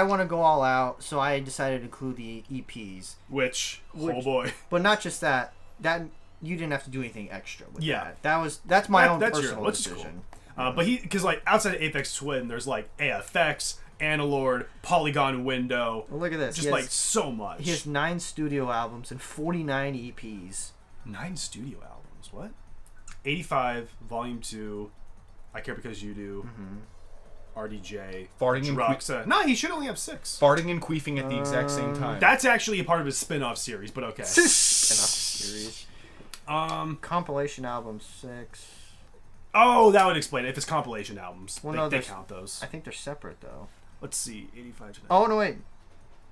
[SPEAKER 2] want to go all out, so I decided to include the EPs.
[SPEAKER 3] Which oh boy.
[SPEAKER 2] But not just that. That you didn't have to do anything extra with
[SPEAKER 3] Yeah.
[SPEAKER 2] that. That's my own
[SPEAKER 3] That's
[SPEAKER 2] personal
[SPEAKER 3] which is cool.
[SPEAKER 2] decision.
[SPEAKER 3] But because like outside of Aphex Twin, there's like AFX, Analord, Polygon Window.
[SPEAKER 2] Well, look at this.
[SPEAKER 3] Just
[SPEAKER 2] He has-
[SPEAKER 3] like so much.
[SPEAKER 2] He has 9 studio albums and 49 EPs.
[SPEAKER 3] 9 studio albums. What? 85, Volume 2, I Care Because You Do, RDJ,
[SPEAKER 1] Farting and
[SPEAKER 3] Druxa. No, he should only have 6.
[SPEAKER 1] Farting and queefing at the exact same time.
[SPEAKER 3] That's actually a part of his spin-off series, but okay.
[SPEAKER 2] Spin-off series.
[SPEAKER 3] Um.
[SPEAKER 2] Compilation album 6.
[SPEAKER 3] Oh, that would explain it. If it's compilation albums,
[SPEAKER 2] Well,
[SPEAKER 3] they,
[SPEAKER 2] no,
[SPEAKER 3] they
[SPEAKER 2] there's-
[SPEAKER 3] count those.
[SPEAKER 2] I think they're separate though.
[SPEAKER 3] Let's see, 85 to 90.
[SPEAKER 2] Oh no, wait.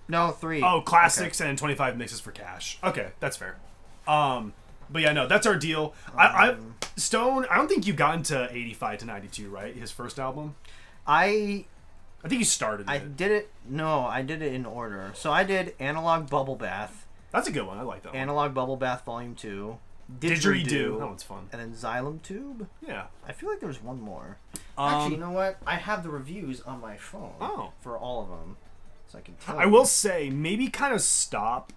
[SPEAKER 2] No, 3.
[SPEAKER 3] Oh, classics and 25 mixes for cash. Okay, that's fair. But yeah, no, that's our deal. Stone, I don't think you got into 85 to 92, right? His first album?
[SPEAKER 2] I
[SPEAKER 3] I think you started
[SPEAKER 2] I
[SPEAKER 3] it.
[SPEAKER 2] did it. No, I did it in order. So I did Analog Bubble Bath,
[SPEAKER 3] That's a good one. I like that one.
[SPEAKER 2] Analog Bubble Bath Volume 2,
[SPEAKER 3] Didgeridoo. That one's fun.
[SPEAKER 2] and then Xylem Tube.
[SPEAKER 3] Yeah.
[SPEAKER 2] I feel like there was one more. Actually, you know what? I have the reviews on my phone.
[SPEAKER 3] Oh.
[SPEAKER 2] For all of them, so I can tell.
[SPEAKER 3] I will say, maybe kind of stop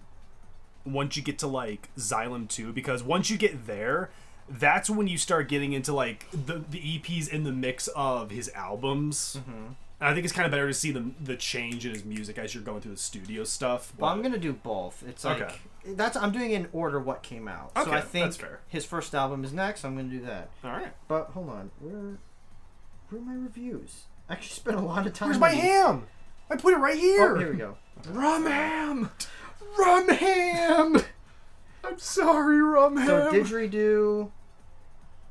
[SPEAKER 3] once you get to like Xylem 2, because once you get there, that's when you start getting into like the EPs in the mix of his albums. And I think it's kind of better to see the change in his music as you're going through the studio stuff.
[SPEAKER 2] Well,
[SPEAKER 3] but-
[SPEAKER 2] I'm gonna do both. It's like
[SPEAKER 3] Okay.
[SPEAKER 2] I'm doing in order what came out. So
[SPEAKER 3] Okay,
[SPEAKER 2] I think
[SPEAKER 3] that's fair.
[SPEAKER 2] his first album is next. I'm gonna do that.
[SPEAKER 3] All right.
[SPEAKER 2] But hold on, where are my reviews? I actually spent a lot of time.
[SPEAKER 3] Where's my
[SPEAKER 2] with these.
[SPEAKER 3] ham? I put it right here.
[SPEAKER 2] Oh, here we go.
[SPEAKER 1] Rum ham!
[SPEAKER 2] Rum ham.
[SPEAKER 1] I'm sorry, rum ham.
[SPEAKER 2] So Didgeridoo,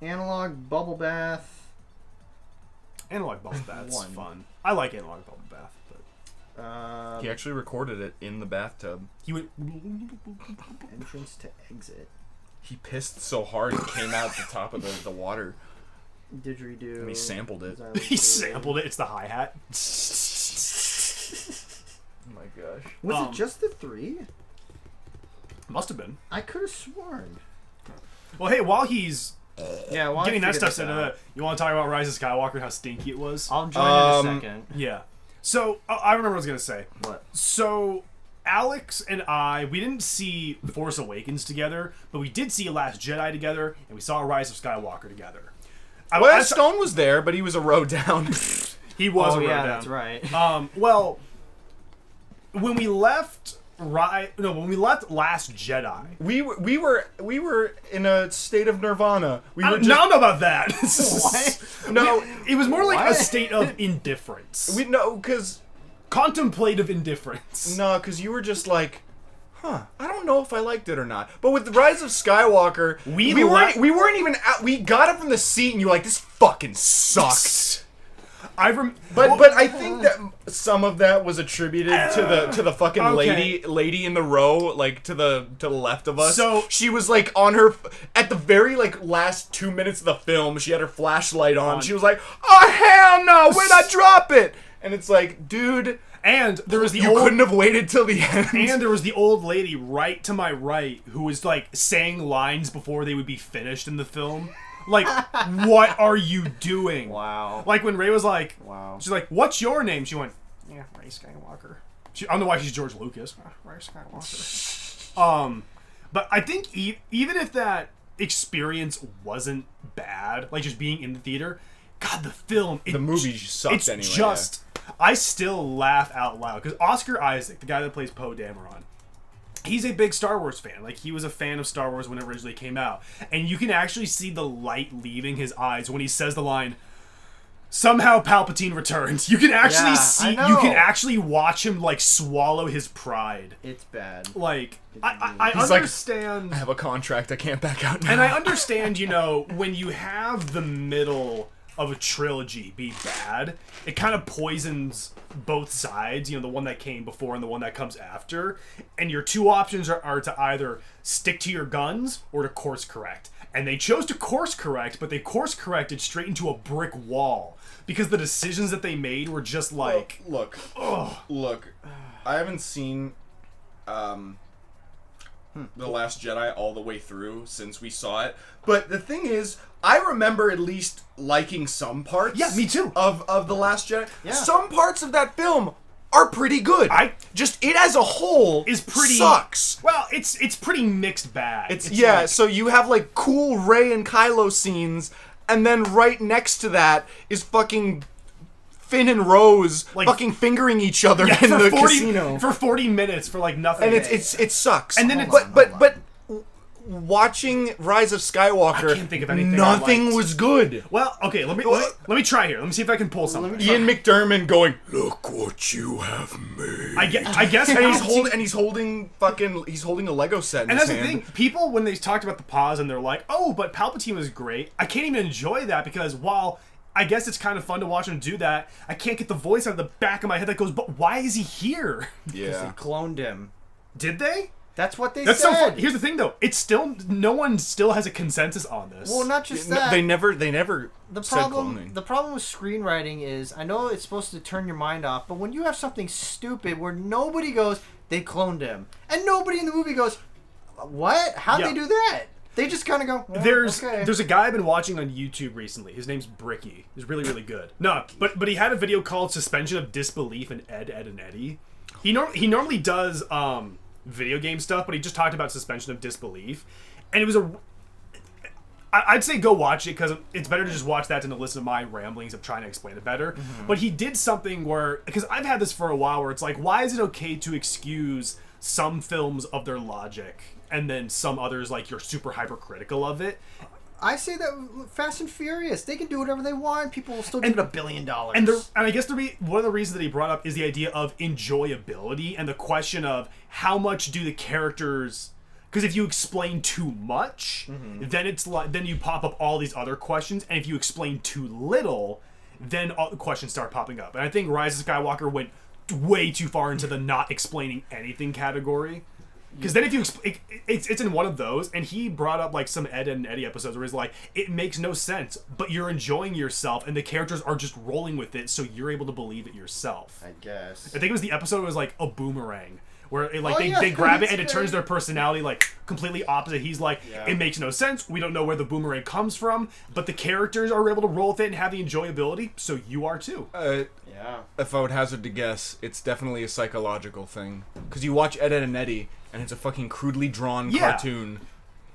[SPEAKER 2] Analog Bubble Bath.
[SPEAKER 3] Analog Bubble Bath's
[SPEAKER 2] One.
[SPEAKER 3] fun. I like Analog Bubble Bath, but
[SPEAKER 1] He actually recorded it in the bathtub.
[SPEAKER 3] he went.
[SPEAKER 2] Entrance to Exit.
[SPEAKER 1] He pissed so hard it came out the top of the water.
[SPEAKER 2] Didgeridoo.
[SPEAKER 1] And he sampled it.
[SPEAKER 3] He sampled it. It's the hi-hat.
[SPEAKER 1] Oh my gosh.
[SPEAKER 2] Was it just the 3?
[SPEAKER 3] Must have been.
[SPEAKER 2] I could have sworn.
[SPEAKER 3] Well, hey, while he's
[SPEAKER 2] Yeah,
[SPEAKER 3] getting that stuff into you want to talk about Rise of Skywalker and how stinky it was?
[SPEAKER 2] I'll join in a second.
[SPEAKER 3] Yeah. So, I remember what I was going to say.
[SPEAKER 2] What?
[SPEAKER 3] So, Alex and I, we didn't see Force Awakens together, but we did see Last Jedi together, and we saw Rise of Skywalker together.
[SPEAKER 1] Well, Stone was there, but he was a row down.
[SPEAKER 3] He was a row down.
[SPEAKER 2] That's right.
[SPEAKER 3] Well, when we left when we left Last Jedi,
[SPEAKER 1] we were in a state of nirvana. We were
[SPEAKER 3] I don't know about that.
[SPEAKER 2] What?
[SPEAKER 1] No,
[SPEAKER 3] It was more like a
[SPEAKER 2] What?
[SPEAKER 3] state of indifference.
[SPEAKER 1] we no, cause
[SPEAKER 3] Contemplative indifference.
[SPEAKER 1] cause you were just like, I don't know if I liked it or not. But with the Rise of Skywalker, we weren't even out. We got up from the seat and you were like, this fucking sucks. But I think that some of that was attributed to the fucking
[SPEAKER 3] Okay.
[SPEAKER 1] lady in the row, like to the left of us.
[SPEAKER 3] So-
[SPEAKER 1] she was like on her at the very like last 2 minutes of the film. She had her flashlight on. She was like, "Oh hell no! Where'd I drop it?" And it's like, dude.
[SPEAKER 3] And there was
[SPEAKER 1] You couldn't have waited till the end.
[SPEAKER 3] And there was the old lady right to my right who was like saying lines before they would be finished in the film. Like, what are you doing?
[SPEAKER 2] Wow.
[SPEAKER 3] Like when Ray was like,
[SPEAKER 2] Wow.
[SPEAKER 3] she's like, "What's your name?" She went, "Yeah, Ray Skywalker." I don't know why she's George Lucas. Ray Skywalker. But I think even if that experience wasn't bad, like just being in the theater, God, the
[SPEAKER 1] movie sucked
[SPEAKER 3] it's
[SPEAKER 1] anyway.
[SPEAKER 3] Just, I still laugh out loud because Oscar Isaac, the guy that plays Poe Dameron, he's a big Star Wars fan. Like, he was a fan of Star Wars when it originally came out. And you can actually see the light leaving his eyes when he says the line, "Somehow Palpatine returns." You can actually see,
[SPEAKER 2] I
[SPEAKER 3] you
[SPEAKER 2] know.
[SPEAKER 3] can actually watch him, like, swallow his pride.
[SPEAKER 2] It's bad.
[SPEAKER 3] Like, I
[SPEAKER 1] He's like,
[SPEAKER 3] understand...
[SPEAKER 1] I have a contract. I can't back out now.
[SPEAKER 3] And I understand, when you have the middle of a trilogy be bad, it kind of poisons both sides, the one that came before and the one that comes after, and your two options are to either stick to your guns or to course correct. And they chose to course correct, but they course corrected straight into a brick wall because the decisions that they made were just like,
[SPEAKER 1] look, I haven't seen The Last Jedi all the way through since we saw it, but the thing is, I remember at least liking some parts.
[SPEAKER 3] Yeah, me too.
[SPEAKER 1] Of The Last Jedi.
[SPEAKER 2] Yeah.
[SPEAKER 1] Some parts of that film are pretty good. It as a whole
[SPEAKER 3] is pretty
[SPEAKER 1] sucks.
[SPEAKER 3] Well, it's pretty mixed bag.
[SPEAKER 1] It's
[SPEAKER 3] like,
[SPEAKER 1] so you have like cool Rey and Kylo scenes, and then right next to that is fucking Finn and Rose
[SPEAKER 3] Like,
[SPEAKER 1] fucking fingering each other in
[SPEAKER 3] for
[SPEAKER 1] the
[SPEAKER 3] 40
[SPEAKER 1] casino.
[SPEAKER 3] for 40 minutes for like nothing.
[SPEAKER 1] And it sucks.
[SPEAKER 3] And then it's-
[SPEAKER 1] but watching Rise of Skywalker,
[SPEAKER 3] I can't think of anything I
[SPEAKER 1] nothing
[SPEAKER 3] liked.
[SPEAKER 1] was good.
[SPEAKER 3] Well, okay, let me try here. Let me see if I can pull something.
[SPEAKER 1] Ian McDiarmid going, "Look what you have made."
[SPEAKER 3] I guess
[SPEAKER 1] and he's holding a Lego set in
[SPEAKER 3] and
[SPEAKER 1] his
[SPEAKER 3] that's the
[SPEAKER 1] hand.
[SPEAKER 3] thing. People, when they talked about the pause and they're like, "Oh, but Palpatine was great," I can't even enjoy that because while I guess it's kind of fun to watch him do that, I can't get the voice out of the back of my head that goes, "But why is he here?"
[SPEAKER 2] They
[SPEAKER 1] Yeah.
[SPEAKER 2] cloned him.
[SPEAKER 3] Did they?
[SPEAKER 2] That's what they
[SPEAKER 3] That's
[SPEAKER 2] said.
[SPEAKER 3] so fun. Here's the thing, though. It's still no one still has a consensus on this.
[SPEAKER 2] Well, not just
[SPEAKER 1] No,
[SPEAKER 2] that.
[SPEAKER 1] they never
[SPEAKER 2] the
[SPEAKER 1] said
[SPEAKER 2] problem
[SPEAKER 1] cloning.
[SPEAKER 2] the problem with screenwriting is, I know it's supposed to turn your mind off, but when you have something stupid where nobody goes, "They cloned him," and nobody in the movie goes, "What? How'd
[SPEAKER 3] Yeah.
[SPEAKER 2] they do that?" They just kind of go, well,
[SPEAKER 3] There's
[SPEAKER 2] okay.
[SPEAKER 3] a guy I've been watching on YouTube recently. His name's Bricky. He's really, really good. No, but he had a video called "Suspension of Disbelief" in Ed, and Eddie. He normally does video game stuff, but he just talked about suspension of disbelief, and it was I'd say go watch it because it's better to just watch that than to listen to my ramblings of trying to explain it better.
[SPEAKER 2] Mm-hmm.
[SPEAKER 3] But he did something where, because I've had this for a while, where it's like, why is it okay to excuse some films of their logic and then some others, like, you're super hypercritical of it?
[SPEAKER 2] I say that Fast and Furious, they can do whatever they want. People will still give it $1 billion.
[SPEAKER 3] And I guess one of the reasons that he brought up is the idea of enjoyability and the question of how much do the characters. Because if you explain too much, then it's like, then you pop up all these other questions, and if you explain too little, then all the questions start popping up. And I think Rise of Skywalker went way too far into the not explaining anything category. Because then if you it's in one of those, and he brought up like some Ed and Eddie episodes where he's like, it makes no sense, but you're enjoying yourself, and the characters are just rolling with it, so you're able to believe it yourself.
[SPEAKER 2] I guess.
[SPEAKER 3] I think it was the episode was like a boomerang. Where
[SPEAKER 2] Oh, yeah,
[SPEAKER 3] they grab it and it
[SPEAKER 2] that's
[SPEAKER 3] turns
[SPEAKER 2] great.
[SPEAKER 3] their personality like completely opposite. He's like, it makes no sense. We don't know where the boomerang comes from, but the characters are able to roll with it and have the enjoyability. So you are too.
[SPEAKER 2] Yeah.
[SPEAKER 1] If I would hazard to guess, it's definitely a psychological thing. Because you watch Ed, Ed and Eddie, and it's a fucking crudely drawn cartoon.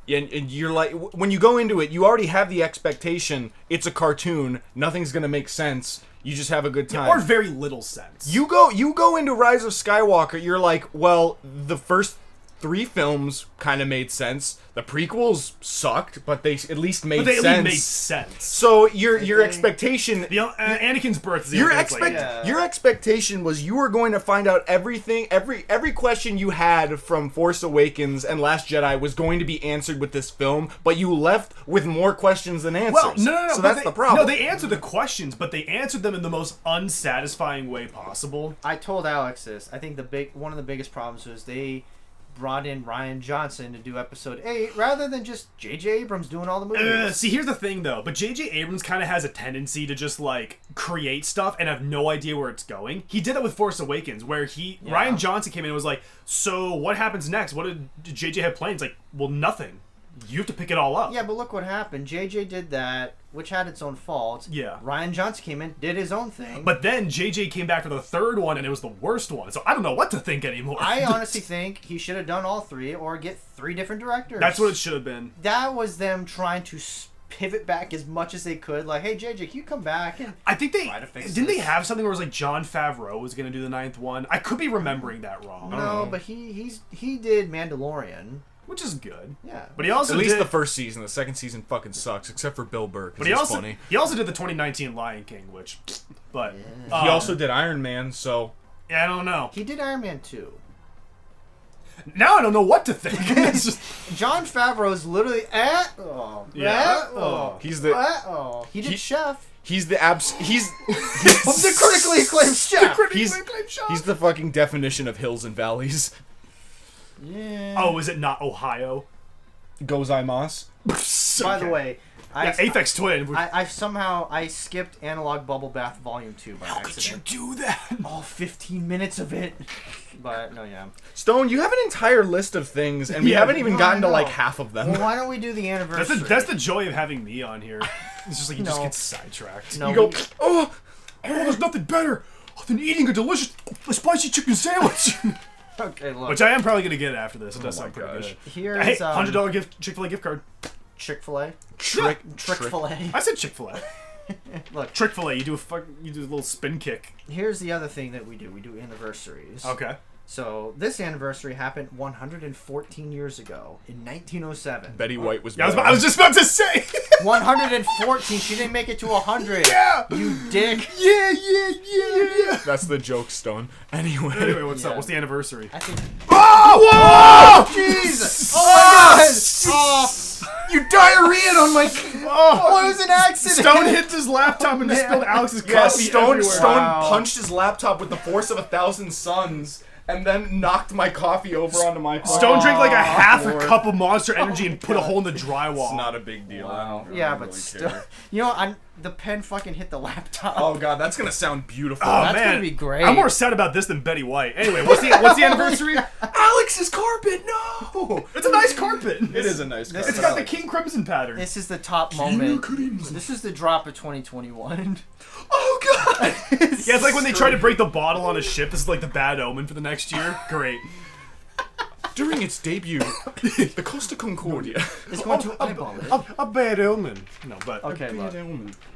[SPEAKER 1] And you're like, when you go into it, you already have the expectation it's a cartoon. Nothing's gonna make sense. You just have a good time.
[SPEAKER 3] Or very little sense.
[SPEAKER 1] You go into Rise of Skywalker, you're like, well, the first 3 films kind of made sense. The prequels sucked, but they at least made sense.
[SPEAKER 3] At least made sense.
[SPEAKER 1] So your expectation,
[SPEAKER 3] Anakin's birth is the
[SPEAKER 1] your
[SPEAKER 3] only thing that's like,
[SPEAKER 1] your expectation was you were going to find out everything, every question you had from Force Awakens and Last Jedi was going to be answered with this film, but you left with more questions than answers.
[SPEAKER 3] Well, no.
[SPEAKER 1] So that's the problem.
[SPEAKER 3] No, they answered the questions, but they answered them in the most unsatisfying way possible.
[SPEAKER 2] I told Alex this. I think one of the biggest problems was they brought in Rian Johnson to do episode 8 rather than just J.J. Abrams doing all the movies.
[SPEAKER 3] See, here's the thing, though. But J.J. Abrams kind of has a tendency to just, like, create stuff and have no idea where it's going. He did it with Force Awakens, where Rian Johnson came in and was like, so what happens next? What did J.J. have plans? Like, well, nothing. You have to pick it all up.
[SPEAKER 2] Yeah, but look what happened. J.J. did that, which had its own faults.
[SPEAKER 3] Yeah.
[SPEAKER 2] Ryan Johnson came in, did his own thing.
[SPEAKER 3] But then J.J. came back for the 3rd one, and it was the worst one. So I don't know what to think anymore.
[SPEAKER 2] I honestly think he should have done all 3 or get 3 different directors.
[SPEAKER 3] That's what it should have been.
[SPEAKER 2] That was them trying to pivot back as much as they could. Like, hey, JJ, can you come back? And
[SPEAKER 3] I think
[SPEAKER 2] try to fix
[SPEAKER 3] didn't they
[SPEAKER 2] this?
[SPEAKER 3] have something where it was like Jon Favreau was going to do the 9th one. I could be remembering that wrong.
[SPEAKER 2] No, but he did Mandalorian.
[SPEAKER 3] Which is good.
[SPEAKER 2] Yeah.
[SPEAKER 3] But he also
[SPEAKER 1] At least
[SPEAKER 3] did,
[SPEAKER 1] the first season. The second season fucking sucks, except for Bill Burr.
[SPEAKER 3] But he also
[SPEAKER 1] funny.
[SPEAKER 3] he also did the 2019 Lion King, which, but
[SPEAKER 1] He also did Iron Man, so
[SPEAKER 3] yeah, I don't know.
[SPEAKER 2] He did Iron Man 2.
[SPEAKER 3] Now I don't know what to think. It's just,
[SPEAKER 2] John Favreau's literally
[SPEAKER 1] he's the
[SPEAKER 2] he did Chef.
[SPEAKER 1] he's the
[SPEAKER 2] He's the critically acclaimed chef.
[SPEAKER 1] he's the fucking definition of hills and valleys.
[SPEAKER 2] Yeah.
[SPEAKER 3] oh, is it not Ohio?
[SPEAKER 1] Gozaimasu.
[SPEAKER 2] By the way,
[SPEAKER 3] Aphex Twin.
[SPEAKER 2] I skipped Analog Bubble Bath Volume 2 by
[SPEAKER 3] How could you
[SPEAKER 2] accident.
[SPEAKER 3] do that?
[SPEAKER 2] All 15 minutes of it. But no, yeah.
[SPEAKER 1] Stone, you have an entire list of things, and we
[SPEAKER 3] Yeah,
[SPEAKER 1] haven't even
[SPEAKER 2] no,
[SPEAKER 1] gotten to
[SPEAKER 2] I
[SPEAKER 1] like
[SPEAKER 2] know.
[SPEAKER 1] half of them.
[SPEAKER 2] Well, why don't we do the anniversary?
[SPEAKER 3] That's the joy of having me on here. It's just like you just
[SPEAKER 2] No.
[SPEAKER 3] get sidetracked.
[SPEAKER 2] No,
[SPEAKER 1] You go,
[SPEAKER 2] we-
[SPEAKER 1] oh,
[SPEAKER 3] There's nothing better than eating a delicious spicy chicken sandwich.
[SPEAKER 2] Okay, look.
[SPEAKER 3] Which I am probably gonna get after this. It does sound pretty
[SPEAKER 1] gosh.
[SPEAKER 3] good.
[SPEAKER 2] Here's
[SPEAKER 3] Hey, $100 Chick-fil-A gift card.
[SPEAKER 2] Chick-fil-A.
[SPEAKER 1] Trick-fil-A.
[SPEAKER 3] I said Chick-fil-A.
[SPEAKER 2] Look,
[SPEAKER 3] Chick-fil-A. You do a little spin kick.
[SPEAKER 2] here's the other thing that we do. We do anniversaries.
[SPEAKER 3] Okay.
[SPEAKER 2] So this anniversary happened 114 years ago in 1907.
[SPEAKER 1] Betty White was.
[SPEAKER 3] Yeah,
[SPEAKER 1] born.
[SPEAKER 3] I was just about to say.
[SPEAKER 2] 114. She didn't make it to 100.
[SPEAKER 3] Yeah.
[SPEAKER 2] You dick.
[SPEAKER 3] Yeah.
[SPEAKER 1] That's the joke, Stone. Anyway.
[SPEAKER 3] Anyway, what's
[SPEAKER 2] Yeah.
[SPEAKER 3] up? What's the anniversary?
[SPEAKER 2] I think.
[SPEAKER 3] Oh!
[SPEAKER 2] Jesus! Oh my God! Oh,
[SPEAKER 1] You diarrheaed on my.
[SPEAKER 2] oh, it was an accident.
[SPEAKER 3] Stone hit his laptop and just spilled Alex's
[SPEAKER 1] Yeah,
[SPEAKER 3] coffee everywhere.
[SPEAKER 1] Stone
[SPEAKER 2] Wow.
[SPEAKER 1] punched his laptop with the force of 1,000 suns, and then knocked my coffee over onto my.
[SPEAKER 3] Stone drank like a half a
[SPEAKER 1] Lord.
[SPEAKER 3] cup of Monster Energy and put a hole in the drywall.
[SPEAKER 1] It's not a big deal. I don't
[SPEAKER 2] Yeah,
[SPEAKER 1] really
[SPEAKER 2] but
[SPEAKER 1] care.
[SPEAKER 2] still, you know, the pen fucking hit the laptop.
[SPEAKER 1] Oh god, that's gonna sound beautiful.
[SPEAKER 3] Oh,
[SPEAKER 2] That's
[SPEAKER 3] man.
[SPEAKER 2] gonna be great.
[SPEAKER 3] I'm more sad about this than Betty White. Anyway, what's the anniversary?
[SPEAKER 1] Alex's carpet, no!
[SPEAKER 3] It's a nice carpet.
[SPEAKER 1] It is a nice carpet.
[SPEAKER 3] It's got the King Crimson pattern.
[SPEAKER 2] This is the top moment. This is the drop of 2021.
[SPEAKER 1] Oh god!
[SPEAKER 3] Yeah, it's like when they try to break the bottle on a ship. This is like the bad omen for the next year. Great.
[SPEAKER 1] During its debut, the Costa Concordia.
[SPEAKER 2] It's going to eyeball it.
[SPEAKER 3] A bad omen. No, but
[SPEAKER 2] Okay, look.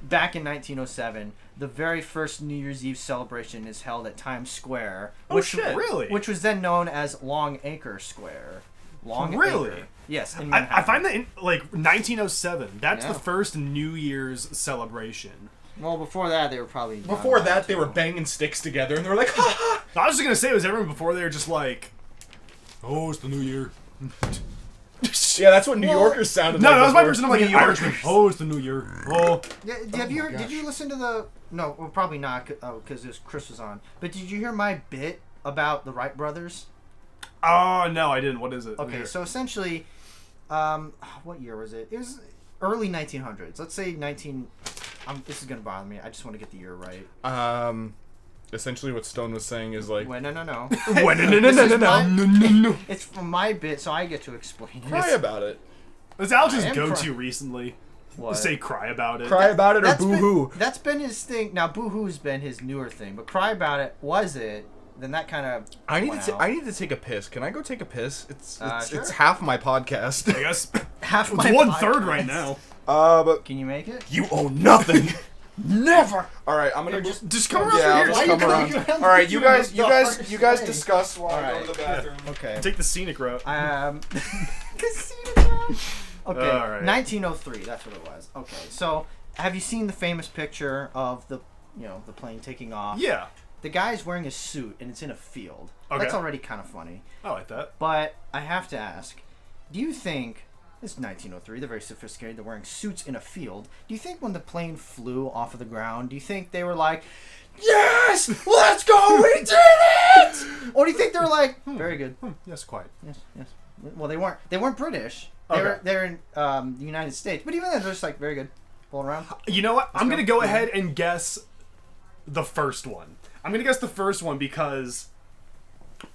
[SPEAKER 2] Back in 1907, the very first New Year's Eve celebration is held at Times Square.
[SPEAKER 3] Oh, shit. Really?
[SPEAKER 2] Which was then known as Long Acre Square. Long
[SPEAKER 3] Really?
[SPEAKER 2] Acre. Yes, in
[SPEAKER 3] I
[SPEAKER 2] Manhattan.
[SPEAKER 3] find that in, like 1907. That's
[SPEAKER 2] Yeah.
[SPEAKER 3] the first New Year's celebration.
[SPEAKER 2] Well, before that, they were probably... not
[SPEAKER 1] Before
[SPEAKER 2] allowed
[SPEAKER 1] that, they
[SPEAKER 2] to.
[SPEAKER 1] were banging sticks together, and they were like, ha ha!
[SPEAKER 3] I was just gonna say it was everyone before they were just like, oh, it's the New Year.
[SPEAKER 1] Yeah, that's what New
[SPEAKER 2] Well,
[SPEAKER 1] Yorkers sounded
[SPEAKER 3] No,
[SPEAKER 1] like.
[SPEAKER 3] that was my
[SPEAKER 1] before.
[SPEAKER 3] version of like an Irishman. Oh, it's the New Year. Oh,
[SPEAKER 2] Yeah, did you listen to the... No, well, probably not, because Chris was on. But did you hear my bit about the Wright brothers?
[SPEAKER 3] Oh no, I didn't. What is it?
[SPEAKER 2] Okay,
[SPEAKER 3] Here.
[SPEAKER 2] so essentially, what year was it? It was early 1900s. Let's say 19. This is gonna bother me. I just want to get the year right.
[SPEAKER 1] Essentially, what Stone was saying is like,
[SPEAKER 2] Wait, no.
[SPEAKER 3] no.
[SPEAKER 2] It's from my bit, so I get to explain
[SPEAKER 1] cry
[SPEAKER 2] it.
[SPEAKER 1] about it.
[SPEAKER 3] That's Alex's
[SPEAKER 2] I am
[SPEAKER 3] go-to recently.
[SPEAKER 2] What?
[SPEAKER 3] Say cry about it.
[SPEAKER 1] Cry about it or boo-hoo.
[SPEAKER 2] That's been his thing. Now, boo-hoo's been his newer thing, but cry about it was it. Then that kind of.
[SPEAKER 1] I need to take a piss. Can I go take a piss?
[SPEAKER 2] Sure.
[SPEAKER 1] It's half my podcast.
[SPEAKER 3] I guess
[SPEAKER 2] half
[SPEAKER 3] it's
[SPEAKER 2] my
[SPEAKER 3] 1/3
[SPEAKER 2] podcast.
[SPEAKER 3] right now.
[SPEAKER 1] But
[SPEAKER 2] Can you make it?
[SPEAKER 1] you own nothing. Never. All right, I'm gonna
[SPEAKER 3] Just come around
[SPEAKER 1] Yeah, I'll
[SPEAKER 3] here.
[SPEAKER 1] just
[SPEAKER 2] Why
[SPEAKER 1] come
[SPEAKER 2] you
[SPEAKER 1] around.
[SPEAKER 2] coming around
[SPEAKER 1] All right,
[SPEAKER 2] the
[SPEAKER 1] you guys
[SPEAKER 2] dark
[SPEAKER 1] discuss while I go
[SPEAKER 2] Alright.
[SPEAKER 1] to the bathroom.
[SPEAKER 2] Okay.
[SPEAKER 3] Take the scenic route.
[SPEAKER 2] Casino Town. Okay.
[SPEAKER 3] All right.
[SPEAKER 2] 1903. That's what it was. Okay. So, have you seen the famous picture of the plane taking off?
[SPEAKER 3] Yeah.
[SPEAKER 2] The guy's wearing a suit and it's in a field.
[SPEAKER 3] Okay.
[SPEAKER 2] That's already kind of funny.
[SPEAKER 3] I like that.
[SPEAKER 2] But I have to ask, do you think, this is 1903, they're very sophisticated, they're wearing suits in a field, do you think when the plane flew off of the ground, do you think they were like, yes, let's go, we did it? Or do you think they were like, very good.
[SPEAKER 3] Yes, quite.
[SPEAKER 2] Yes. Well, they weren't British. They're in the United States. But even then, they're just like, very good. Pulling around.
[SPEAKER 3] You know what? I'm
[SPEAKER 2] go.
[SPEAKER 3] going to go ahead and guess the first one. I'm going to guess the first one because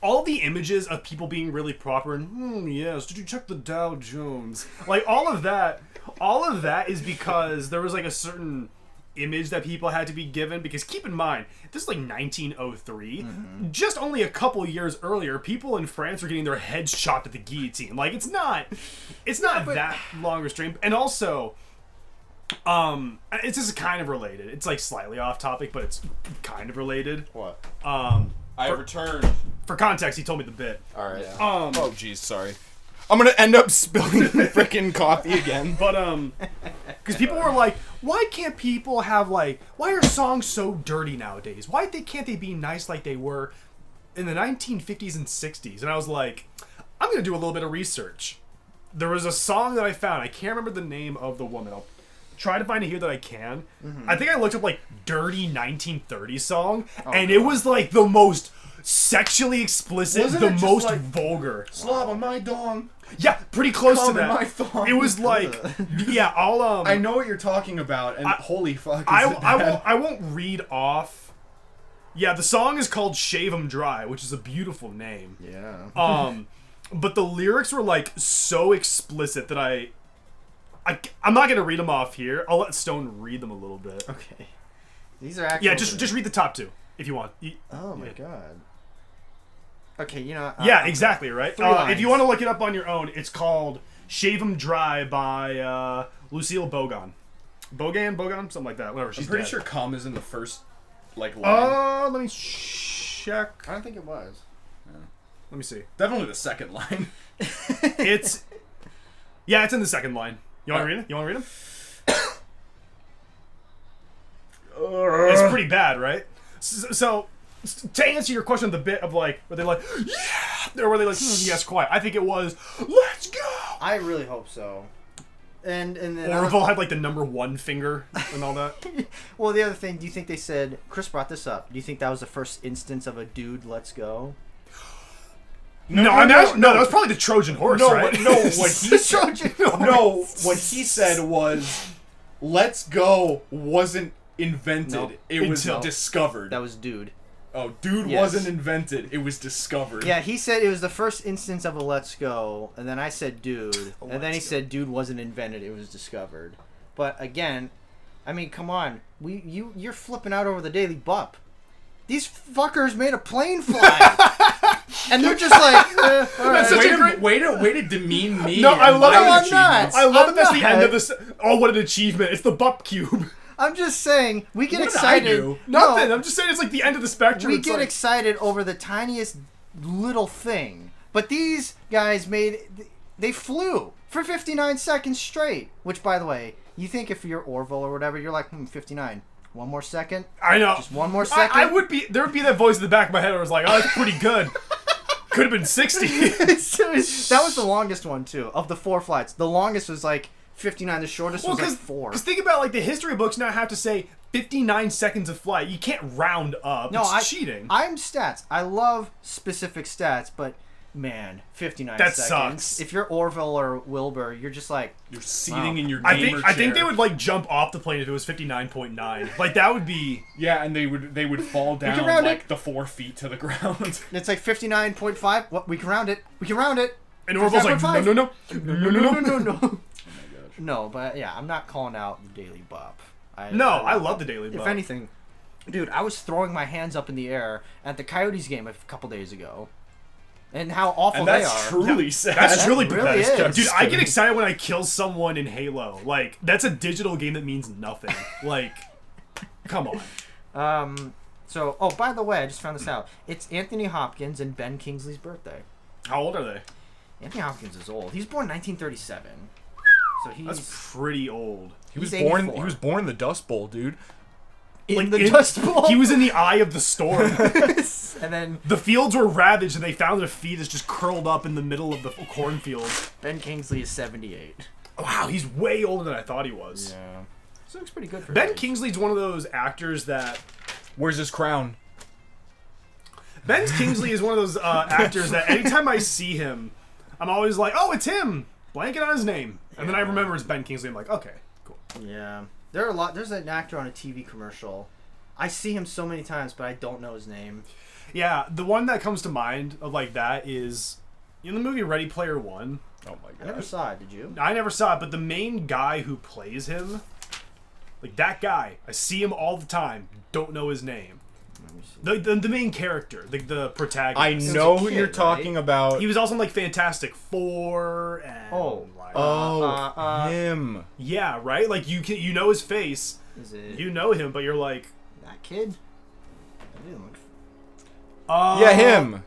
[SPEAKER 3] all the images of people being really proper and, yes, did you check the Dow Jones? Like, all of that is because there was, like, a certain image that people had to be given. Because keep in mind, this is, like, 1903. Mm-hmm. Just only a couple years earlier, people in France were getting their heads chopped at the guillotine. Like, it's not that long restraint. And also, it's just kind of related. It's, like, slightly off topic, but it's kind of related.
[SPEAKER 1] What?
[SPEAKER 3] I
[SPEAKER 1] returned.
[SPEAKER 3] For context, he told me the bit.
[SPEAKER 1] All right.
[SPEAKER 2] Yeah.
[SPEAKER 1] Oh, jeez, sorry. I'm gonna end up spilling freaking coffee again.
[SPEAKER 3] But because people were like, why can't people have why are songs so dirty nowadays? Why can't they be nice like they were in the 1950s and 60s? And I was like, I'm gonna do a little bit of research. There was a song that I found. I can't remember the name of the woman. I'll try to find it here that I can. Mm-hmm. I think I looked up dirty 1930s song, and it was like the most sexually explicit,
[SPEAKER 1] Wasn't
[SPEAKER 3] the
[SPEAKER 1] it just
[SPEAKER 3] most vulgar.
[SPEAKER 1] Slob on my dong.
[SPEAKER 3] Yeah, pretty close to
[SPEAKER 1] Cum in
[SPEAKER 3] that.
[SPEAKER 1] my thong.
[SPEAKER 3] It was like, yeah, I'll
[SPEAKER 1] I know what you're talking about, and holy fuck, is it bad.
[SPEAKER 3] I won't read off. Yeah, the song is called "Shave 'Em Dry," which is a beautiful name.
[SPEAKER 2] Yeah.
[SPEAKER 3] But the lyrics were so explicit that I'm not gonna read them off here. I'll let Stone read them a little bit.
[SPEAKER 2] Okay. These are actually.
[SPEAKER 3] Yeah, just read the top two if you want.
[SPEAKER 2] Oh my god. Okay,
[SPEAKER 3] yeah, exactly, right?
[SPEAKER 2] Three lines.
[SPEAKER 3] If you want to look it up on your own, it's called "Shave 'Em Dry" by Lucille Bogan. Bogan, something like that. Whatever. She's
[SPEAKER 1] I'm pretty
[SPEAKER 3] dead.
[SPEAKER 1] sure cum is in the first line.
[SPEAKER 3] Let me check.
[SPEAKER 2] I don't think it was.
[SPEAKER 3] Let me see.
[SPEAKER 1] Definitely the second line.
[SPEAKER 3] It's in the second line. You want to read it? You want to read them? It's pretty bad, right? So to answer your question, the bit of were they like, yeah, or were they like, yes, quiet? I think it was, let's go.
[SPEAKER 2] I really hope so. And then
[SPEAKER 3] Orville had the number one finger and all that.
[SPEAKER 2] Well, the other thing, do you think they said? Chris brought this up. Do you think that was the first instance of a dude? Let's go.
[SPEAKER 3] No, that was probably the Trojan horse, right?
[SPEAKER 1] What he said was, "Let's go" wasn't invented.
[SPEAKER 2] Nope.
[SPEAKER 1] It was discovered.
[SPEAKER 2] That was dude.
[SPEAKER 1] Oh, dude wasn't invented. It was discovered.
[SPEAKER 2] Yeah, he said it was the first instance of a let's go, and then I said dude, and then he said dude wasn't invented. It was discovered. But again, I mean, come on, you're flipping out over the Daily Bup. These fuckers made a plane fly, and they're just like, all right.
[SPEAKER 3] That's such a great
[SPEAKER 1] way to demean me.
[SPEAKER 3] No, I love
[SPEAKER 1] my
[SPEAKER 3] it.
[SPEAKER 1] achievements.
[SPEAKER 3] I love
[SPEAKER 2] I'm
[SPEAKER 3] that that's the
[SPEAKER 2] not.
[SPEAKER 3] end of this. Oh, what an achievement! It's the Bup Cube.
[SPEAKER 2] I'm just saying, we get
[SPEAKER 1] What did
[SPEAKER 2] excited.
[SPEAKER 1] I do?
[SPEAKER 3] Nothing.
[SPEAKER 2] No,
[SPEAKER 3] I'm just saying it's the end of the spectrum.
[SPEAKER 2] we
[SPEAKER 3] It's
[SPEAKER 2] get excited over the tiniest little thing. But these guys they flew for 59 seconds straight. Which, by the way, you think if you're Orville or whatever, you're like, 59. One more second.
[SPEAKER 3] I know.
[SPEAKER 2] Just one more second.
[SPEAKER 3] I would be. There would be that voice in the back of my head where I was like, "Oh, that's pretty good." Could have been 60.
[SPEAKER 2] That was the longest one too of the 4 flights. The longest was 59. The shortest was 4.
[SPEAKER 3] Because think about the history books now have to say 59 seconds of flight. You can't round up.
[SPEAKER 2] No,
[SPEAKER 3] it's cheating.
[SPEAKER 2] I'm stats. I love specific stats, but man, 59
[SPEAKER 3] That
[SPEAKER 2] seconds.
[SPEAKER 3] sucks.
[SPEAKER 2] If you're Orville or Wilbur, you're just like,
[SPEAKER 1] You're seating in your
[SPEAKER 3] I
[SPEAKER 1] gamer
[SPEAKER 3] think they
[SPEAKER 1] chair.
[SPEAKER 3] would like jump off the plane if it was 59.9. Like that would be.
[SPEAKER 5] Yeah, and they would fall down
[SPEAKER 2] round
[SPEAKER 5] like the 4 feet to the ground.
[SPEAKER 2] it's like 59.5. What? We can round it. We can round it.
[SPEAKER 3] And Orville's like, no.
[SPEAKER 2] No. No, but yeah, I'm not calling out the Daily Bop.
[SPEAKER 3] I love the Daily Bop.
[SPEAKER 2] If anything, dude, I was throwing my hands up in the air at the Coyotes game a couple days ago. And how awful
[SPEAKER 1] And
[SPEAKER 2] they
[SPEAKER 1] that's
[SPEAKER 2] are.
[SPEAKER 1] truly sad.
[SPEAKER 3] That's truly
[SPEAKER 2] really
[SPEAKER 3] pathetic.
[SPEAKER 2] is.
[SPEAKER 3] Dude, I get excited when I kill someone in Halo. Like, that's a digital game that means nothing. Like, come on.
[SPEAKER 2] So, oh, by the way, I just found this out. It's Anthony Hopkins and Ben Kingsley's birthday.
[SPEAKER 3] How old are they?
[SPEAKER 2] Anthony Hopkins is old. He's born 1937. So he's
[SPEAKER 3] That's pretty old.
[SPEAKER 1] He was
[SPEAKER 2] He's
[SPEAKER 1] born.
[SPEAKER 2] 84.
[SPEAKER 1] He was born in the Dust Bowl, dude.
[SPEAKER 2] in the Dust Bowl.
[SPEAKER 3] He was in the eye of the storm.
[SPEAKER 2] And then
[SPEAKER 3] The fields were ravaged, and they found a fetus just curled up in the middle of the cornfield.
[SPEAKER 2] Ben Kingsley is 78.
[SPEAKER 3] Wow, he's way older than I thought he was.
[SPEAKER 2] Yeah. So looks pretty good for
[SPEAKER 3] Ben
[SPEAKER 2] his age.
[SPEAKER 3] Kingsley's one of those actors that...
[SPEAKER 1] Where's his crown?
[SPEAKER 3] Ben Kingsley is one of those actors that anytime I see him, I'm always like, oh, it's him! Blanket on his name. And then I remember it's Ben Kingsley. I'm like, okay, cool.
[SPEAKER 2] Yeah. There are a lot. There's an actor on a TV commercial. I see him so many times, but I don't know his name.
[SPEAKER 3] Yeah, the one that comes to mind of like that is in the movie Ready Player One.
[SPEAKER 1] Oh my
[SPEAKER 2] I never
[SPEAKER 1] god.
[SPEAKER 2] saw it. Did you?
[SPEAKER 3] I never saw it, but the main guy who plays him, like that guy, I see him all the time. Don't know his name.
[SPEAKER 2] Let me see.
[SPEAKER 3] The main character, the protagonist.
[SPEAKER 1] I
[SPEAKER 2] was
[SPEAKER 1] know
[SPEAKER 2] a
[SPEAKER 1] who
[SPEAKER 2] kid,
[SPEAKER 1] you're
[SPEAKER 2] right?
[SPEAKER 1] talking about.
[SPEAKER 3] He was also in like Fantastic Four and
[SPEAKER 2] Oh.
[SPEAKER 3] like,
[SPEAKER 1] him.
[SPEAKER 3] yeah, right. Like you know his face,
[SPEAKER 2] Is it
[SPEAKER 3] you know him, but you're like,
[SPEAKER 2] that kid? That didn't look.
[SPEAKER 1] Yeah, him.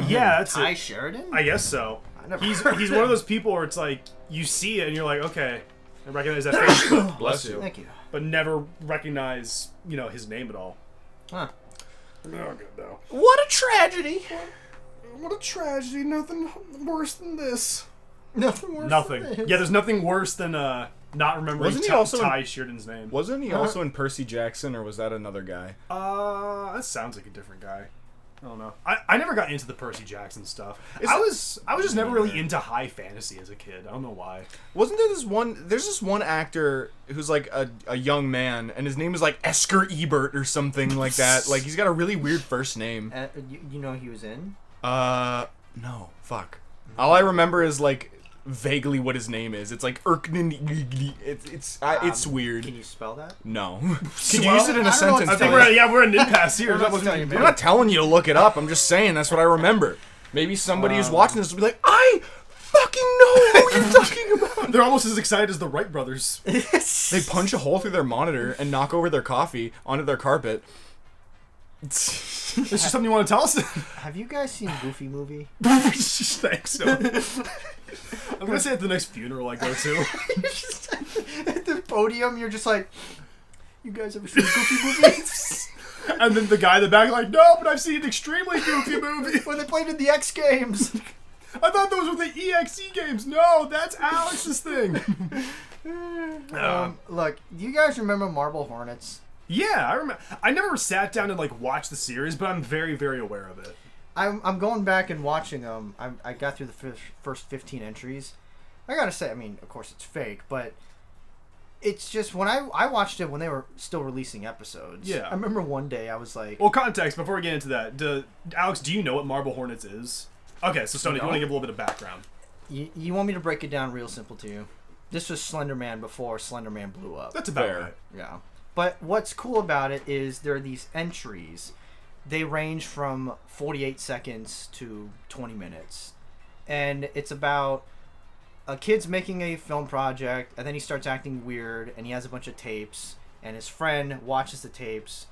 [SPEAKER 3] Yeah, that's
[SPEAKER 2] Ty
[SPEAKER 3] it.
[SPEAKER 2] Sheridan?
[SPEAKER 3] I guess so.
[SPEAKER 2] I never
[SPEAKER 3] He's
[SPEAKER 2] heard
[SPEAKER 3] one of those people where it's like you see it and you're like, okay, I recognize that face,
[SPEAKER 1] Bless you.
[SPEAKER 2] Thank you.
[SPEAKER 3] but never recognize his name at all.
[SPEAKER 2] Huh.
[SPEAKER 3] Oh, good though.
[SPEAKER 1] What a tragedy.
[SPEAKER 3] What a tragedy! Nothing worse than this.
[SPEAKER 2] Nothing worse.
[SPEAKER 3] Nothing.
[SPEAKER 2] Than this.
[SPEAKER 3] Yeah, there's nothing worse than not remembering
[SPEAKER 1] Wasn't he also in-
[SPEAKER 3] Ty Sheridan's name.
[SPEAKER 1] Wasn't he also in Percy Jackson, or was that another guy?
[SPEAKER 3] That sounds like a different guy. I don't know. I never got into the Percy Jackson stuff.
[SPEAKER 1] Is
[SPEAKER 3] I
[SPEAKER 1] it-
[SPEAKER 3] was just never really into high fantasy as a kid. I don't know why.
[SPEAKER 1] Wasn't there this one? There's this one actor who's like a young man, and his name is like Esker Ebert or something like that. Like he's got a really weird first name.
[SPEAKER 2] You know he was in?
[SPEAKER 1] No, fuck. All I remember is like vaguely what his name is. It's like Erknin. It's weird.
[SPEAKER 2] Can you spell that?
[SPEAKER 1] No. Can you
[SPEAKER 3] Well,
[SPEAKER 1] use it in
[SPEAKER 2] I
[SPEAKER 1] a
[SPEAKER 2] don't know what
[SPEAKER 1] sentence?
[SPEAKER 2] to
[SPEAKER 3] I think
[SPEAKER 2] tell
[SPEAKER 3] we're an impasse here.
[SPEAKER 2] I don't know what to tell you, man.
[SPEAKER 1] I'm not telling you to look it up. I'm just saying that's what I remember. Maybe somebody who's watching this will be like, I fucking know who you're talking about.
[SPEAKER 3] They're almost as excited as the Wright brothers.
[SPEAKER 1] They punch a hole through their monitor and knock over their coffee onto their carpet.
[SPEAKER 3] It's just something you want to tell us?
[SPEAKER 2] Have you guys seen Goofy movie?
[SPEAKER 3] Thanks. No. I'm gonna say at the next funeral I go to.
[SPEAKER 2] At the podium, you're just like, you guys ever seen Goofy movies?
[SPEAKER 3] And then the guy in the back like, no, but I've seen an extremely goofy movie.
[SPEAKER 2] When they played in the X Games.
[SPEAKER 3] I thought those were the EXE games. No, that's Alex's thing.
[SPEAKER 2] Look, do you guys remember Marble Hornets?
[SPEAKER 3] Yeah, I remember. I never sat down and like watched the series, but I'm very, very aware of it.
[SPEAKER 2] I'm going back and watching them. I got through the first 15 entries. I gotta say, I mean, of course it's fake, but it's just when I watched it when they were still releasing episodes.
[SPEAKER 3] Yeah.
[SPEAKER 2] I remember one day I was like,
[SPEAKER 3] Well, context before we get into that. Alex, do you know what Marble Hornets is? Okay, so Stoney, you want to give a little bit of background?
[SPEAKER 2] you want me to break it down real simple to you? This was Slender Man before Slender Man blew up.
[SPEAKER 3] That's about
[SPEAKER 1] Fair.
[SPEAKER 3] right.
[SPEAKER 2] Yeah. But what's cool about it is there are these entries. They range from 48 seconds to 20 minutes. And it's about a kid's making a film project, and then he starts acting weird, and he has a bunch of tapes, and his friend watches the tapes,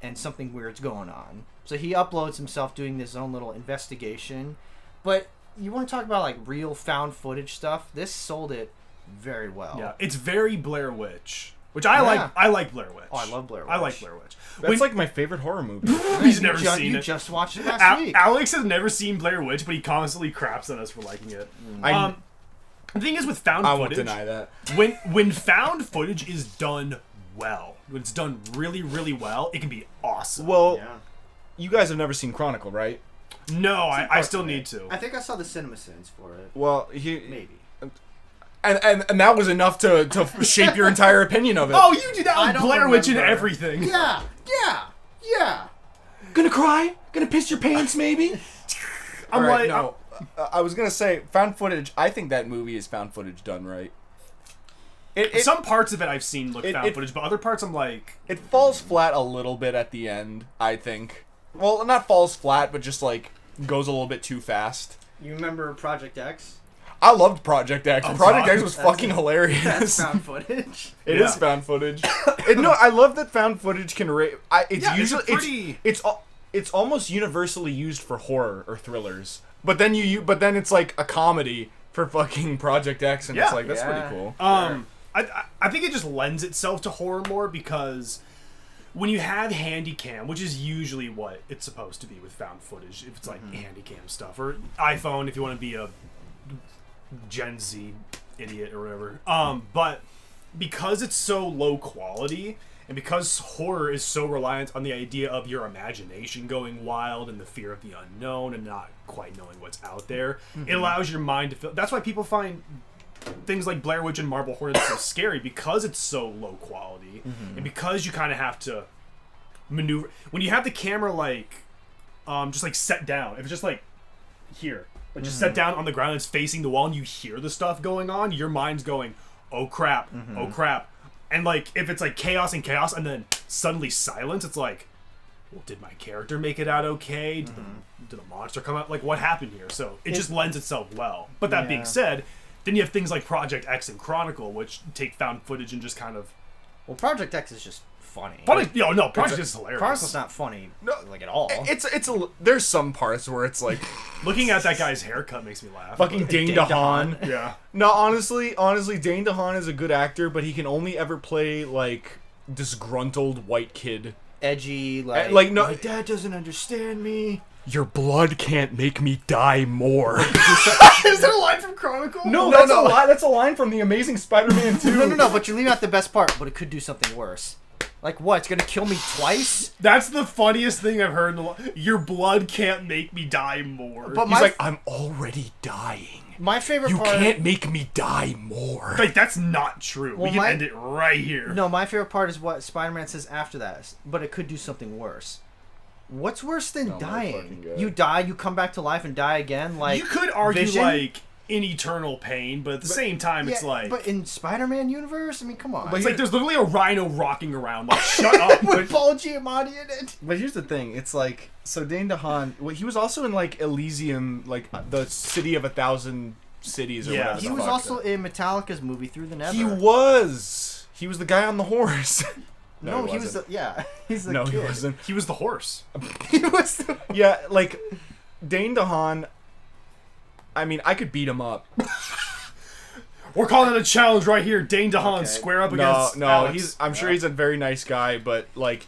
[SPEAKER 2] and something weird's going on. So he uploads himself doing this own little investigation. But you want to talk about like real found footage stuff? This sold it very well.
[SPEAKER 3] Yeah, it's very Blair Witch, which I
[SPEAKER 2] Yeah.
[SPEAKER 3] like. I like Blair Witch.
[SPEAKER 2] Oh, I love Blair
[SPEAKER 3] I
[SPEAKER 2] Witch.
[SPEAKER 3] like Blair Witch.
[SPEAKER 1] That's like my favorite horror movie.
[SPEAKER 3] He's never seen
[SPEAKER 2] You
[SPEAKER 3] it.
[SPEAKER 2] just watched it last week.
[SPEAKER 3] Alex has never seen Blair Witch, but he constantly craps on us for liking it. The thing is with found
[SPEAKER 1] I won't
[SPEAKER 3] footage,
[SPEAKER 1] deny that.
[SPEAKER 3] when found footage is done well, when it's done really, really well, it can be awesome.
[SPEAKER 1] Well,
[SPEAKER 2] Yeah.
[SPEAKER 1] you guys have never seen Chronicle, right?
[SPEAKER 3] No, I still need to.
[SPEAKER 2] I think I saw the CinemaSins for it.
[SPEAKER 1] Well,
[SPEAKER 2] Maybe.
[SPEAKER 1] and that was enough to shape your entire opinion of it.
[SPEAKER 3] Oh, you did that
[SPEAKER 2] I
[SPEAKER 3] on
[SPEAKER 2] don't
[SPEAKER 3] Blair Witch and
[SPEAKER 2] remember.
[SPEAKER 3] everything.
[SPEAKER 2] Yeah.
[SPEAKER 1] Gonna cry? Gonna piss your pants, maybe?
[SPEAKER 3] I'm
[SPEAKER 1] Alright,
[SPEAKER 3] like,
[SPEAKER 1] no. I was gonna say found footage. I think that movie is found footage done right.
[SPEAKER 3] some parts of it I've seen look found
[SPEAKER 1] it-
[SPEAKER 3] footage, but other parts I'm like,
[SPEAKER 1] It falls flat a little bit at the end, I think. Well, not falls flat, but just like goes a little bit too fast.
[SPEAKER 2] You remember Project X?
[SPEAKER 1] I loved Project X.
[SPEAKER 3] Oh,
[SPEAKER 1] Project
[SPEAKER 3] God.
[SPEAKER 1] X was fucking hilarious.
[SPEAKER 2] That's found footage.
[SPEAKER 1] It is
[SPEAKER 3] Yeah.
[SPEAKER 1] found footage. No, I love that found footage can it's
[SPEAKER 3] Yeah,
[SPEAKER 1] usually
[SPEAKER 3] it's a pretty-
[SPEAKER 1] it's almost universally used for horror or thrillers. But then it's like a comedy for fucking Project X, and it's
[SPEAKER 3] Yeah.
[SPEAKER 1] like that's
[SPEAKER 2] Yeah.
[SPEAKER 1] pretty cool.
[SPEAKER 3] I think it just lends itself to horror more because when you have Handycam, which is usually what it's supposed to be with found footage, if it's like Handycam stuff, or iPhone if you want to be a Gen Z idiot or whatever. But because it's so low quality, and because horror is so reliant on the idea of your imagination going wild and the fear of the unknown and not quite knowing what's out there, it allows your mind to feel. That's why people find things like Blair Witch and Marble Hornets so scary, because it's so low quality and because you kind of have to maneuver when you have the camera like just like set down. If it's just like here, like just set down on the ground and it's facing the wall and you hear the stuff going on, your mind's going, oh crap, oh crap. And like if it's like chaos and then suddenly silence, it's like, well, did my character make it out okay? Did the monster come out? Like, what happened here? So it just lends itself well. But that being said, then you have things like Project X and Chronicle, which take found footage and just kind of...
[SPEAKER 2] Well, Project X is just funny.
[SPEAKER 3] Project X is hilarious.
[SPEAKER 2] Chronicle's not funny, like at all.
[SPEAKER 1] There's some parts where it's like
[SPEAKER 3] Looking at that guy's haircut makes me laugh.
[SPEAKER 1] fucking Dane
[SPEAKER 2] Dane
[SPEAKER 1] DeHaan.
[SPEAKER 2] DeHaan.
[SPEAKER 3] Yeah.
[SPEAKER 1] No, honestly, Dane DeHaan is a good actor, but he can only ever play like disgruntled white kid.
[SPEAKER 2] Edgy,
[SPEAKER 1] like, no-
[SPEAKER 2] my dad doesn't understand me.
[SPEAKER 1] Your blood can't make me die more.
[SPEAKER 3] Is that a line from Chronicle?
[SPEAKER 1] No, that's a line from the Amazing Spider-Man 2.
[SPEAKER 2] No, but you leave out the best part, but it could do something worse. Like what? It's gonna kill me twice?
[SPEAKER 3] That's the funniest thing I've heard in your blood can't make me die more.
[SPEAKER 2] But
[SPEAKER 1] He's like, I'm already dying.
[SPEAKER 2] my favorite
[SPEAKER 1] You
[SPEAKER 2] part...
[SPEAKER 1] can't make me die more.
[SPEAKER 3] like, that's not true.
[SPEAKER 2] Well,
[SPEAKER 3] we can
[SPEAKER 2] my-
[SPEAKER 3] end it right here.
[SPEAKER 2] No, my favorite part is what Spider-Man says after that, but it could do something worse. What's worse than
[SPEAKER 1] Oh my
[SPEAKER 2] dying?
[SPEAKER 1] fucking God.
[SPEAKER 2] You die, you come back to life and die again? Like,
[SPEAKER 3] you could argue,
[SPEAKER 2] Vision?
[SPEAKER 3] like, in eternal pain, but at the same time, it's
[SPEAKER 2] Yeah,
[SPEAKER 3] like...
[SPEAKER 2] But in Spider-Man universe, I mean, come on.
[SPEAKER 3] it's like there's literally a rhino rocking around. Like, shut up.
[SPEAKER 2] with Paul Giamatti in it.
[SPEAKER 1] But here's the thing, it's like, so Dane DeHaan, well, he was also in like Elysium, like the City of 1,000 Cities or
[SPEAKER 3] Yeah.
[SPEAKER 1] whatever.
[SPEAKER 2] He
[SPEAKER 1] the
[SPEAKER 2] was
[SPEAKER 1] fuck.
[SPEAKER 2] also in Metallica's movie Through the Nether.
[SPEAKER 1] He was the guy on the horse.
[SPEAKER 2] No,
[SPEAKER 1] he
[SPEAKER 2] he was
[SPEAKER 1] wasn't.
[SPEAKER 2] he's the
[SPEAKER 1] No,
[SPEAKER 2] kid.
[SPEAKER 1] he wasn't.
[SPEAKER 3] He was the horse.
[SPEAKER 2] He was the...
[SPEAKER 1] Yeah, like Dane DeHaan. I mean, I could beat him up.
[SPEAKER 3] We're calling it a challenge right here. Dane DeHaan
[SPEAKER 2] Okay.
[SPEAKER 3] square up
[SPEAKER 1] No,
[SPEAKER 3] against Alex.
[SPEAKER 1] I'm sure he's a very nice guy, but like,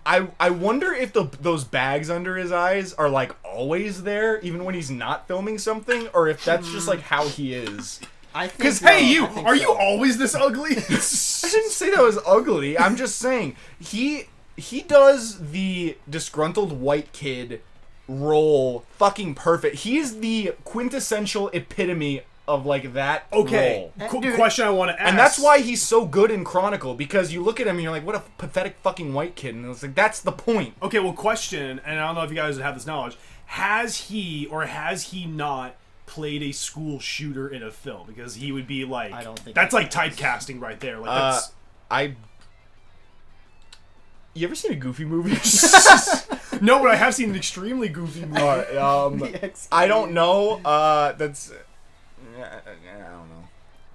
[SPEAKER 1] I wonder if those bags under his eyes are like always there, even when he's not filming something, or if that's just like how he is.
[SPEAKER 2] I think...
[SPEAKER 1] 'Cause,
[SPEAKER 3] Hey,
[SPEAKER 2] no,
[SPEAKER 3] you!
[SPEAKER 2] I think
[SPEAKER 3] Are you
[SPEAKER 2] so.
[SPEAKER 3] always this ugly?
[SPEAKER 1] I didn't say that was ugly. I'm just saying he does the disgruntled white kid role fucking perfect. He's the quintessential epitome of like that
[SPEAKER 3] Okay.
[SPEAKER 1] role.
[SPEAKER 2] Dude,
[SPEAKER 3] Question I want to ask.
[SPEAKER 1] And that's why he's so good in Chronicle, because you look at him and you're like, what a pathetic fucking white kid. And it's like, that's the point.
[SPEAKER 3] Okay, well, question, and I don't know if you guys have this knowledge. Has he or has he not played a school shooter in a film? Because he would be like...
[SPEAKER 2] I don't think
[SPEAKER 3] that's
[SPEAKER 2] he
[SPEAKER 3] like typecasting right there. Like that's...
[SPEAKER 1] You ever seen a Goofy movie?
[SPEAKER 3] No, but I have seen an extremely goofy movie.
[SPEAKER 2] The Excalibur.
[SPEAKER 1] I don't know. That's... I don't know.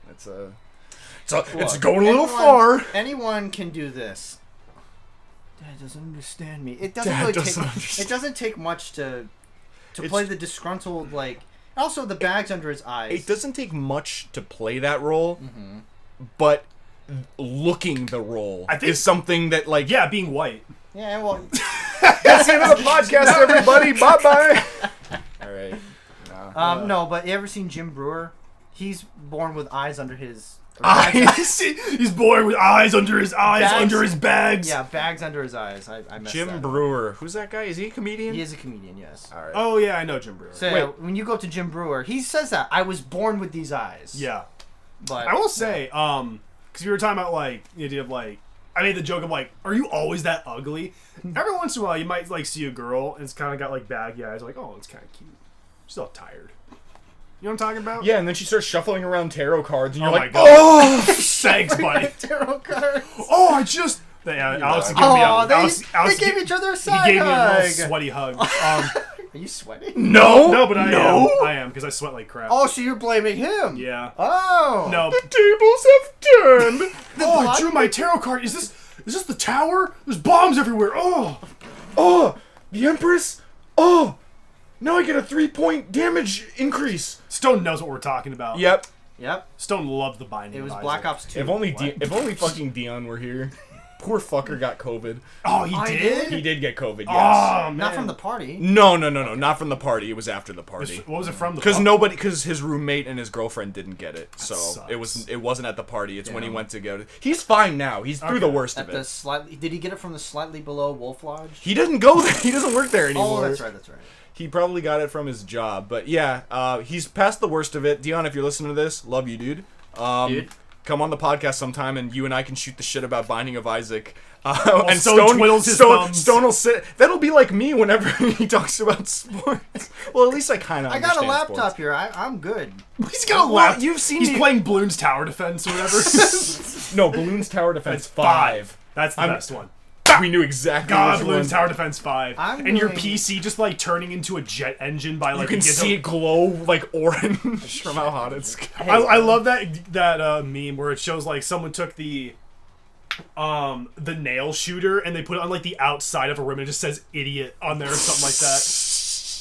[SPEAKER 1] It's going a little far.
[SPEAKER 2] Anyone can do this. Dad doesn't understand me. It doesn't
[SPEAKER 1] Dad
[SPEAKER 2] really
[SPEAKER 1] doesn't
[SPEAKER 2] take.
[SPEAKER 1] understand.
[SPEAKER 2] It doesn't take much to
[SPEAKER 1] It's-
[SPEAKER 2] play the disgruntled, like. Also, the bags under his eyes.
[SPEAKER 1] It doesn't take much to play that role, but looking the role
[SPEAKER 3] I think-
[SPEAKER 1] is something that, like...
[SPEAKER 3] Yeah, being white.
[SPEAKER 2] Yeah, well,
[SPEAKER 1] That's the end of the podcast, everybody. Bye-bye. All right.
[SPEAKER 2] no, but you ever seen Jim Brewer? He's born with eyes under his.
[SPEAKER 3] Eyes. He's born with eyes under his eyes,
[SPEAKER 2] Bags.
[SPEAKER 3] under his bags.
[SPEAKER 2] Yeah, bags under his eyes. I messed
[SPEAKER 1] Jim
[SPEAKER 2] that up.
[SPEAKER 1] Brewer. Who's that guy? Is he a comedian?
[SPEAKER 2] He is a comedian, yes.
[SPEAKER 1] All right.
[SPEAKER 3] Oh yeah, I know Jim Brewer.
[SPEAKER 2] So
[SPEAKER 1] Wait.
[SPEAKER 2] when you go up to Jim Brewer, he says that I was born with these eyes.
[SPEAKER 3] Yeah.
[SPEAKER 2] But
[SPEAKER 3] I will say, because we were talking about like the idea of like, I made the joke of like, are you always that ugly? Every once in a while, you might like see a girl and it's kind of got like baggy eyes, like, oh, it's kind of cute. She's all tired. You know what I'm talking about?
[SPEAKER 1] Yeah, and then she starts shuffling around tarot cards, and you're
[SPEAKER 3] Oh my
[SPEAKER 1] like,
[SPEAKER 3] God.
[SPEAKER 1] oh!
[SPEAKER 3] Thanks, buddy.
[SPEAKER 2] tarot cards.
[SPEAKER 3] Oh, I just. Yeah, Alex gave me
[SPEAKER 2] Oh,
[SPEAKER 3] a.
[SPEAKER 2] they gave each other a side
[SPEAKER 3] He gave me a
[SPEAKER 2] hug.
[SPEAKER 3] real sweaty hug.
[SPEAKER 2] Are you sweating?
[SPEAKER 1] No!
[SPEAKER 3] No, but I
[SPEAKER 1] no.
[SPEAKER 3] am. I am, because I sweat like crap.
[SPEAKER 2] Oh, so you're blaming him?
[SPEAKER 3] Yeah.
[SPEAKER 2] Oh.
[SPEAKER 3] No.
[SPEAKER 1] The tables have turned!
[SPEAKER 3] Oh, I drew my tarot card. Is this the tower? There's bombs everywhere. Oh.
[SPEAKER 1] Oh! The Empress? Oh! Now I get a 3-point damage increase!
[SPEAKER 3] Stone knows what we're talking about.
[SPEAKER 1] Yep.
[SPEAKER 2] Yep.
[SPEAKER 3] Stone loved the binding.
[SPEAKER 2] It was
[SPEAKER 3] of
[SPEAKER 2] Black
[SPEAKER 3] Isaac.
[SPEAKER 2] Ops 2.
[SPEAKER 1] If only fucking Dion were here. Poor fucker got COVID.
[SPEAKER 3] Oh, he
[SPEAKER 2] I
[SPEAKER 3] did?
[SPEAKER 1] He did get COVID, yes.
[SPEAKER 3] Oh, man.
[SPEAKER 2] Not from the party.
[SPEAKER 1] No, not from the party. It was after the party.
[SPEAKER 3] What was it from?
[SPEAKER 1] Because his roommate and his girlfriend didn't get it, so
[SPEAKER 3] sucks.
[SPEAKER 1] it wasn't at the party. It's when he went to go. He's fine now. He's through the worst
[SPEAKER 2] At
[SPEAKER 1] of
[SPEAKER 2] the
[SPEAKER 1] it.
[SPEAKER 2] slightly, did he get it from the slightly below Wolf Lodge?
[SPEAKER 1] He doesn't go there. He doesn't work there anymore.
[SPEAKER 2] Oh, that's right. That's right.
[SPEAKER 1] He probably got it from his job, but yeah, he's past the worst of it. Dion, if you're listening to this, love you, dude.
[SPEAKER 2] Dude.
[SPEAKER 1] Come on the podcast sometime, and you and I can shoot the shit about Binding of Isaac. And
[SPEAKER 3] Stone twiddles his thumbs.
[SPEAKER 1] Stone will sit. That'll be like me whenever he talks about sports. Well, at least I kind of.
[SPEAKER 2] I got a laptop here. I'm good.
[SPEAKER 3] He's got a
[SPEAKER 1] Well,
[SPEAKER 3] laptop.
[SPEAKER 1] you've seen
[SPEAKER 3] He's
[SPEAKER 1] me-
[SPEAKER 3] playing Bloons Tower Defense or whatever.
[SPEAKER 1] No, Balloons Tower Defense
[SPEAKER 3] That's
[SPEAKER 1] 5.
[SPEAKER 3] That's the best one.
[SPEAKER 1] We knew exactly
[SPEAKER 3] God,
[SPEAKER 1] which
[SPEAKER 3] Bloons
[SPEAKER 1] one.
[SPEAKER 3] Tower Defense 5.
[SPEAKER 2] I'm
[SPEAKER 3] And your
[SPEAKER 2] doing-
[SPEAKER 3] PC just like turning into a jet engine by like
[SPEAKER 1] You can see it glow like orange from how hot it's.
[SPEAKER 3] I love that meme where it shows like someone took the nail shooter and they put it on like the outside of a room and it just says idiot on there or something like that.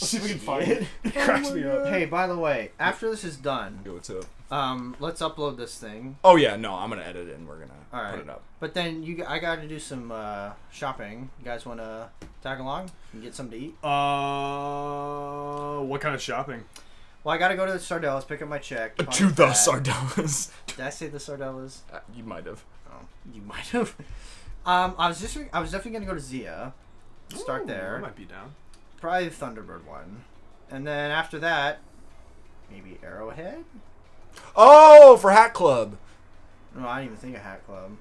[SPEAKER 3] Let's see if we can find it. It cracks me up.
[SPEAKER 2] Hey, by the way, after this is done,
[SPEAKER 1] What's up?
[SPEAKER 2] let's upload this thing.
[SPEAKER 1] Oh yeah, no, I'm gonna edit it and we're gonna
[SPEAKER 2] All right.
[SPEAKER 1] put it up.
[SPEAKER 2] But then I got to do some shopping. You guys want to tag along and get something to eat?
[SPEAKER 3] What kind of shopping?
[SPEAKER 2] Well, I got to go to the Sardellas, pick up my check.
[SPEAKER 1] To the Sardellas.
[SPEAKER 2] Did I say the Sardellas?
[SPEAKER 1] You might have.
[SPEAKER 2] Oh, you might have. I was definitely gonna go to Zia. Start
[SPEAKER 3] Ooh,
[SPEAKER 2] there.
[SPEAKER 3] I might be down.
[SPEAKER 2] Probably the Thunderbird one, and then after that, maybe Arrowhead.
[SPEAKER 1] Oh, for Hat Club.
[SPEAKER 2] No, I didn't even think of Hat Club.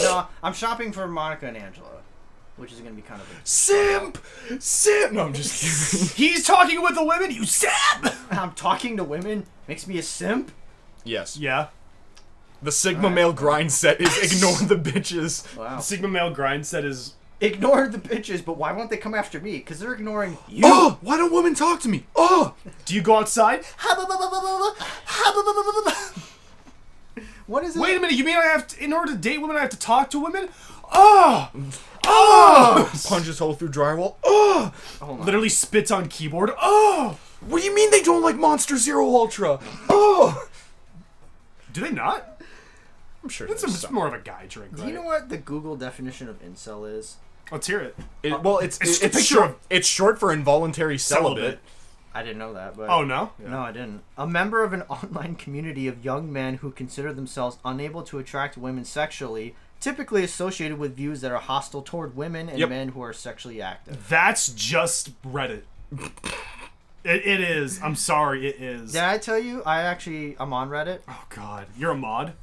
[SPEAKER 2] No, I'm shopping for Monica and Angela, which is gonna be kind of a
[SPEAKER 1] Simp. No, I'm just kidding.
[SPEAKER 3] He's talking with the women, you sap!
[SPEAKER 2] I'm talking to women makes me a simp.
[SPEAKER 1] Yes.
[SPEAKER 3] Yeah.
[SPEAKER 1] The Sigma male grind set is ignore the bitches.
[SPEAKER 2] Wow.
[SPEAKER 3] The Sigma male grind set is...
[SPEAKER 2] Ignore the bitches, but why won't they come after me? Because they're ignoring you.
[SPEAKER 1] Oh, why don't women talk to me? Oh,
[SPEAKER 3] Do you go outside?
[SPEAKER 2] What is it?
[SPEAKER 3] Wait a minute, you mean I have to, in order to date women, I have to talk to women? Oh! Oh!
[SPEAKER 1] punches hole through drywall. Oh,
[SPEAKER 2] Hold on.
[SPEAKER 3] Literally spits on keyboard. Oh!
[SPEAKER 1] what do you mean they don't like Monster Zero Ultra? Oh,
[SPEAKER 3] Do they not?
[SPEAKER 1] I'm sure
[SPEAKER 3] It's
[SPEAKER 1] there's some.
[SPEAKER 3] more of a guy drink, right?
[SPEAKER 2] Do you know what the Google definition of incel is?
[SPEAKER 3] Let's hear it.
[SPEAKER 1] Well, it's
[SPEAKER 3] just a picture
[SPEAKER 1] short.
[SPEAKER 3] of-
[SPEAKER 1] It's short for involuntary celibate.
[SPEAKER 2] I didn't know that, but
[SPEAKER 3] Oh, no?
[SPEAKER 2] no, I didn't. A member of an online community of young men who consider themselves unable to attract women sexually, typically associated with views that are hostile toward women and
[SPEAKER 1] Yep.
[SPEAKER 2] men who are sexually active.
[SPEAKER 3] That's just Reddit. It is. I'm sorry, it is.
[SPEAKER 2] Did I tell you? I'm on Reddit.
[SPEAKER 3] Oh, God. You're a mod?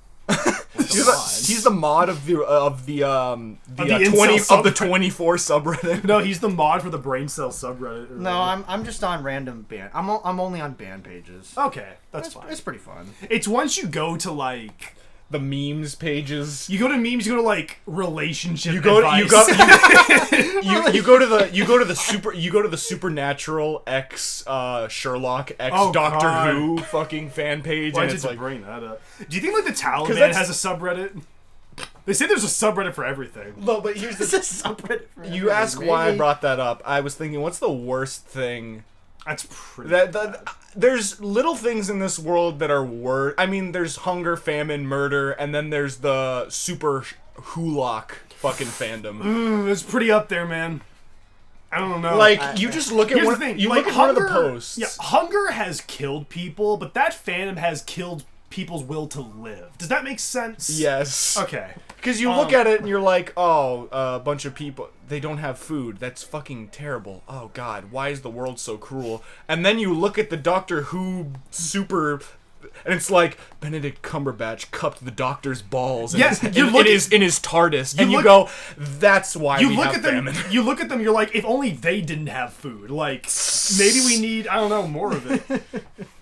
[SPEAKER 1] He's the mod of the
[SPEAKER 3] incel
[SPEAKER 1] 20 of the
[SPEAKER 3] subreddit.
[SPEAKER 1] 24 subreddit.
[SPEAKER 3] No, he's the mod for the brain cell subreddit. or
[SPEAKER 2] No,
[SPEAKER 3] whatever.
[SPEAKER 2] I'm just on random band. I'm only on band pages.
[SPEAKER 3] Okay, that's fine.
[SPEAKER 2] It's pretty fun.
[SPEAKER 3] It's once you go to, like...
[SPEAKER 1] The memes pages.
[SPEAKER 3] You go to memes, you go to, like, relationship
[SPEAKER 1] You go to
[SPEAKER 3] advice.
[SPEAKER 1] you go to the Supernatural X Sherlock X
[SPEAKER 3] Oh,
[SPEAKER 1] Doctor
[SPEAKER 3] God.
[SPEAKER 1] Who fucking fan page,
[SPEAKER 3] Why
[SPEAKER 1] and
[SPEAKER 3] did
[SPEAKER 1] it's
[SPEAKER 3] you
[SPEAKER 1] like
[SPEAKER 3] bring that up? Do you think, like, the Taliban
[SPEAKER 1] that's-
[SPEAKER 3] has a subreddit? They say there's a subreddit for everything.
[SPEAKER 1] no, but here's
[SPEAKER 2] It's
[SPEAKER 1] the
[SPEAKER 2] a subreddit for
[SPEAKER 1] you
[SPEAKER 2] everything,
[SPEAKER 1] ask why I
[SPEAKER 2] maybe.
[SPEAKER 1] brought that up. I was thinking, what's the worst thing?
[SPEAKER 3] That's pretty
[SPEAKER 1] That there's little things in this world that are worse. I mean, there's hunger, famine, murder, and then there's the super hulock fucking fandom.
[SPEAKER 3] It's pretty up there, man. I don't know.
[SPEAKER 1] Like, you just look at
[SPEAKER 3] Here's
[SPEAKER 1] one,
[SPEAKER 3] the thing.
[SPEAKER 1] you
[SPEAKER 3] like,
[SPEAKER 1] look at one of the posts.
[SPEAKER 3] Yeah, hunger has killed people, but that fandom has killed people's will to live. Does that make sense?
[SPEAKER 1] Yes.
[SPEAKER 3] Okay.
[SPEAKER 1] Because you look at it and you're like, oh, a bunch of people, they don't have food. That's fucking terrible. Oh, God, why is the world so cruel? And then you look at the Doctor Who super... And it's like Benedict Cumberbatch cupped the Doctor's balls in, his TARDIS, and you go, "That's why we have famine."
[SPEAKER 3] You look at them, you're like, if only they didn't have food. Like, maybe we need, I don't know, more of it.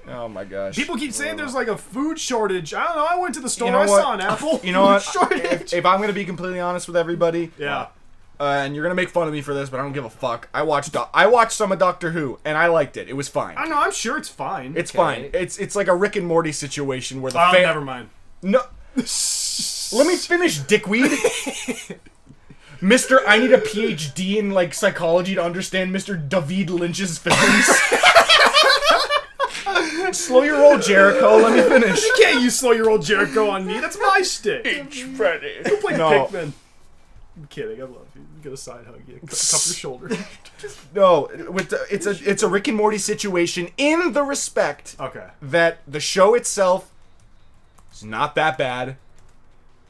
[SPEAKER 1] Oh my gosh!
[SPEAKER 3] People keep saying there's like a food shortage. I don't know. I went to the store.
[SPEAKER 1] You know
[SPEAKER 3] I
[SPEAKER 1] what?
[SPEAKER 3] saw an apple.
[SPEAKER 1] You know what? If I'm gonna be completely honest with everybody,
[SPEAKER 3] Yeah.
[SPEAKER 1] And you're gonna make fun of me for this, but I don't give a fuck. I watched some of Doctor Who, and I liked it. It was fine.
[SPEAKER 3] I know. I'm sure it's fine.
[SPEAKER 1] It's fine. It's like a Rick and Morty situation where the
[SPEAKER 3] never mind.
[SPEAKER 1] No. Let me finish, dickweed. Mr. I need a PhD in like psychology to understand Mr. David Lynch's films. Slow your roll, Jericho. Let me finish.
[SPEAKER 3] You can't use slow your old Jericho on me. That's my stick.
[SPEAKER 1] Freddy.
[SPEAKER 3] Go play Pikmin. I'm kidding. I love you. Get a side hug. Yeah, cup your shoulder.
[SPEAKER 1] No, it's a Rick and Morty situation in the respect that the show itself is not that bad.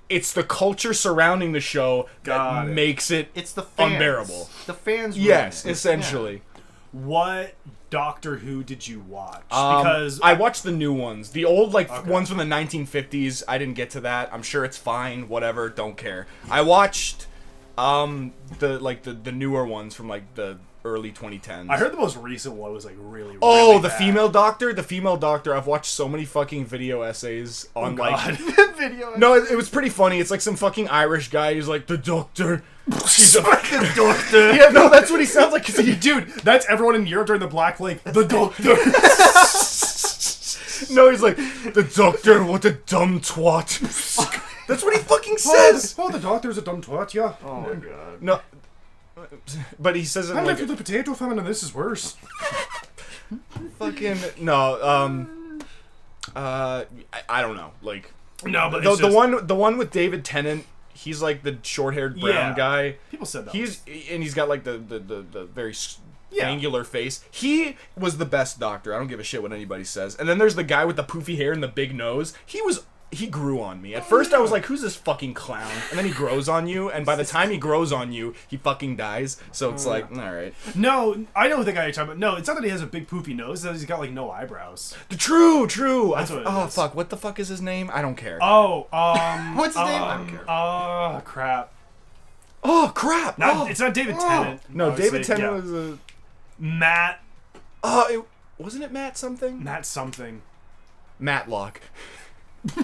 [SPEAKER 1] It's the culture surrounding the show that makes it
[SPEAKER 2] it's the fans.
[SPEAKER 1] Unbearable.
[SPEAKER 2] The fans.
[SPEAKER 1] Yes, essentially.
[SPEAKER 3] Yeah. What Doctor Who did you watch? Because
[SPEAKER 1] I watched the new ones. The old ones from the 1950s. I didn't get to that. I'm sure it's fine. Whatever. Don't care. I watched the newer ones from like the early 2010s.
[SPEAKER 3] I heard the most recent one was like really
[SPEAKER 1] the
[SPEAKER 3] bad.
[SPEAKER 1] female doctor. The female doctor. I've watched so many fucking video essays on
[SPEAKER 2] video.
[SPEAKER 1] No, it was pretty funny. It's like some fucking Irish guy who's like the doctor. He's the doctor. Yeah, no, that's what he sounds like.
[SPEAKER 3] Dude, that's everyone in Europe during the Black Plague. The doctor.
[SPEAKER 1] No, he's like the doctor. What a dumb twat. That's what he fucking says.
[SPEAKER 3] Oh, the doctor's a dumb twat. Yeah.
[SPEAKER 2] Oh my god.
[SPEAKER 1] No. But he says it
[SPEAKER 3] I
[SPEAKER 1] like
[SPEAKER 3] lived through the potato famine and this is worse.
[SPEAKER 1] fucking no. I don't know. Like
[SPEAKER 3] no, but
[SPEAKER 1] the one with David Tennant. He's like the short-haired brown guy.
[SPEAKER 3] People said that.
[SPEAKER 1] He's got like the very angular face. He was the best doctor. I don't give a shit what anybody says. And then there's the guy with the poofy hair and the big nose. He grew on me. At first I was like, who's this fucking clown? And then he grows on you, and by the time he grows on you, he fucking dies. So it's like, alright.
[SPEAKER 3] No, I know the guy you're talking about. No, it's not that he has a big poofy nose, it's that he's got like no eyebrows.
[SPEAKER 1] True.
[SPEAKER 3] That's what it is.
[SPEAKER 1] Fuck, what the fuck is his name? I don't care.
[SPEAKER 2] What's his name? I don't care.
[SPEAKER 3] Crap.
[SPEAKER 1] Oh, crap!
[SPEAKER 3] It's not David Tennant.
[SPEAKER 1] No, David Tennant was a...
[SPEAKER 3] Matt.
[SPEAKER 1] Wasn't it Matt something?
[SPEAKER 3] Matt something.
[SPEAKER 1] Matlock.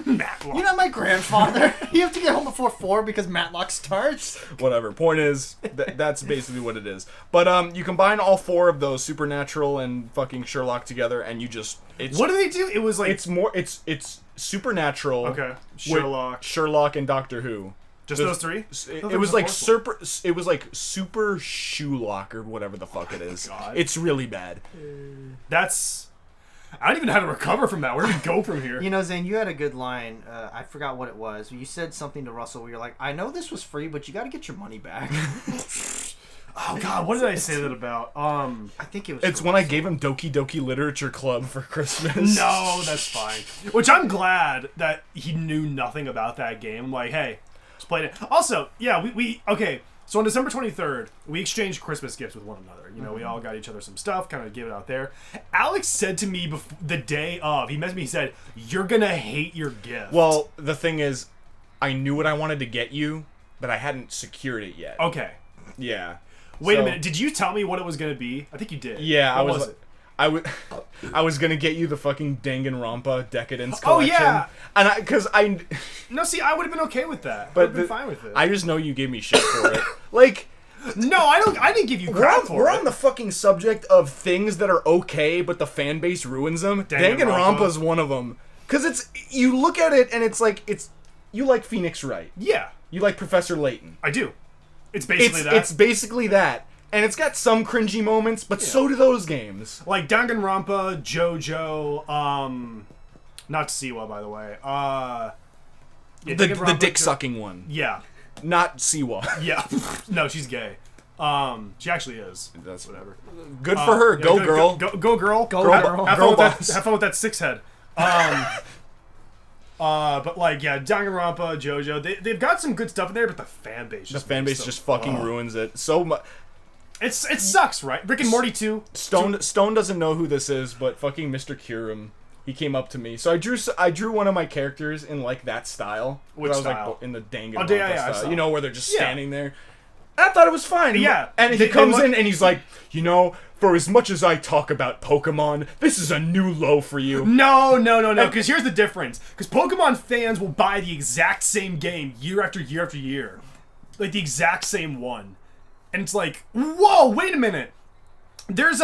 [SPEAKER 3] Matlock.
[SPEAKER 2] You know my grandfather. You have to get home before 4 because Matlock starts.
[SPEAKER 1] Whatever. Point is, that's basically what it is. But you combine all four of those, Supernatural and fucking Sherlock together, and you just
[SPEAKER 3] what do they do? It was like
[SPEAKER 1] it's Supernatural.
[SPEAKER 3] Okay.
[SPEAKER 1] Sherlock and Doctor Who.
[SPEAKER 3] Just those three?
[SPEAKER 1] It was like super. It was like Super Shoelock or whatever the fuck it is.
[SPEAKER 3] God.
[SPEAKER 1] It's really bad.
[SPEAKER 3] I don't even know how to recover from that. Where do we go from here?
[SPEAKER 2] You know, Zane, you had a good line. I forgot what it was. You said something to Russell where you're like, I know this was free, but you got to get your money back.
[SPEAKER 3] Oh, God. What did I say that about?
[SPEAKER 2] I think it was...
[SPEAKER 1] It's when I gave him Doki Doki Literature Club for Christmas.
[SPEAKER 3] No, that's fine. Which I'm glad that he knew nothing about that game. Like, hey, just played it. Also, yeah, we okay. So on December 23rd, we exchanged Christmas gifts with one another. You know, we all got each other some stuff, kind of gave it out there. Alex said to me the day of, he messaged me, he said, "You're going to hate your gift."
[SPEAKER 1] Well, the thing is, I knew what I wanted to get you, but I hadn't secured it yet.
[SPEAKER 3] Okay.
[SPEAKER 1] Yeah.
[SPEAKER 3] Wait a minute. Did you tell me what it was going to be? I think you did.
[SPEAKER 1] Yeah,
[SPEAKER 3] What was it?
[SPEAKER 1] I was gonna get you the fucking Danganronpa Decadence collection. Oh yeah, and
[SPEAKER 3] no, see, I would have been okay with that.
[SPEAKER 1] But
[SPEAKER 3] been fine with it.
[SPEAKER 1] I just know you gave me shit for it. Like,
[SPEAKER 3] no, I didn't give you crap for it.
[SPEAKER 1] We're on the fucking subject of things that are okay, but the fan base ruins them. Danganronpa's one of them. Cause you look at it and it's like you like Phoenix Wright.
[SPEAKER 3] Yeah.
[SPEAKER 1] You like Professor Layton.
[SPEAKER 3] I do. It's basically that.
[SPEAKER 1] It's basically that. And it's got some cringy moments, but so do those games.
[SPEAKER 3] Like Danganronpa, JoJo, not Siwa, by the way.
[SPEAKER 1] The dick-sucking one.
[SPEAKER 3] Yeah.
[SPEAKER 1] Not Siwa.
[SPEAKER 3] Yeah. No, she's gay. She actually is.
[SPEAKER 1] That's
[SPEAKER 3] Whatever.
[SPEAKER 1] good for her.
[SPEAKER 3] Yeah,
[SPEAKER 1] Go,
[SPEAKER 3] good-
[SPEAKER 1] girl.
[SPEAKER 3] Go girl.
[SPEAKER 2] Go,
[SPEAKER 3] have,
[SPEAKER 2] girl.
[SPEAKER 3] Have,
[SPEAKER 1] Girl
[SPEAKER 3] fun with
[SPEAKER 1] boss.
[SPEAKER 3] that, have fun with that six head. But like, yeah, Danganronpa, JoJo, they've got some good stuff in there, but the fan base
[SPEAKER 1] The
[SPEAKER 3] just
[SPEAKER 1] fan
[SPEAKER 3] makes
[SPEAKER 1] base
[SPEAKER 3] them-
[SPEAKER 1] just fucking ruins it so much.
[SPEAKER 3] It sucks, right? Rick and Morty 2.
[SPEAKER 1] Stone doesn't know who this is, but fucking Mr. Curum, he came up to me. So I drew one of my characters in like that style.
[SPEAKER 3] Which
[SPEAKER 1] I was
[SPEAKER 3] style?
[SPEAKER 1] Like in the Danganronpa
[SPEAKER 3] yeah, I
[SPEAKER 1] style.
[SPEAKER 3] saw.
[SPEAKER 1] You know, where they're just
[SPEAKER 3] Yeah.
[SPEAKER 1] standing there. And I thought it was fine.
[SPEAKER 3] Yeah.
[SPEAKER 1] And he
[SPEAKER 3] They
[SPEAKER 1] comes
[SPEAKER 3] look-
[SPEAKER 1] in and he's like, you know, for as much as I talk about Pokemon, this is a new low for you.
[SPEAKER 3] No, because here's the difference. Because Pokemon fans will buy the exact same game year after year after year. Like, the exact same one. And it's like, whoa, wait a minute. There's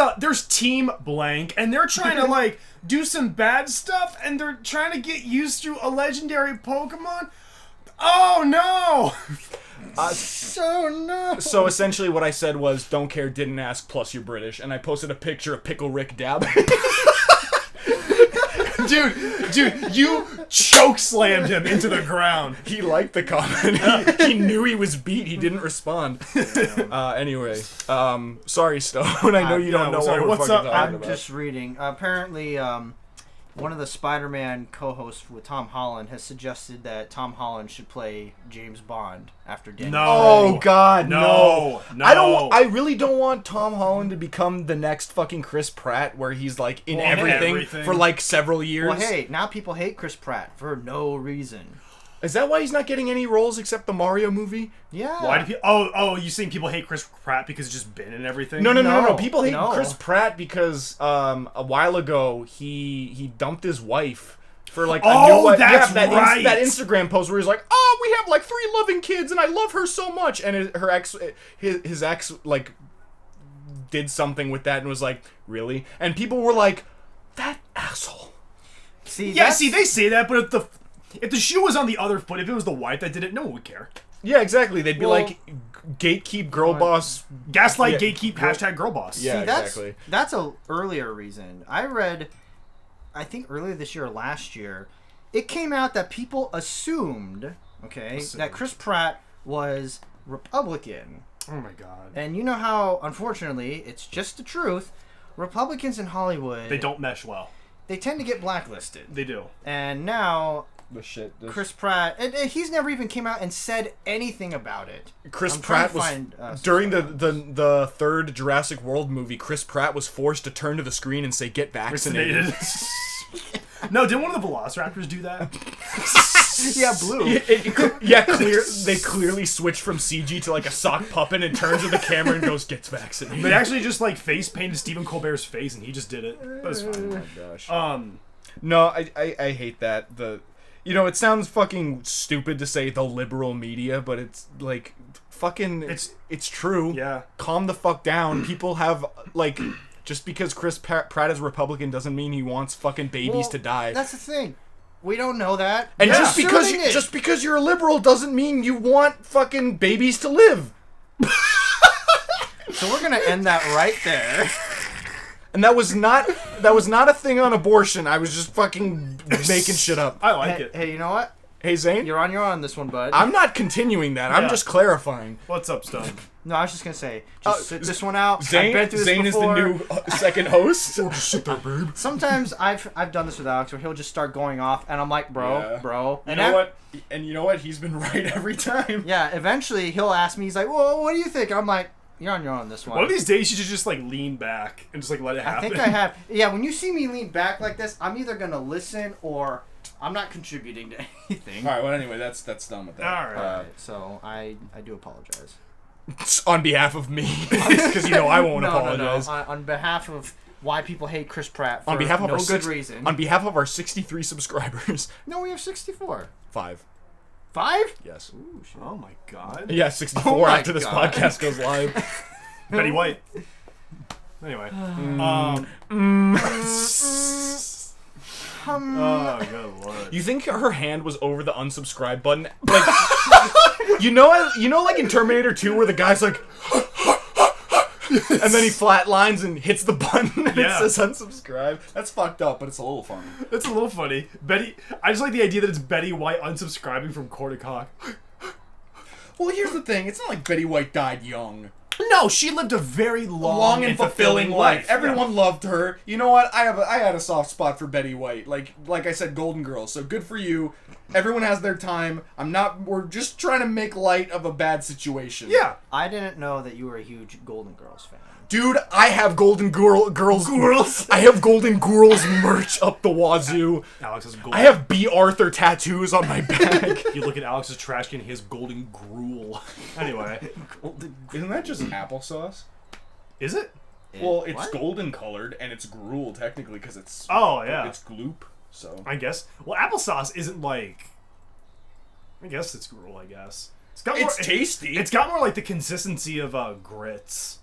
[SPEAKER 3] Team Blank, and they're trying to, like, do some bad stuff, and they're trying to get used to a legendary Pokemon? Oh, no!
[SPEAKER 1] So essentially what I said was, don't care, didn't ask, plus you're British. And I posted a picture of Pickle Rick dabbing.
[SPEAKER 3] Dude, you choke slammed him into the ground.
[SPEAKER 1] He liked the comment. He knew he was beat. He didn't respond. Anyway, sorry, Stone. I know you don't know
[SPEAKER 3] sorry,
[SPEAKER 1] what we're
[SPEAKER 3] what's
[SPEAKER 1] fucking
[SPEAKER 3] up?
[SPEAKER 1] talking
[SPEAKER 2] I'm
[SPEAKER 1] about.
[SPEAKER 2] just reading. Apparently, one of the Spider-Man co-hosts with Tom Holland has suggested that Tom Holland should play James Bond after Daniel.
[SPEAKER 3] No.
[SPEAKER 1] Oh God,
[SPEAKER 3] No.
[SPEAKER 1] I really don't want Tom Holland to become the next fucking Chris Pratt, where he's like in everything for like several years.
[SPEAKER 2] Well, hey, now people hate Chris Pratt for no reason.
[SPEAKER 1] Is that why he's not getting any roles except the Mario movie?
[SPEAKER 2] Yeah.
[SPEAKER 3] Why do people? Oh, you saying people hate Chris Pratt because he's just been in everything?
[SPEAKER 1] No. People hate
[SPEAKER 2] No.
[SPEAKER 1] Chris Pratt because a while ago he dumped his wife for like a
[SPEAKER 3] Oh,
[SPEAKER 1] new wife.
[SPEAKER 3] that's
[SPEAKER 1] that
[SPEAKER 3] right.
[SPEAKER 1] that Instagram post where he's like, "Oh, we have like 3 loving kids, and I love her so much." And his ex like did something with that and was like, "Really?" And people were like, "That asshole."
[SPEAKER 2] See,
[SPEAKER 3] Yeah, see, they say that, but if the shoe was on the other foot, if it was the wife that did it, no one would care.
[SPEAKER 1] Yeah, exactly. They'd be
[SPEAKER 2] Well-
[SPEAKER 1] like, "Gatekeep girl boss."
[SPEAKER 3] Gaslight,
[SPEAKER 1] Yeah.
[SPEAKER 3] gatekeep, hashtag girl boss.
[SPEAKER 1] Yeah.
[SPEAKER 2] See, that's
[SPEAKER 1] exactly.
[SPEAKER 2] that's a earlier reason. I read, I think earlier this year or last year, it came out that people assumed, that Chris Pratt was Republican.
[SPEAKER 3] Oh my god.
[SPEAKER 2] And you know how, unfortunately, it's just the truth, Republicans in Hollywood,
[SPEAKER 3] They don't mesh well.
[SPEAKER 2] they tend to get blacklisted.
[SPEAKER 3] They do.
[SPEAKER 2] And now
[SPEAKER 1] The shit.
[SPEAKER 2] Chris Pratt, and he's never even came out and said anything about it.
[SPEAKER 1] Chris
[SPEAKER 2] I'm trying
[SPEAKER 1] Pratt
[SPEAKER 2] to
[SPEAKER 1] was
[SPEAKER 2] find,
[SPEAKER 1] during the third Jurassic World movie. Chris Pratt was forced to turn to the screen and say, "Get vaccinated."
[SPEAKER 3] Vaccinated. No, didn't one of the Velociraptors do that?
[SPEAKER 2] Yeah, blue.
[SPEAKER 1] They clearly switched from CG to like a sock puppet and turns to the camera and goes, "Gets vaccinated."
[SPEAKER 3] They actually just like face painted Stephen Colbert's face, and he just did it. That was
[SPEAKER 1] Oh
[SPEAKER 3] fine.
[SPEAKER 1] my gosh.
[SPEAKER 3] No,
[SPEAKER 1] I hate that. It sounds fucking stupid to say the liberal media, but it's like fucking it's true.
[SPEAKER 3] Yeah.
[SPEAKER 1] Calm the fuck down. People have like just because Chris Pratt is Republican doesn't mean he wants fucking babies
[SPEAKER 2] Well,
[SPEAKER 1] to die.
[SPEAKER 2] That's the thing. We don't know that.
[SPEAKER 1] And
[SPEAKER 2] They're
[SPEAKER 1] just
[SPEAKER 2] assuming it.
[SPEAKER 1] because you're a liberal doesn't mean you want fucking babies to live.
[SPEAKER 2] So we're gonna end that right there.
[SPEAKER 1] And that was not a thing on abortion. I was just fucking making shit up.
[SPEAKER 3] I like
[SPEAKER 2] Hey,
[SPEAKER 3] it.
[SPEAKER 2] hey, you know what?
[SPEAKER 1] Hey Zane,
[SPEAKER 2] You're on your own on this one, bud.
[SPEAKER 1] I'm not continuing that. I'm
[SPEAKER 3] Yeah.
[SPEAKER 1] just clarifying.
[SPEAKER 3] What's up, Stone?
[SPEAKER 2] No, I was just gonna say, just sit this one out. I've
[SPEAKER 1] Zane,
[SPEAKER 2] been through this
[SPEAKER 1] Zane is the
[SPEAKER 2] before.
[SPEAKER 1] new second host. Just sit there, babe.
[SPEAKER 2] Sometimes I've done this with Alex, where he'll just start going off, and I'm like, bro.
[SPEAKER 1] You
[SPEAKER 2] And
[SPEAKER 1] know what? And you know what? He's been right every time.
[SPEAKER 2] Yeah. Eventually, he'll ask me. He's like, "Well, what do you think?" I'm like, "You're on your own on this one."
[SPEAKER 3] One of these days, you should just like lean back and just like let it
[SPEAKER 2] I
[SPEAKER 3] happen.
[SPEAKER 2] think I have. Yeah. When you see me lean back like this, I'm either gonna listen or I'm not contributing to anything.
[SPEAKER 1] All right. Well, anyway, that's done with that.
[SPEAKER 3] All right.
[SPEAKER 2] Alright, so I do apologize.
[SPEAKER 1] On behalf of me, because I won't
[SPEAKER 2] No.
[SPEAKER 1] apologize.
[SPEAKER 2] On behalf of why people hate Chris Pratt for
[SPEAKER 1] On behalf of
[SPEAKER 2] no
[SPEAKER 1] our
[SPEAKER 2] good reason.
[SPEAKER 1] On behalf of our 63 subscribers.
[SPEAKER 2] No, we have 64.
[SPEAKER 1] 5.
[SPEAKER 2] 5?
[SPEAKER 1] Yes.
[SPEAKER 2] Ooh, shit.
[SPEAKER 3] Oh my god.
[SPEAKER 1] Yeah, 64
[SPEAKER 2] Oh my
[SPEAKER 1] after this
[SPEAKER 2] God.
[SPEAKER 1] podcast goes live.
[SPEAKER 3] Betty White. Anyway. Oh, good lord.
[SPEAKER 1] You think her hand was over the unsubscribe button? Like, like in Terminator 2 where the guy's like, and then he flatlines and hits the button and
[SPEAKER 3] Yeah.
[SPEAKER 1] it says unsubscribe. That's fucked up, but it's a little funny.
[SPEAKER 3] That's a little funny. I just like the idea that it's Betty White unsubscribing from Korn and Kock.
[SPEAKER 1] Well, here's the thing. It's not like Betty White died young.
[SPEAKER 2] No,
[SPEAKER 3] no, she lived a very long
[SPEAKER 1] and fulfilling life. Everyone loved her. You know what? I had a soft spot for Betty White. Like I said, Golden Girls. So good for you. Everyone has their time. We're just trying to make light of a bad situation.
[SPEAKER 3] Yeah.
[SPEAKER 2] I didn't know that you were a huge Golden Girls fan.
[SPEAKER 1] Dude, I have Girls. I have Golden Girls merch up the wazoo.
[SPEAKER 3] Alex has golden.
[SPEAKER 1] I have B. Arthur tattoos on my back.
[SPEAKER 3] You look at Alex's trash can, he has golden gruel. Anyway.
[SPEAKER 1] Isn't that just applesauce?
[SPEAKER 3] Is it?
[SPEAKER 1] Well, it's
[SPEAKER 2] What?
[SPEAKER 1] golden colored and it's gruel technically because it's
[SPEAKER 3] Oh, yeah.
[SPEAKER 1] it's gloop. So
[SPEAKER 3] I guess. Well, applesauce isn't like... I guess it's gruel, I guess.
[SPEAKER 1] it's tasty.
[SPEAKER 3] It's got more like the consistency of grits,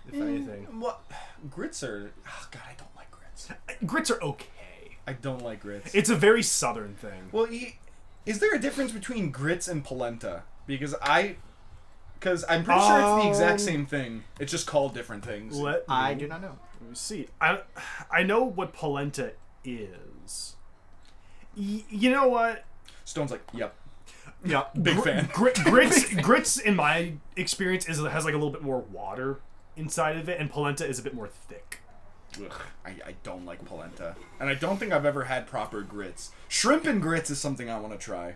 [SPEAKER 3] if anything.
[SPEAKER 1] What grits are? Oh God, I don't like grits.
[SPEAKER 3] Grits are okay.
[SPEAKER 1] I don't like grits.
[SPEAKER 3] It's a very southern thing.
[SPEAKER 1] Well, is there a difference between grits and polenta? Because I'm pretty sure it's the exact same thing. It's just called different things.
[SPEAKER 2] I do not know.
[SPEAKER 3] Let me see. I know what polenta is. You know what?
[SPEAKER 1] Stone's like, yep.
[SPEAKER 3] Yeah,
[SPEAKER 1] Big fan.
[SPEAKER 3] Grits, in my experience, has like a little bit more water inside of it, and polenta is a bit more thick.
[SPEAKER 1] Ugh, I don't like polenta, and I don't think I've ever had proper grits. Shrimp and grits is something I want to try.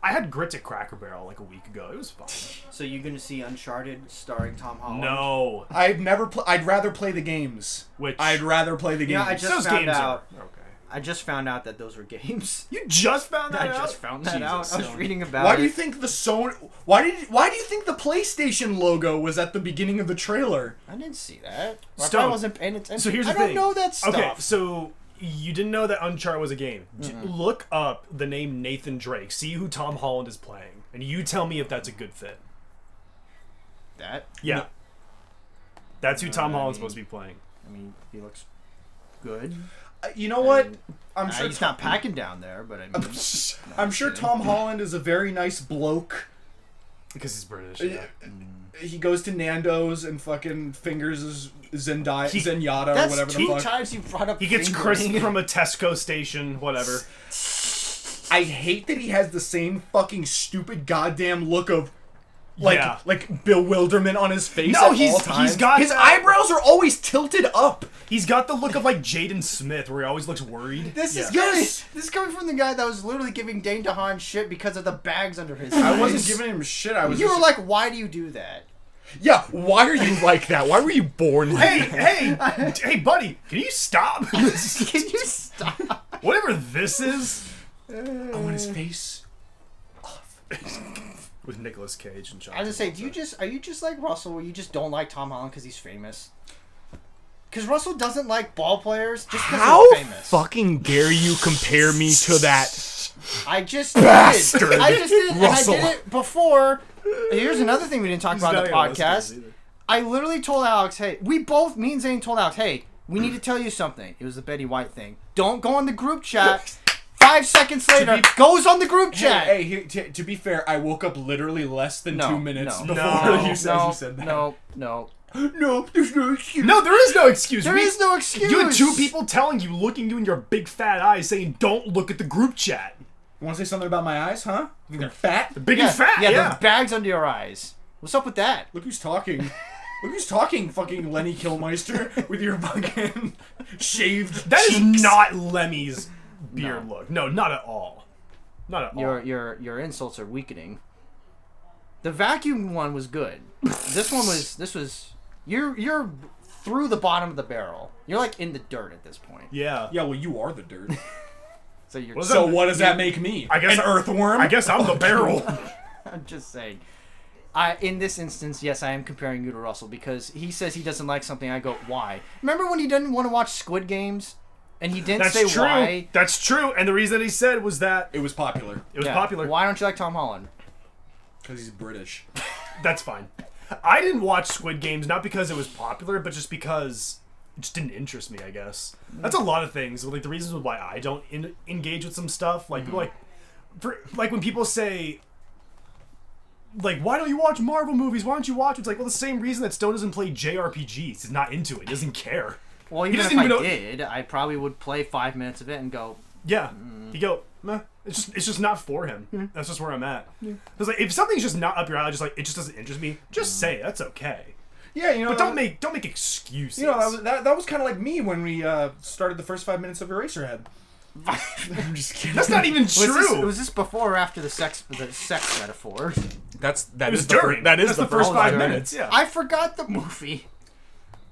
[SPEAKER 3] I had grits at Cracker Barrel like a week ago. It was fun.
[SPEAKER 2] So you're gonna see Uncharted starring Tom Holland?
[SPEAKER 3] No.
[SPEAKER 1] I'd rather play the games. I'd rather play the games.
[SPEAKER 2] Yeah, I just
[SPEAKER 3] Those
[SPEAKER 2] found
[SPEAKER 3] games
[SPEAKER 2] out.
[SPEAKER 3] are okay.
[SPEAKER 2] I just found out that those were games.
[SPEAKER 3] You just found that out?
[SPEAKER 2] I just found that out.
[SPEAKER 3] Jesus,
[SPEAKER 2] I was
[SPEAKER 3] Stone.
[SPEAKER 2] reading about
[SPEAKER 1] Why
[SPEAKER 2] it.
[SPEAKER 1] do you think the Sony? Why do you think the PlayStation logo was at the beginning of the trailer?
[SPEAKER 2] I didn't see that.
[SPEAKER 3] Stone.
[SPEAKER 2] I wasn't paying attention.
[SPEAKER 3] So here's the
[SPEAKER 2] I
[SPEAKER 3] thing.
[SPEAKER 2] don't know that stuff.
[SPEAKER 3] Okay, so you didn't know that Uncharted was a game. Look up the name Nathan Drake. See who Tom Holland is playing, and you tell me if that's a good fit.
[SPEAKER 2] That?
[SPEAKER 3] Yeah. That's who Tom Holland's supposed to be playing.
[SPEAKER 2] I mean, he looks good.
[SPEAKER 1] You know what? I'm sure
[SPEAKER 2] He's not packing down there, but I mean,
[SPEAKER 1] I'm sure Tom Holland is a very nice bloke.
[SPEAKER 3] Because he's British. Yeah.
[SPEAKER 1] He goes to Nando's and fucking fingers his Zenyatta or
[SPEAKER 2] that's
[SPEAKER 1] whatever the
[SPEAKER 2] two
[SPEAKER 1] fuck.
[SPEAKER 2] times you brought up.
[SPEAKER 3] He gets
[SPEAKER 2] fingering.
[SPEAKER 3] crisp from a Tesco station, whatever.
[SPEAKER 1] I hate that he has the same fucking stupid goddamn look of like bewilderment on his face.
[SPEAKER 3] No,
[SPEAKER 1] at
[SPEAKER 3] he's
[SPEAKER 1] all times.
[SPEAKER 3] got
[SPEAKER 1] his
[SPEAKER 3] that-
[SPEAKER 1] eyebrows are always tilted up.
[SPEAKER 3] He's got the look of like Jaden Smith, where he always looks worried.
[SPEAKER 2] This is coming from the guy that was literally giving Dane DeHaan shit because of the bags under his eyes.
[SPEAKER 1] I wasn't giving him shit. I was.
[SPEAKER 2] You were like, why do you do that?
[SPEAKER 1] yeah. Why are you like that? Why were you born?
[SPEAKER 3] Hey, buddy, can you stop?
[SPEAKER 2] Can you stop?
[SPEAKER 3] Whatever this is.
[SPEAKER 1] I want his face.
[SPEAKER 3] With Nicolas Cage and John.
[SPEAKER 2] I was gonna say, are you just like Russell, where you just don't like Tom Holland because he's famous? Because Russell doesn't like ball players just because
[SPEAKER 1] How
[SPEAKER 2] they're famous.
[SPEAKER 1] fucking dare you compare me to that?
[SPEAKER 2] I just
[SPEAKER 1] Bastard.
[SPEAKER 2] did. I just did,
[SPEAKER 1] Russell.
[SPEAKER 2] and I did it before. Here's another thing we didn't talk about on the
[SPEAKER 3] not gonna listen to this
[SPEAKER 2] podcast.
[SPEAKER 3] either.
[SPEAKER 2] I literally told Alex, hey, me and Zane told Alex, hey, we need to tell you something. It was the Betty White thing. Don't go on the group chat. 5 seconds later, goes on the group chat.
[SPEAKER 1] Hey, to be fair, I woke up literally less than 2 minutes before you said that.
[SPEAKER 2] No,
[SPEAKER 1] No, there's no excuse.
[SPEAKER 3] No, there is no excuse.
[SPEAKER 2] there is no excuse.
[SPEAKER 3] You had two people telling you, looking you in your big fat eyes, saying, "Don't look at the group chat."
[SPEAKER 1] You want to say something about my eyes, huh? You think they're fat?
[SPEAKER 3] Big and fat.
[SPEAKER 2] Yeah,
[SPEAKER 3] Yeah.
[SPEAKER 2] the bags under your eyes. What's up with that?
[SPEAKER 1] Look who's talking. Look who's talking, fucking Lenny Kilmeister, with your fucking shaved
[SPEAKER 3] That is
[SPEAKER 1] cheeks.
[SPEAKER 3] not Lemmy's beard look. No, not at all. Not at all.
[SPEAKER 2] Your insults are weakening. The vacuum one was good. This was you're through the bottom of the barrel. You're like in the dirt at this point.
[SPEAKER 3] Yeah.
[SPEAKER 1] Yeah, well, you are the dirt.
[SPEAKER 2] So you're.
[SPEAKER 3] What does
[SPEAKER 1] So
[SPEAKER 3] that-
[SPEAKER 1] what does that make me?
[SPEAKER 3] I guess
[SPEAKER 1] an earthworm?
[SPEAKER 3] I guess I'm the barrel.
[SPEAKER 2] I'm just saying. In this instance, yes, I am comparing you to Russell because he says he doesn't like something. I go, why? Remember when he didn't want to watch Squid Games, and he didn't
[SPEAKER 3] That's
[SPEAKER 2] say
[SPEAKER 3] true.
[SPEAKER 2] why?
[SPEAKER 3] That's true. And the reason he said was that
[SPEAKER 1] It was popular.
[SPEAKER 3] it was
[SPEAKER 2] Yeah.
[SPEAKER 3] popular.
[SPEAKER 2] Why don't you like Tom Holland?
[SPEAKER 1] Because he's British.
[SPEAKER 3] That's fine. I didn't watch Squid Games not because it was popular, but just because it just didn't interest me. I guess that's a lot of things. Like the reasons why I don't engage with some stuff. Like people like when people say, like, why don't you watch Marvel movies? Why don't you watch? It's like, well, the same reason that Stone doesn't play JRPGs. He's not into it. He doesn't care.
[SPEAKER 2] Well, even if
[SPEAKER 3] doesn't
[SPEAKER 2] I
[SPEAKER 3] even know-
[SPEAKER 2] did, I probably would play 5 minutes of it and go,
[SPEAKER 3] Yeah. You go, meh. It's just not for him. That's just where I'm at. Because like if something's just not up your alley, just like it just doesn't interest me, just say it. That's okay.
[SPEAKER 1] Yeah, you know.
[SPEAKER 3] But don't make excuses.
[SPEAKER 1] You know, that was kind of like me when we started the first 5 minutes of Eraserhead. I'm just kidding.
[SPEAKER 3] That's not even true.
[SPEAKER 2] Was this before or after the sex metaphor?
[SPEAKER 3] It was during. That's the first 5 minutes. Yeah.
[SPEAKER 2] I forgot the movie.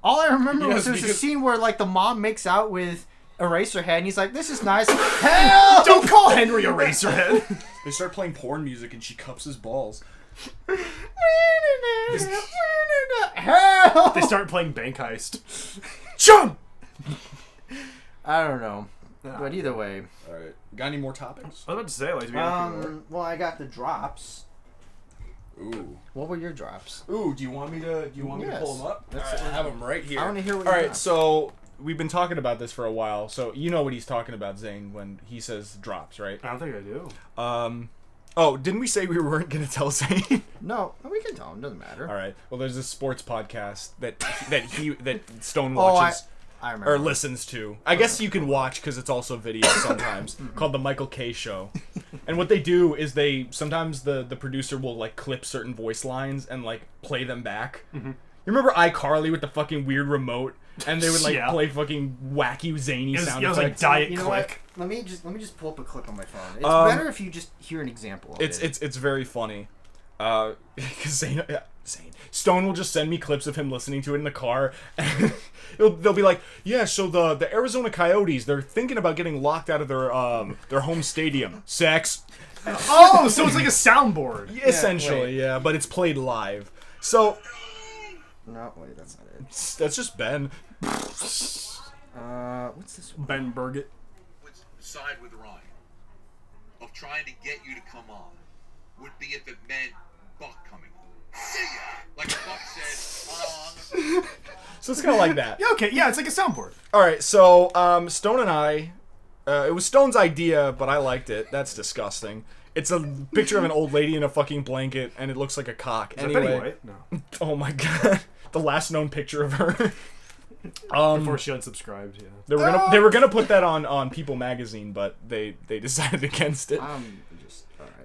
[SPEAKER 2] All I remember was there's a scene where like the mom makes out with Eraserhead, and he's like, "This is nice." Hell!
[SPEAKER 3] Don't call Henry Eraserhead.
[SPEAKER 1] They start playing porn music, and she cups his balls.
[SPEAKER 2] Hell!
[SPEAKER 3] They start playing Bank Heist. Jump!
[SPEAKER 2] I don't know. But either way.
[SPEAKER 1] Alright. Got any more topics?
[SPEAKER 3] I was about to say, like, do we have any more?
[SPEAKER 2] Well, I got the drops.
[SPEAKER 1] Ooh.
[SPEAKER 2] What were your drops?
[SPEAKER 1] Ooh, do you want me to pull them up? All right, I have them right here.
[SPEAKER 2] I want to hear what.
[SPEAKER 1] All right, so we've been talking about this for a while. So you know what he's talking about, Zane, when he says drops, right?
[SPEAKER 3] I don't think I do.
[SPEAKER 1] Oh, didn't we say we weren't gonna tell Zane?
[SPEAKER 2] No, we can tell him. Doesn't matter.
[SPEAKER 1] All right. Well, there's this sports podcast that Stone watches.
[SPEAKER 2] I remember.
[SPEAKER 1] Or listens to. I guess you can watch because it's also video sometimes. Called the Michael K Show. And what they do is sometimes the producer will like clip certain voice lines and like play them back. Mm-hmm. You remember iCarly with the fucking weird remote? And they would like play fucking wacky zany sound effects.
[SPEAKER 3] Like Diet
[SPEAKER 2] you know
[SPEAKER 3] Click.
[SPEAKER 2] What? Let me just pull up a clip on my phone. It's better if you just hear an example of it.
[SPEAKER 1] It's very funny. Because Zane, Stone will just send me clips of him listening to it in the car, and they'll be like, "Yeah, so the Arizona Coyotes, they're thinking about getting locked out of their home stadium. Sex."
[SPEAKER 3] Oh, so it's like a soundboard.
[SPEAKER 1] Essentially, yeah, but it's played live. So.
[SPEAKER 2] No, wait, that's not it.
[SPEAKER 1] That's just Ben.
[SPEAKER 2] What's this one?
[SPEAKER 3] Ben Burgett.
[SPEAKER 6] Would side with Ryan of trying to get you to come on would be if it meant Buck coming on. See ya! Like Buck said,
[SPEAKER 1] So it's kind of like that.
[SPEAKER 3] Yeah, okay, yeah, it's like a soundboard.
[SPEAKER 1] All right, so Stone and I, it was Stone's idea, but I liked it. That's disgusting. It's a picture of an old lady in a fucking blanket, and it looks like a cock.
[SPEAKER 3] Is that Betty White? No.
[SPEAKER 1] Oh my god, the last known picture of her.
[SPEAKER 3] Before she unsubscribed, yeah.
[SPEAKER 1] They were gonna put that on People magazine, but they decided against it.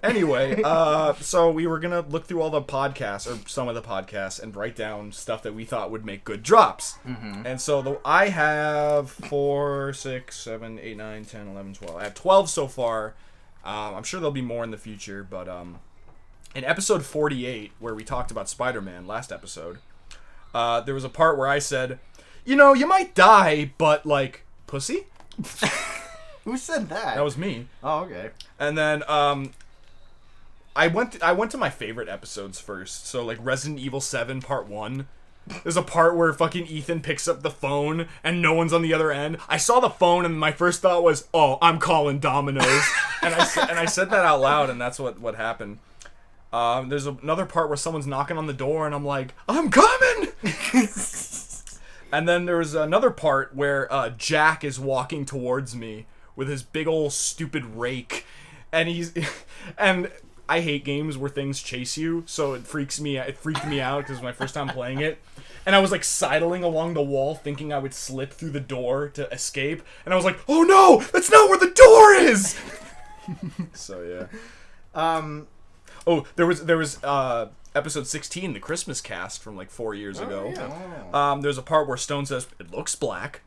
[SPEAKER 1] Anyway, so we were gonna look through all the podcasts, or some of the podcasts, and write down stuff that we thought would make good drops. Mm-hmm. And so I have 4, 6, 7, 8, 9, 10, 11, 12. I have 12 so far. I'm sure there'll be more in the future, but in episode 48, where we talked about Spider-Man last episode, there was a part where I said, you know, you might die, but, like, pussy?
[SPEAKER 2] Who said that?
[SPEAKER 1] That was me.
[SPEAKER 2] Oh, okay.
[SPEAKER 1] And then, I went to my favorite episodes first. So, like, Resident Evil 7 Part 1. There's a part where fucking Ethan picks up the phone and no one's on the other end. I saw the phone and my first thought was, oh, I'm calling Domino's. and I said that out loud, and that's what happened. There's another part where someone's knocking on the door and I'm like, I'm coming! And then there was another part where Jack is walking towards me with his big old stupid rake, and and I hate games where things chase you, so it freaked me out because it was my first time playing it. And I was like sidling along the wall thinking I would slip through the door to escape, and I was like, oh no, that's not where the door is. So yeah. Oh, there was episode 16, the Christmas cast from like 4 years ago.
[SPEAKER 2] Yeah.
[SPEAKER 1] There's a part where Stone says, it looks black.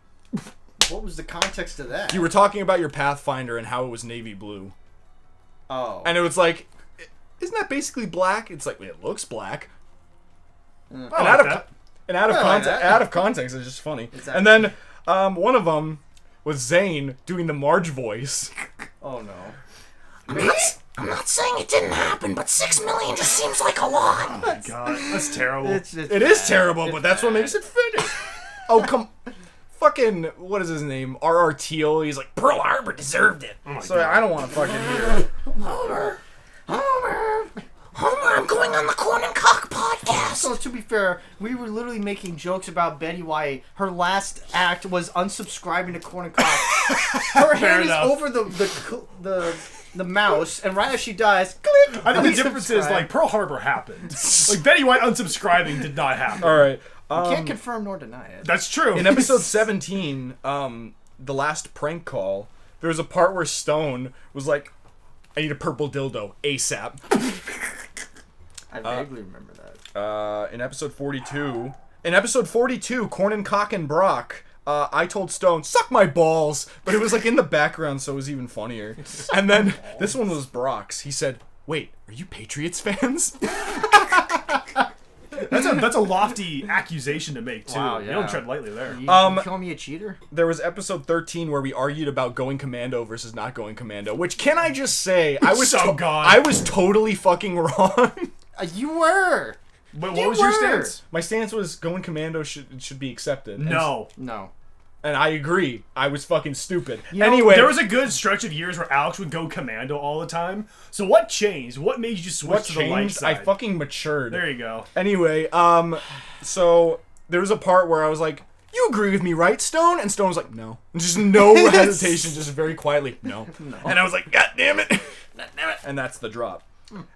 [SPEAKER 2] What was the context of that?
[SPEAKER 1] You were talking about your Pathfinder and how it was navy blue.
[SPEAKER 2] Oh.
[SPEAKER 1] And it was like, isn't that basically black? It's like, it looks black. And out of context, it's just funny. Exactly. And then one of them was Zane doing the Marge voice.
[SPEAKER 2] Oh no.
[SPEAKER 7] I'm not saying it didn't happen, but 6 million just seems like a lot.
[SPEAKER 3] Oh my god, that's terrible.
[SPEAKER 1] It is terrible, but that's what makes it funny. Oh, come... Fucking, what is his name? R.R. Teal. He's like, Pearl Harbor deserved it. Oh so God. I don't want to fucking hear it.
[SPEAKER 7] Homer, I'm going on the Korn and Kock podcast.
[SPEAKER 2] So to be fair, we were literally making jokes about Betty White. Her last act was unsubscribing to Korn and Kock. Her hand is over the mouse, and right as she dies, click.
[SPEAKER 3] I think the difference is like Pearl Harbor happened. Like Betty White unsubscribing did not happen.
[SPEAKER 1] All right.
[SPEAKER 2] Can't confirm nor deny it.
[SPEAKER 3] That's true.
[SPEAKER 1] In episode 17, the last prank call, there was a part where Stone was like, I need a purple dildo ASAP.
[SPEAKER 2] I vaguely remember that.
[SPEAKER 1] In episode 42, In episode 42, Korn and Kock and Brock, I told Stone, suck my balls, but it was like in the background, so it was even funnier. And then this one was Brock's. He said, wait, are you Patriots fans?
[SPEAKER 3] That's a lofty accusation to make, too.
[SPEAKER 2] Wow,
[SPEAKER 3] You
[SPEAKER 2] yeah.
[SPEAKER 3] don't tread lightly there.
[SPEAKER 2] You call me a cheater?
[SPEAKER 1] There was episode 13 where we argued about going commando versus not going commando, which, can I just say, I was
[SPEAKER 3] gone.
[SPEAKER 1] I was totally fucking wrong.
[SPEAKER 2] You were.
[SPEAKER 3] But what was your stance?
[SPEAKER 1] My stance was going commando should be accepted.
[SPEAKER 3] No.
[SPEAKER 2] No.
[SPEAKER 1] And I agree. I was fucking stupid.
[SPEAKER 2] You know,
[SPEAKER 1] Anyway,
[SPEAKER 3] There was a good stretch of years where Alex would go commando all the time. So what changed? What made you switch
[SPEAKER 1] what
[SPEAKER 3] to the light
[SPEAKER 1] changed?
[SPEAKER 3] side?
[SPEAKER 1] I fucking matured.
[SPEAKER 3] There you go.
[SPEAKER 1] Anyway, so there was a part where I was like, you agree with me, right, Stone? And Stone was like, no. And just no hesitation, just very quietly, no. And I was like, God damn it. And that's the drop.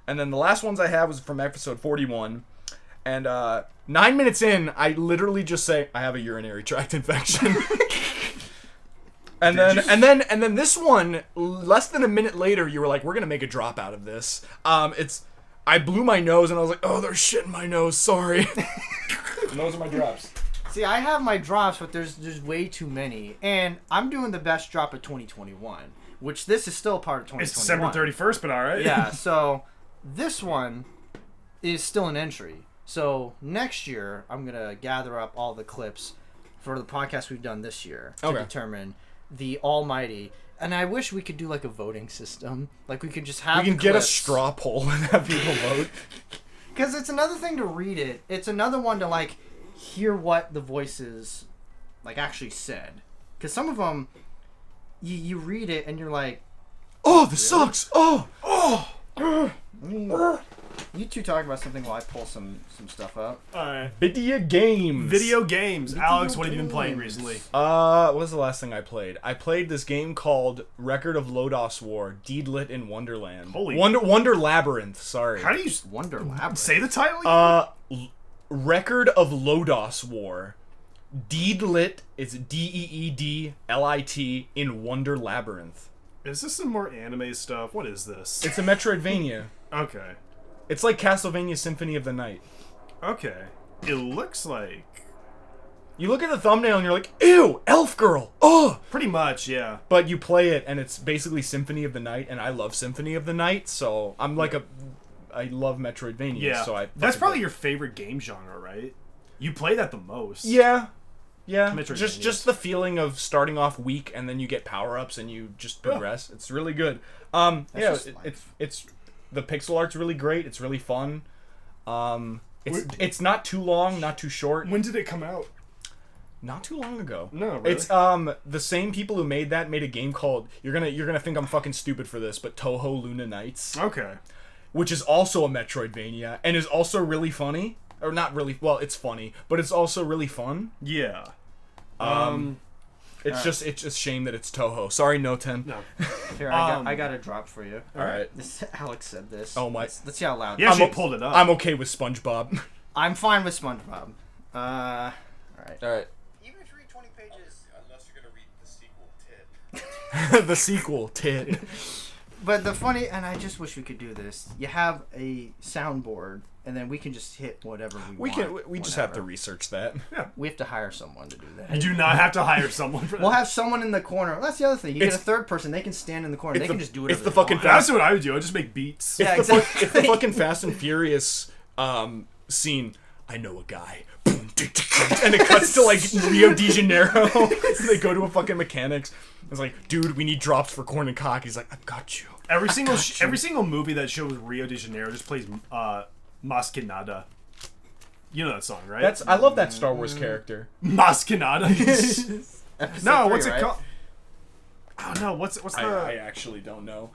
[SPEAKER 1] And then the last ones I have was from episode 41. And 9 minutes in, I literally just say, I have a urinary tract infection. And then this one, less than a minute later, you were like, we're gonna make a drop out of this. I blew my nose and I was like, oh, there's shit in my nose, sorry. And those are my drops.
[SPEAKER 2] See, I have my drops, but there's way too many. And I'm doing the best drop of 2021, which this is still part of 2021.
[SPEAKER 3] It's December 31st, but alright.
[SPEAKER 2] Yeah, so this one is still an entry. So next year, I'm going to gather up all the clips for the podcast we've done this year to determine the almighty. And I wish we could do like a voting system. Like we could just have
[SPEAKER 1] We can get a straw poll and have people vote.
[SPEAKER 2] Because it's another thing to read it. It's another one to like hear what the voices like actually said. Because some of them, you read it and you're like,
[SPEAKER 1] oh, this sucks.
[SPEAKER 2] You two talk about something while I pull some stuff up.
[SPEAKER 3] Alright.
[SPEAKER 1] Video games.
[SPEAKER 3] Video games. Alex, what have you been playing recently?
[SPEAKER 1] What was the last thing I played? I played this game called Record of Lodos War, Deedlit in Wonderland.
[SPEAKER 3] Holy-
[SPEAKER 1] Wonder Labyrinth, sorry.
[SPEAKER 3] How do you
[SPEAKER 2] Wonder Labyrinth.
[SPEAKER 3] say the title?
[SPEAKER 1] Record of Lodos War. Deedlit is Deedlit in Wonder Labyrinth.
[SPEAKER 3] Is this some more anime stuff? What is this?
[SPEAKER 1] It's a Metroidvania.
[SPEAKER 3] Okay.
[SPEAKER 1] It's like Castlevania Symphony of the Night.
[SPEAKER 3] Okay. It looks like...
[SPEAKER 1] You look at the thumbnail and you're like, ew, elf girl, oh!
[SPEAKER 3] Pretty much, yeah.
[SPEAKER 1] But you play it and it's basically Symphony of the Night, and I love Symphony of the Night, so I'm like I love Metroidvania,
[SPEAKER 3] Yeah.
[SPEAKER 1] so
[SPEAKER 3] That's probably your favorite game genre, right? You play that the most.
[SPEAKER 1] Yeah.
[SPEAKER 3] Metroidvanias.
[SPEAKER 1] Just the feeling of starting off weak and then you get power-ups and you just progress. It's really good. It's the pixel art's really great. It's really fun. It's not too long, not too short.
[SPEAKER 3] When did it come out?
[SPEAKER 1] Not too long ago.
[SPEAKER 3] No, really?
[SPEAKER 1] It's the same people who made that made a game called you're gonna think I'm fucking stupid for this, but Toho Luna Nights,
[SPEAKER 3] Okay.
[SPEAKER 1] which is also a Metroidvania and is also really funny. Or not really, well, it's funny, but it's also really fun.
[SPEAKER 3] Yeah.
[SPEAKER 1] It's just a shame that it's Toho. Sorry, No10.
[SPEAKER 3] No.
[SPEAKER 2] Here, I got a drop for you.
[SPEAKER 1] All right.
[SPEAKER 2] This, Alex said this.
[SPEAKER 1] Oh my.
[SPEAKER 2] Let's see how loud.
[SPEAKER 3] Yeah, she pulled it up.
[SPEAKER 1] I'm okay with SpongeBob.
[SPEAKER 2] I'm fine with SpongeBob. All right.
[SPEAKER 1] All right.
[SPEAKER 4] Even if you read 20 pages,
[SPEAKER 6] Unless you're gonna read the sequel, Tit.
[SPEAKER 1] The sequel, Tit.
[SPEAKER 2] But the funny, and I just wish we could do this. You have a soundboard, and then we can just hit whatever we want.
[SPEAKER 1] We just have to research that.
[SPEAKER 2] We have to hire someone to do that.
[SPEAKER 3] You do not have to hire someone for that.
[SPEAKER 2] We'll have someone in the corner. That's the other thing. You get a
[SPEAKER 1] It's-
[SPEAKER 2] third person. They can stand in the corner. They can just do it.
[SPEAKER 1] It's the fucking
[SPEAKER 3] That's what I would do. I would just make beats.
[SPEAKER 2] Yeah,
[SPEAKER 1] it's the
[SPEAKER 2] exactly.
[SPEAKER 1] it's the fucking Fast and Furious scene. I know a guy. And it cuts to like Rio de Janeiro. They go to a fucking mechanics. It's like, dude, we need drops for Korn and Kock. He's like, I've got you.
[SPEAKER 3] Every single movie that shows Rio de Janeiro just plays Mas que Nada. You know that song, right?
[SPEAKER 1] I love that Star Wars character.
[SPEAKER 3] Mas que Nada. No, what's it
[SPEAKER 2] right?
[SPEAKER 3] called? Oh no, what's the?
[SPEAKER 1] I actually don't know.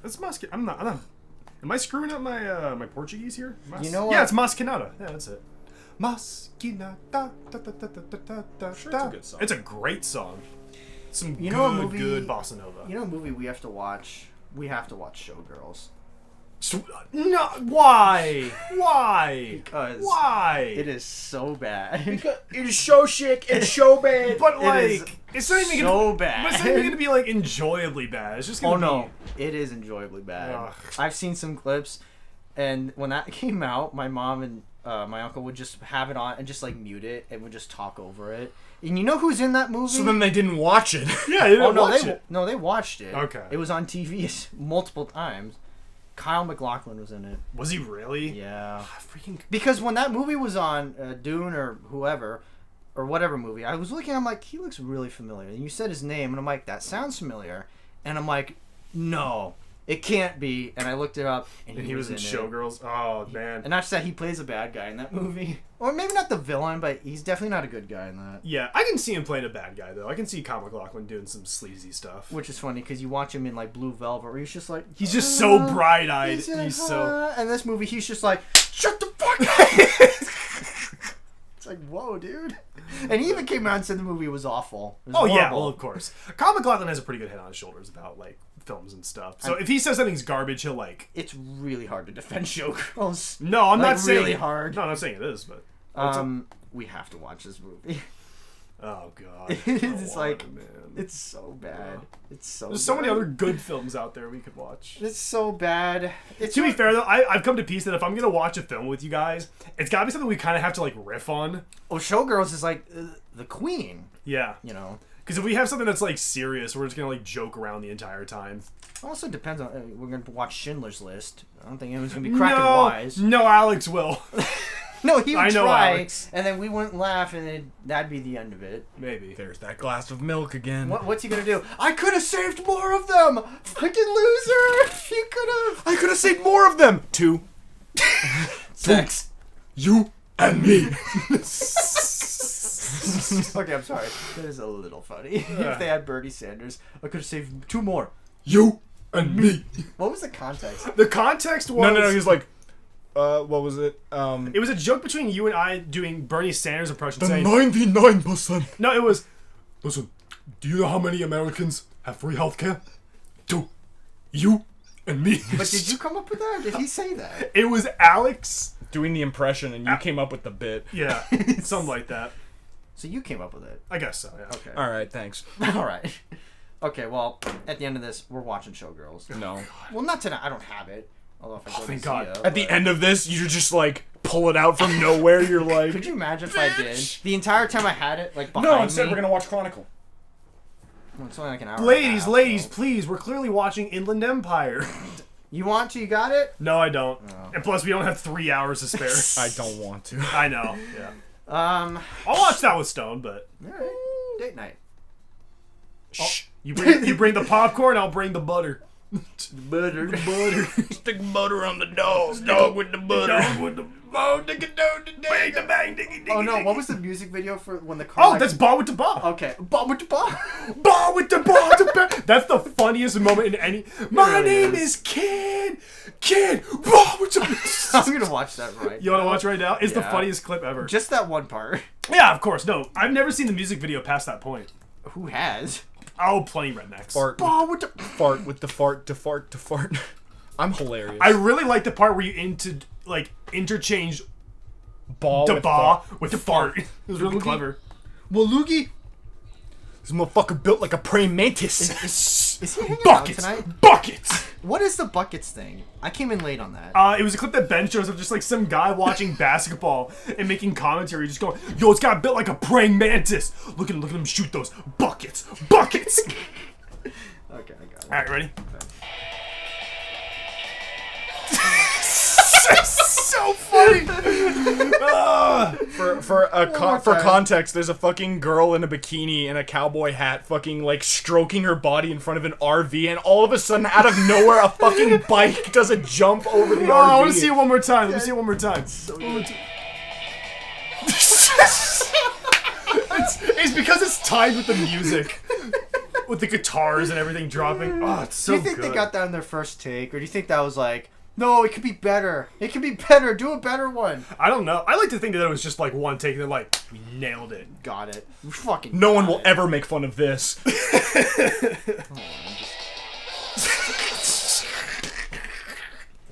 [SPEAKER 3] It's Mas que. I'm not. Am I screwing up my my Portuguese here?
[SPEAKER 2] You know what?
[SPEAKER 3] Yeah, it's Mas que Nada. Yeah, that's it. Mas que Nada. Da, da, da, da, da, da,
[SPEAKER 1] Sure, it's a good song.
[SPEAKER 3] It's a great song. Some
[SPEAKER 2] You know
[SPEAKER 3] good,
[SPEAKER 2] a movie-
[SPEAKER 3] good bossa nova.
[SPEAKER 2] You know a movie we have to watch? We have to watch Showgirls.
[SPEAKER 3] No, why? Why?
[SPEAKER 2] Because
[SPEAKER 3] Why?
[SPEAKER 2] it is so bad.
[SPEAKER 1] It is so sick. It's so bad.
[SPEAKER 3] But
[SPEAKER 2] is
[SPEAKER 3] like, it's not even
[SPEAKER 2] so
[SPEAKER 3] gonna,
[SPEAKER 2] bad.
[SPEAKER 3] But it's not even gonna be like enjoyably bad. It's just gonna
[SPEAKER 2] Oh
[SPEAKER 3] be.
[SPEAKER 2] no, it is enjoyably bad.
[SPEAKER 3] Ugh.
[SPEAKER 2] I've seen some clips, and when that came out, my mom and my uncle would just have it on and just like mute it and would just talk over it. And you know who's in that movie?
[SPEAKER 1] So then they didn't watch it.
[SPEAKER 3] Yeah, they didn't watch
[SPEAKER 2] they
[SPEAKER 3] it.
[SPEAKER 2] no, they watched it.
[SPEAKER 3] Okay.
[SPEAKER 2] It was on TV multiple times. Kyle MacLachlan was in it.
[SPEAKER 3] Was he really?
[SPEAKER 2] Yeah.
[SPEAKER 3] Freaking.
[SPEAKER 2] Because when that movie was on, Dune or whoever, or whatever movie, I was looking, I'm like, he looks really familiar. And you said his name, and I'm like, that sounds familiar. And I'm like, no, it can't be. And I looked it up, and
[SPEAKER 3] he was in
[SPEAKER 2] it.
[SPEAKER 3] Showgirls. Oh, man.
[SPEAKER 2] And not just that, he plays a bad guy in that movie. Or maybe not the villain, but he's definitely not a good guy in that.
[SPEAKER 3] Yeah, I can see him playing a bad guy, though. I can see Kyle MacLachlan doing some sleazy stuff.
[SPEAKER 2] Which is funny, because you watch him in, like, Blue Velvet, where he's just like...
[SPEAKER 3] He's just so bright-eyed.
[SPEAKER 2] He's like,
[SPEAKER 3] He's so...
[SPEAKER 2] And this movie, he's just like, shut the fuck up! It's like, whoa, dude. And he even came out and said the movie was awful. It was
[SPEAKER 3] Oh, yeah,
[SPEAKER 2] horrible.
[SPEAKER 3] well, of course. Kyle MacLachlan has a pretty good head on his shoulders about, like, films and stuff. So if he says something's garbage, he'll, like...
[SPEAKER 2] It's really hard to defend Showgirls.
[SPEAKER 3] No, I'm
[SPEAKER 2] Like,
[SPEAKER 3] not saying...
[SPEAKER 2] really hard.
[SPEAKER 3] No, I'm not saying it is, but...
[SPEAKER 2] We have to watch this movie.
[SPEAKER 3] Oh, God.
[SPEAKER 2] It's like...
[SPEAKER 3] man.
[SPEAKER 2] It's so bad. It's so
[SPEAKER 3] There's so many
[SPEAKER 2] bad.
[SPEAKER 3] other good films out there we could watch.
[SPEAKER 2] It's so bad. It's
[SPEAKER 3] To be fair, though, I've come to peace that if I'm going to watch a film with you guys, it's got to be something we kind of have to, like, riff on.
[SPEAKER 2] Well, Showgirls is like the queen,
[SPEAKER 3] Yeah.
[SPEAKER 2] you know.
[SPEAKER 3] Because if we have something that's, like, serious, we're just going to, like, joke around the entire time.
[SPEAKER 2] Also depends on... we're going to watch Schindler's List. I don't think anyone's going to be cracking wise.
[SPEAKER 3] No, Alex will.
[SPEAKER 2] No, he would
[SPEAKER 3] I know
[SPEAKER 2] try,
[SPEAKER 3] Alex.
[SPEAKER 2] and then we wouldn't laugh, and then that'd be the end of it.
[SPEAKER 3] Maybe.
[SPEAKER 1] There's that glass of milk again.
[SPEAKER 2] What's he gonna do? I could have saved more of them! Fucking loser! You could have...
[SPEAKER 1] I could have saved more of them. 2.
[SPEAKER 2] Sex.
[SPEAKER 1] You and me.
[SPEAKER 2] Okay, I'm sorry. That is a little funny. If they had Bernie Sanders, I could have saved 2 more.
[SPEAKER 1] You and me.
[SPEAKER 2] What was the context?
[SPEAKER 3] The context was...
[SPEAKER 1] No. He was like, what was it?
[SPEAKER 3] It was a joke between you and I doing Bernie Sanders impression
[SPEAKER 1] The
[SPEAKER 3] saying...
[SPEAKER 1] 99%.
[SPEAKER 3] No, it was...
[SPEAKER 1] Listen, do you know how many Americans have free healthcare? 2. You and me.
[SPEAKER 2] But did you come up with that? Or did he say that?
[SPEAKER 3] It was Alex...
[SPEAKER 1] doing the impression, and you came up with the bit.
[SPEAKER 3] Yeah, something like that.
[SPEAKER 2] So you came up with it.
[SPEAKER 3] I guess so, yeah.
[SPEAKER 2] Okay.
[SPEAKER 1] All right, thanks.
[SPEAKER 2] All right. Okay, well, at the end of this, we're watching Showgirls.
[SPEAKER 1] No.
[SPEAKER 2] Well, not tonight. I don't have it. Although if I go to
[SPEAKER 3] thank
[SPEAKER 2] see
[SPEAKER 3] God.
[SPEAKER 2] it,
[SPEAKER 1] At the
[SPEAKER 2] but-
[SPEAKER 1] end of this, you just like pull it out from nowhere. You're like,
[SPEAKER 2] Could you imagine if I did? The entire time I had it, like, behind
[SPEAKER 1] no. Instead,
[SPEAKER 2] me.
[SPEAKER 1] we're gonna watch Chronicle.
[SPEAKER 2] Well, it's only like an hour and a
[SPEAKER 3] Ladies,
[SPEAKER 2] half,
[SPEAKER 3] ladies,
[SPEAKER 2] so-
[SPEAKER 3] please, we're clearly watching Inland Empire.
[SPEAKER 2] You want to? You got it?
[SPEAKER 3] No, I don't.
[SPEAKER 2] Oh.
[SPEAKER 3] And plus, we don't have 3 hours to spare.
[SPEAKER 1] I don't want to.
[SPEAKER 3] I know, yeah.
[SPEAKER 2] All
[SPEAKER 3] I'll watch that with Stone, but...
[SPEAKER 2] right. Date night.
[SPEAKER 1] Shh.
[SPEAKER 3] You bring the popcorn, I'll bring the butter.
[SPEAKER 2] Butter.
[SPEAKER 1] Stick butter on the dog. Dog with the butter.
[SPEAKER 3] Dog with the...
[SPEAKER 1] Oh, digga dog
[SPEAKER 3] Bang, the bang, diggy, diggy,
[SPEAKER 2] Oh no!
[SPEAKER 3] diggy.
[SPEAKER 2] What was the music video for when the car?
[SPEAKER 3] Oh,
[SPEAKER 2] like-
[SPEAKER 3] that's Ball with the Ball.
[SPEAKER 2] okay. Bob with the Bob.
[SPEAKER 3] Ball with the ball. That's the funniest moment in any... My
[SPEAKER 2] really
[SPEAKER 3] name is Kid. Ball with the...
[SPEAKER 2] I'm gonna watch that right.
[SPEAKER 3] You want to watch right now? It's the
[SPEAKER 2] Yeah.
[SPEAKER 3] funniest clip ever.
[SPEAKER 2] Just that one part.
[SPEAKER 3] Yeah, of course. No, I've never seen the music video past that point.
[SPEAKER 2] Who has?
[SPEAKER 3] Oh, plenty rednecks.
[SPEAKER 1] Fart.
[SPEAKER 2] Bob with the.
[SPEAKER 1] Fart with the fart to fart to fart. I'm hilarious.
[SPEAKER 3] I really like the part where you interchange
[SPEAKER 1] ball
[SPEAKER 3] the
[SPEAKER 1] with
[SPEAKER 3] ba
[SPEAKER 1] fart.
[SPEAKER 3] with the fart. It was really
[SPEAKER 2] Boogie?
[SPEAKER 3] clever.
[SPEAKER 2] Well, Loogie.
[SPEAKER 1] This motherfucker built like a praying mantis.
[SPEAKER 2] Is he hanging
[SPEAKER 3] Buckets.
[SPEAKER 2] out tonight?
[SPEAKER 3] Buckets.
[SPEAKER 2] What is the buckets thing? I came in late on that.
[SPEAKER 3] It was a clip that Ben shows of just like some guy watching basketball and making commentary, just going, "Yo, it's got built like a praying mantis. Look at him shoot those buckets."
[SPEAKER 2] Okay, I got it.
[SPEAKER 3] All right, ready?
[SPEAKER 1] So funny. For
[SPEAKER 2] time.
[SPEAKER 1] context, there's a fucking girl in a bikini and a cowboy hat, fucking like stroking her body in front of an RV, and all of a sudden, out of nowhere, a fucking bike does a jump over the RV.
[SPEAKER 3] Oh, I want to see it one more time. Let me see it one more time. It's because it's timed with the music, with the guitars and everything dropping. Oh, it's so
[SPEAKER 2] Do you think
[SPEAKER 3] good.
[SPEAKER 2] they got that on their first take, or do you think that was like, no, it could be better. It could be better. Do a better one.
[SPEAKER 3] I don't know. I like to think that it was just like one take and they're like, we nailed it.
[SPEAKER 2] Got it. We fucking.
[SPEAKER 1] No one
[SPEAKER 2] got
[SPEAKER 1] will
[SPEAKER 2] it.
[SPEAKER 1] ever make fun of this.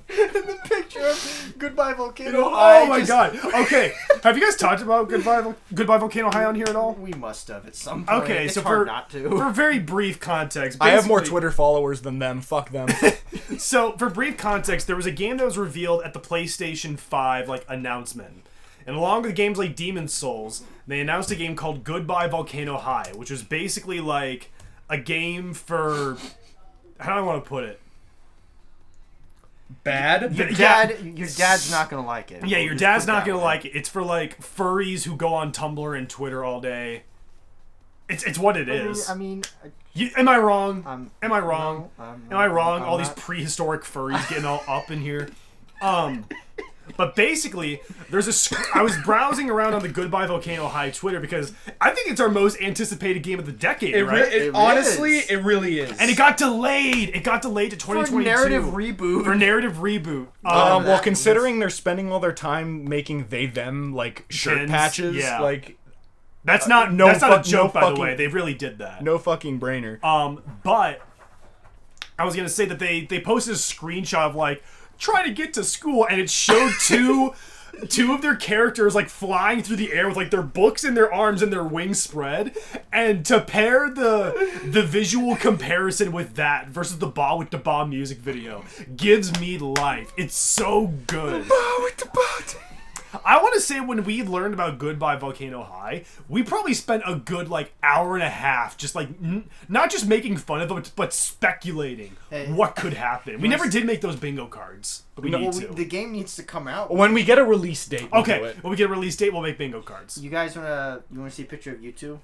[SPEAKER 2] The picture of Goodbye Volcano
[SPEAKER 3] Oh
[SPEAKER 2] High.
[SPEAKER 3] my
[SPEAKER 2] just-
[SPEAKER 3] god. Okay. Have you guys talked about Goodbye Volcano High on here at all?
[SPEAKER 2] We must have at some point.
[SPEAKER 3] Okay,
[SPEAKER 2] it's
[SPEAKER 3] so
[SPEAKER 2] hard not to.
[SPEAKER 3] for very brief context,
[SPEAKER 1] I have more
[SPEAKER 3] basically-
[SPEAKER 1] Twitter followers than them. Fuck them.
[SPEAKER 3] So, for brief context, there was a game that was revealed at the PlayStation 5 like announcement, And along with games like Demon's Souls, they announced a game called Goodbye Volcano High, which was basically like a game for... How do I want to put it?
[SPEAKER 5] Bad?
[SPEAKER 2] Your dad's not gonna like it.
[SPEAKER 3] Yeah, your
[SPEAKER 2] Just
[SPEAKER 3] dad's
[SPEAKER 2] put it
[SPEAKER 3] not
[SPEAKER 2] that
[SPEAKER 3] gonna
[SPEAKER 2] way.
[SPEAKER 3] like it. It's for like furries who go on Tumblr and Twitter all day. It's what it is.
[SPEAKER 2] I mean,
[SPEAKER 3] Am I wrong?
[SPEAKER 2] I'm-
[SPEAKER 3] Am I wrong?
[SPEAKER 2] no, I'm
[SPEAKER 3] Am I wrong?
[SPEAKER 2] I'm
[SPEAKER 3] All these
[SPEAKER 2] not.
[SPEAKER 3] prehistoric furries getting all up in here. But basically, I was browsing around on the Goodbye Volcano High Twitter because I think it's our most anticipated game of the decade, right?
[SPEAKER 2] It
[SPEAKER 5] Honestly,
[SPEAKER 2] is.
[SPEAKER 5] it really is.
[SPEAKER 3] And it got delayed. It got delayed to
[SPEAKER 2] for
[SPEAKER 3] 2022.
[SPEAKER 2] narrative reboot.
[SPEAKER 3] For narrative reboot.
[SPEAKER 5] well, considering they're spending all their time making they/them like shirt
[SPEAKER 3] Pins,
[SPEAKER 5] patches,
[SPEAKER 3] yeah.
[SPEAKER 5] like
[SPEAKER 3] that's not
[SPEAKER 5] no
[SPEAKER 3] that's not a
[SPEAKER 5] fuck- no
[SPEAKER 3] joke, by the
[SPEAKER 5] fucking-
[SPEAKER 3] way. They really did that.
[SPEAKER 5] no fucking brainer.
[SPEAKER 3] But I was gonna say that they posted a screenshot of like trying to get to school, and it showed two of their characters like flying through the air with like their books in their arms and their wings spread, and to pair the visual comparison with that versus the Ba with the Ba music video gives me life. It's so good. I want to say when we learned about Goodbye Volcano High, we probably spent a good like hour and a half just like not just making fun of it, but speculating what could happen. We never did make those bingo cards, but we need to.
[SPEAKER 2] The game needs to come out.
[SPEAKER 5] When we get a release date, we'll do
[SPEAKER 3] Okay,
[SPEAKER 5] it.
[SPEAKER 3] when we get a release date, we'll make bingo cards.
[SPEAKER 2] You guys wanna see a picture of you two?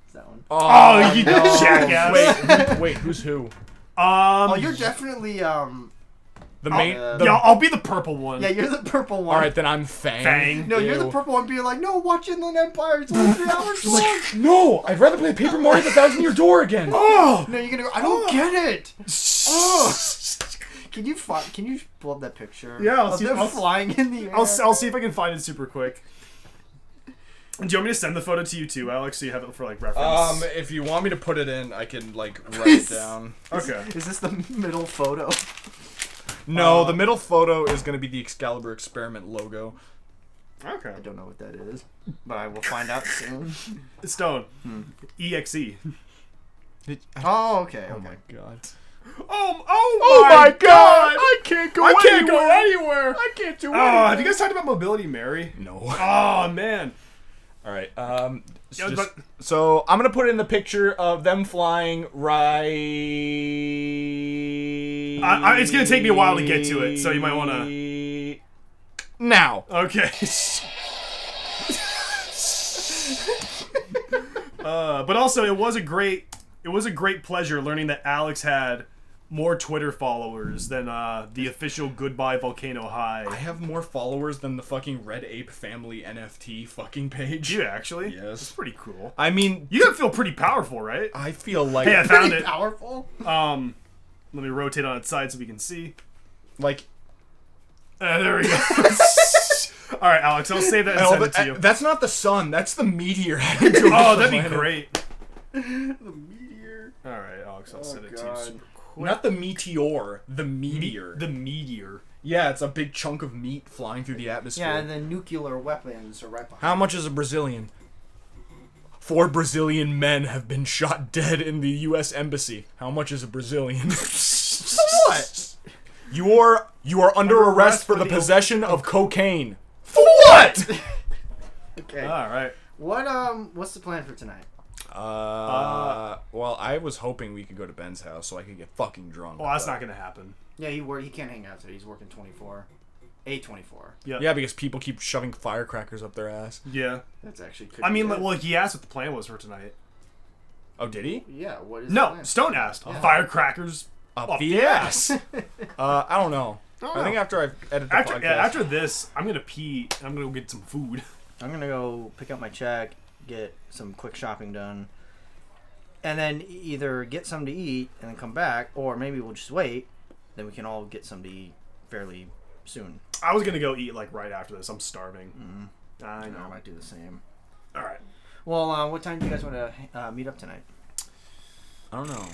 [SPEAKER 2] Is that one?
[SPEAKER 3] Oh, you jackass!
[SPEAKER 5] Wait, who's who?
[SPEAKER 2] Oh, you're definitely
[SPEAKER 5] The main.
[SPEAKER 2] yeah.
[SPEAKER 5] the-
[SPEAKER 3] Yeah, I'll be the purple one.
[SPEAKER 2] Yeah, you're the purple one.
[SPEAKER 5] all right, then I'm Fang.
[SPEAKER 3] Fang.
[SPEAKER 2] No, you're the
[SPEAKER 5] Ew.
[SPEAKER 2] purple one being like, no, watch Inland Empire. It's only 3 hours long.
[SPEAKER 5] No, I'd rather play Paper Mario: The Thousand Year Door again.
[SPEAKER 3] Oh,
[SPEAKER 2] No, you're gonna go. I don't get it. Oh. Can you pull up that picture?
[SPEAKER 3] Yeah, I'll
[SPEAKER 2] of
[SPEAKER 3] see-
[SPEAKER 2] them
[SPEAKER 3] I'll-
[SPEAKER 2] flying in the air.
[SPEAKER 3] I'll see if I can find it super quick. Do you want me to send the photo to you too, Alex, so you have it for like reference?
[SPEAKER 5] If you want me to put it in, I can like write it down.
[SPEAKER 3] Okay.
[SPEAKER 2] Is this the middle photo?
[SPEAKER 5] No, the middle photo is gonna be the Excalibur experiment logo.
[SPEAKER 3] Okay.
[SPEAKER 2] I don't know what that is, but I will find out soon.
[SPEAKER 3] Stone. EXE.
[SPEAKER 2] Oh, okay,
[SPEAKER 5] Oh
[SPEAKER 2] okay.
[SPEAKER 5] my god.
[SPEAKER 3] Oh my god!
[SPEAKER 5] I can't go
[SPEAKER 3] I can't go anywhere!
[SPEAKER 5] I can't do
[SPEAKER 3] Oh, have you guys talked about Mobility Mary?
[SPEAKER 5] No.
[SPEAKER 3] Oh, man.
[SPEAKER 5] All right.
[SPEAKER 3] Yeah, but-
[SPEAKER 5] So I'm gonna put in the picture of them flying right.
[SPEAKER 3] It's gonna take me a while to get to it, so you might wanna...
[SPEAKER 5] Now.
[SPEAKER 3] Okay. But also, it was a great pleasure learning that Alex had more Twitter followers than the official Goodbye Volcano High.
[SPEAKER 5] I have more followers than the fucking Red Ape Family NFT fucking page.
[SPEAKER 3] You actually?
[SPEAKER 5] Yes.
[SPEAKER 3] That's pretty cool.
[SPEAKER 5] I mean,
[SPEAKER 3] You gotta feel pretty powerful, right?
[SPEAKER 5] I feel like
[SPEAKER 3] Hey, I found
[SPEAKER 2] Pretty
[SPEAKER 3] it.
[SPEAKER 2] powerful.
[SPEAKER 3] Let me rotate on its side so we can see.
[SPEAKER 5] like
[SPEAKER 3] There we go. All right, Alex, I'll save that and send it to you.
[SPEAKER 5] that's not the sun. That's the meteor.
[SPEAKER 3] Oh, that'd be great.
[SPEAKER 2] The meteor.
[SPEAKER 3] All right, Alex, I'll send it to you
[SPEAKER 2] God.
[SPEAKER 3] super quick.
[SPEAKER 5] Not the meteor, the meteor.
[SPEAKER 3] The meteor.
[SPEAKER 5] Yeah, it's a big chunk of meat flying through the atmosphere.
[SPEAKER 2] Yeah, and the nuclear weapons are right behind.
[SPEAKER 5] How much is a Brazilian? 4 Brazilian men have been shot dead in the U.S. Embassy. How much is a Brazilian?
[SPEAKER 2] What?
[SPEAKER 5] You are under arrest for the
[SPEAKER 3] the-
[SPEAKER 5] possession of cocaine. For what?
[SPEAKER 2] Okay.
[SPEAKER 3] All right.
[SPEAKER 2] What's the plan for tonight?
[SPEAKER 5] Well, I was hoping we could go to Ben's house so I could get fucking drunk.
[SPEAKER 3] Well, that's not gonna happen.
[SPEAKER 2] Yeah, he can't hang out today. He's working 24. 24.
[SPEAKER 5] Yeah, because people keep shoving firecrackers up their ass.
[SPEAKER 3] Yeah.
[SPEAKER 2] That's actually.
[SPEAKER 3] I mean, well, he asked what the plan was for tonight.
[SPEAKER 5] Oh, did he?
[SPEAKER 2] Yeah. What is? the
[SPEAKER 3] No,
[SPEAKER 2] plan?
[SPEAKER 3] Stone asked. Firecrackers.
[SPEAKER 5] Up the ass. I don't know. I think after I've edited the podcast.
[SPEAKER 3] After this, I'm gonna pee. I'm gonna go get some food.
[SPEAKER 2] I'm gonna go pick up my check, get some quick shopping done, and then either get something to eat and then come back, or maybe we'll just wait. Then we can all get something to eat fairly soon.
[SPEAKER 3] I was gonna go eat like right after this. I'm starving. I
[SPEAKER 2] I
[SPEAKER 3] know.
[SPEAKER 2] might do the same.
[SPEAKER 3] All right.
[SPEAKER 2] Well, what time do you guys want to meet up tonight?
[SPEAKER 5] I don't know.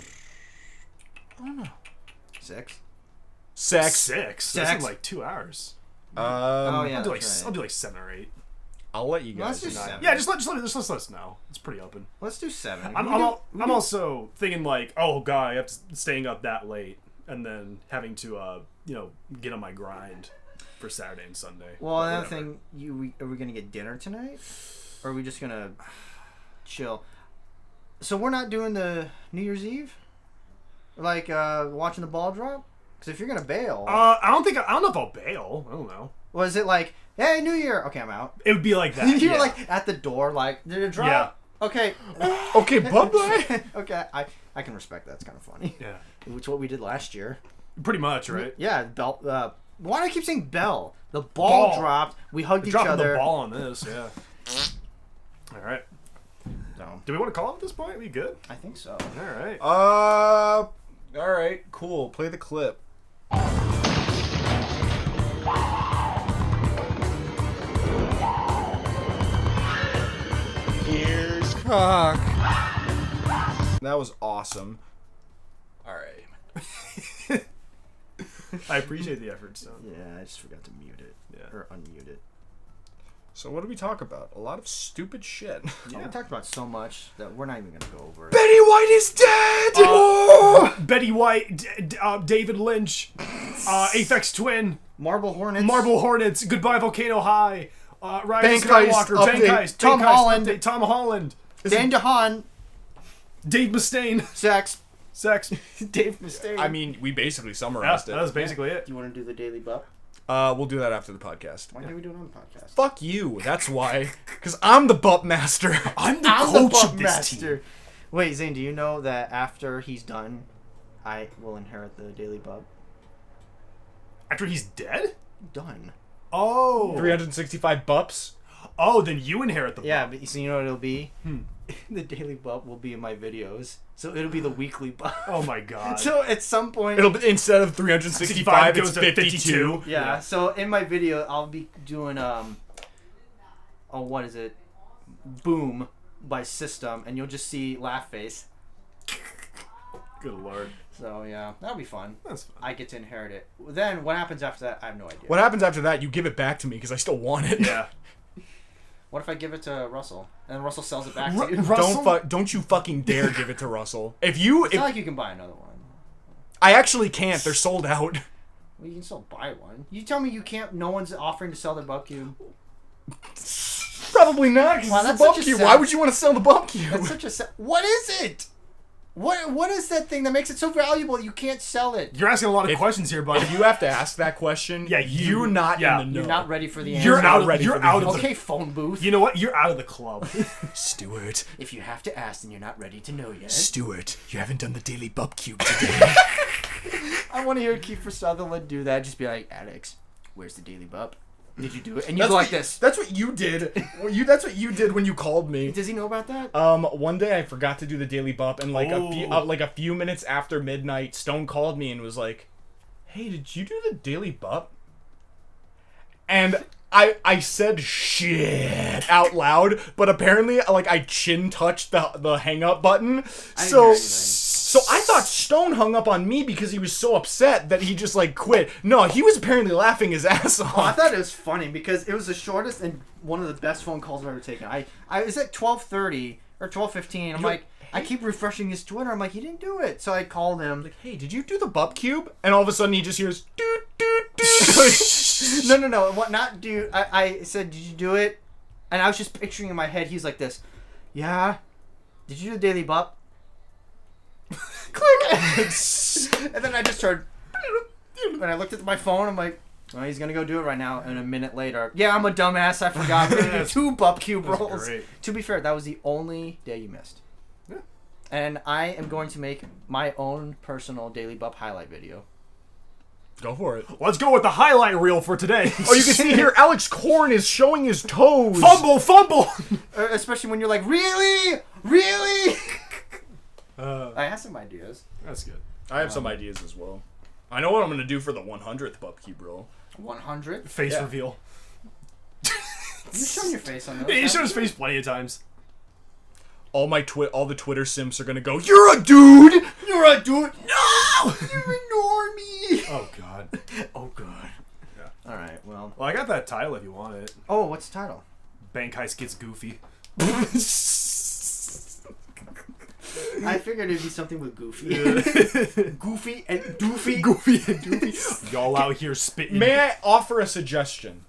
[SPEAKER 2] 6.
[SPEAKER 5] Sex.
[SPEAKER 3] 6.
[SPEAKER 2] Sex.
[SPEAKER 3] That's in like 2 hours.
[SPEAKER 2] Oh yeah,
[SPEAKER 3] I'll do like
[SPEAKER 2] that's right.
[SPEAKER 3] I'll do like 7 or 8.
[SPEAKER 5] I'll let you
[SPEAKER 2] Let's
[SPEAKER 5] guys
[SPEAKER 2] do
[SPEAKER 5] know.
[SPEAKER 2] 7.
[SPEAKER 3] Yeah, just let us know. It's pretty open.
[SPEAKER 2] Let's do 7.
[SPEAKER 3] I'm also thinking like, oh god, I have to staying up that late and then having to get on my grind. for Saturday and Sunday.
[SPEAKER 2] Well,
[SPEAKER 3] But
[SPEAKER 2] another
[SPEAKER 3] whatever.
[SPEAKER 2] thing, are we gonna get dinner tonight, or are we just gonna chill? So we're not doing the New Year's Eve, like watching the ball drop. Because if you're gonna bail,
[SPEAKER 3] I don't know if I'll bail. I don't know.
[SPEAKER 2] was it like, hey, New Year? Okay, I'm out.
[SPEAKER 3] It would be like that.
[SPEAKER 2] You're
[SPEAKER 3] yeah.
[SPEAKER 2] like at the door, like, did it drop?
[SPEAKER 3] Yeah.
[SPEAKER 2] Okay.
[SPEAKER 1] Okay, bye-bye.
[SPEAKER 2] Okay, I can respect that. It's kind of funny.
[SPEAKER 3] Yeah.
[SPEAKER 2] Which what we did last year.
[SPEAKER 3] Pretty much, right?
[SPEAKER 2] Yeah, bell. Why do I keep saying bell? The ball dropped. We hugged each
[SPEAKER 3] Dropping
[SPEAKER 2] other.
[SPEAKER 3] the ball on this, yeah. All right.
[SPEAKER 2] So,
[SPEAKER 3] Do we want to call it at this point? We good?
[SPEAKER 2] I think so.
[SPEAKER 3] All right.
[SPEAKER 1] All right, cool. Play the clip. Here's Kock. That was awesome. All right.
[SPEAKER 3] I appreciate the effort, Stone.
[SPEAKER 2] Yeah, I just forgot to mute it.
[SPEAKER 3] Yeah.
[SPEAKER 2] Or unmute it.
[SPEAKER 1] So what did we talk about? A lot of stupid shit.
[SPEAKER 2] We talked about so much that we're not even gonna go over it.
[SPEAKER 1] Betty White is dead.
[SPEAKER 3] Betty White, David Lynch, Aphex Twin,
[SPEAKER 2] Marble Hornets.
[SPEAKER 3] Marble Hornets, Goodbye Volcano High, Rise
[SPEAKER 1] Bank
[SPEAKER 3] of
[SPEAKER 1] Heist
[SPEAKER 3] Skywalker, Bank
[SPEAKER 1] update.
[SPEAKER 3] Heist,
[SPEAKER 2] Tom
[SPEAKER 3] Bank Heist
[SPEAKER 2] Holland.
[SPEAKER 3] update, Tom Holland,
[SPEAKER 2] Dan DeHaan.
[SPEAKER 3] Dave Mustaine,
[SPEAKER 2] Sex.
[SPEAKER 3] Sex.
[SPEAKER 2] Dave Mustaine.
[SPEAKER 1] I mean, we basically
[SPEAKER 3] Yeah,
[SPEAKER 1] summarized
[SPEAKER 3] that was
[SPEAKER 1] it.
[SPEAKER 3] basically it.
[SPEAKER 2] do you want to do the daily bup?
[SPEAKER 1] We'll do that after the podcast.
[SPEAKER 2] Why can't we do it on the podcast?
[SPEAKER 1] Fuck you. That's why. Because I'm the butt master.
[SPEAKER 3] I'm the
[SPEAKER 2] I'm the
[SPEAKER 3] coach
[SPEAKER 2] bup
[SPEAKER 3] of this
[SPEAKER 2] master.
[SPEAKER 3] team.
[SPEAKER 2] Wait, Zane, do you know that after he's done, I will inherit the daily bup?
[SPEAKER 3] After he's dead?
[SPEAKER 2] Done.
[SPEAKER 3] Oh.
[SPEAKER 1] 365 bups.
[SPEAKER 3] Oh, then you inherit the
[SPEAKER 2] Yeah,
[SPEAKER 3] ball.
[SPEAKER 2] but so you know what it'll be? The daily bup will be in my videos. So it'll be the weekly bup.
[SPEAKER 3] Oh my god.
[SPEAKER 2] So at some point...
[SPEAKER 1] It'll be, instead of 365,
[SPEAKER 3] it
[SPEAKER 1] it's
[SPEAKER 3] goes to
[SPEAKER 1] 52.
[SPEAKER 2] Yeah, so in my video, I'll be doing, what is it? Boom by System, and you'll just see Laugh Face.
[SPEAKER 3] Good lord.
[SPEAKER 2] So, yeah, that'll be fun.
[SPEAKER 3] That's fun.
[SPEAKER 2] I get to inherit it. Then, what happens after that? I have no idea.
[SPEAKER 1] What happens after that? You give it back to me because I still want it.
[SPEAKER 3] Yeah.
[SPEAKER 2] What if I give it to Russell, and Russell sells it back
[SPEAKER 3] Ru-
[SPEAKER 2] to you?
[SPEAKER 3] Russell?
[SPEAKER 1] Don't you fucking dare give it to Russell. If you,
[SPEAKER 2] It's not like you can buy another one.
[SPEAKER 1] I actually can't. They're sold out.
[SPEAKER 2] Well, you can still buy one. You tell me you can't. No one's offering to sell their bub cube.
[SPEAKER 1] Probably not. 'Cause
[SPEAKER 2] Wow,
[SPEAKER 1] it's
[SPEAKER 2] that's
[SPEAKER 1] the bump
[SPEAKER 2] such a
[SPEAKER 1] cube.
[SPEAKER 2] sad-
[SPEAKER 1] Why would you want to sell the bump cube?
[SPEAKER 2] That's such a. What is it? What is that thing that makes it so valuable that you can't sell it?
[SPEAKER 3] You're asking a lot of questions here, buddy.
[SPEAKER 1] If you have to ask that question,
[SPEAKER 3] Yeah,
[SPEAKER 1] you're not
[SPEAKER 3] yeah.
[SPEAKER 1] in the know.
[SPEAKER 2] You're not ready for the answer.
[SPEAKER 3] You're
[SPEAKER 1] not
[SPEAKER 3] out.
[SPEAKER 1] ready
[SPEAKER 3] You're
[SPEAKER 1] for the
[SPEAKER 3] out of the.
[SPEAKER 2] Okay, phone booth.
[SPEAKER 3] You know what? You're out of the club.
[SPEAKER 1] Stuart.
[SPEAKER 2] If you have to ask, then you're not ready to know yet.
[SPEAKER 1] Stuart, you haven't done the daily bump cube today.
[SPEAKER 2] I want to hear Kiefer Sutherland do that. Just be like, Alex, where's the daily bup? Did you do it? And you go like this.
[SPEAKER 1] That's what you did. That's what you did when you called me.
[SPEAKER 2] Does he know about that?
[SPEAKER 1] One day I forgot to do the daily bump, and a few minutes after midnight, Stone called me and was like, "Hey, did you do the daily bump?" And I said shit out loud, but apparently like I chin touched the hang up button, so I thought Stone hung up on me because he was so upset that he just like quit. No, he was apparently laughing his ass off.
[SPEAKER 2] Oh, I thought it was funny because it was the shortest and one of the best phone calls I've ever taken. I was at 12:30 or 12:15. I'm like, I keep refreshing his Twitter. I'm like, he didn't do it. So I called him.
[SPEAKER 1] Like, hey, did you do the bump cube? And all of a sudden he just hears doot doot doot.
[SPEAKER 2] No. What not do? I said, did you do it? And I was just picturing in my head. He's like this. Yeah. Did you do the daily bup? Click. And then I just heard. And I looked at my phone. I'm like, well, he's gonna go do it right now. And a minute later, yeah, I'm a dumbass. I forgot. We're gonna do 2 bup cube
[SPEAKER 3] That's
[SPEAKER 2] rolls.
[SPEAKER 3] great.
[SPEAKER 2] To be fair, that was the only day you missed.
[SPEAKER 3] Yeah.
[SPEAKER 2] And I am going to make my own personal daily bup highlight video.
[SPEAKER 1] Go for it.
[SPEAKER 3] Let's go with the highlight reel for today.
[SPEAKER 1] Oh, you can see here, Alex Korn is showing his toes.
[SPEAKER 3] Fumble!
[SPEAKER 2] Especially when you're like, really? I have some ideas.
[SPEAKER 3] That's good.
[SPEAKER 1] I have some ideas as well. I know what I'm gonna do for the 100th bump cube roll.
[SPEAKER 2] 100?
[SPEAKER 3] Face reveal.
[SPEAKER 2] You've shown your face on those.
[SPEAKER 3] Yeah, he showed
[SPEAKER 2] haven't
[SPEAKER 3] his face plenty of times.
[SPEAKER 1] All the Twitter simps are gonna go, "You're a dude!
[SPEAKER 2] You're a dude. No! You ignore me.
[SPEAKER 3] Oh god.
[SPEAKER 2] Oh, God.
[SPEAKER 3] Yeah.
[SPEAKER 2] All right, well.
[SPEAKER 3] Well, I got that title if you want it.
[SPEAKER 2] Oh, what's the title?
[SPEAKER 3] Bank Heist gets goofy.
[SPEAKER 2] I figured it'd be something with Goofy. Goofy and Doofy.
[SPEAKER 3] Goofy and Doofy. Y'all out here spitting.
[SPEAKER 5] May I offer a suggestion?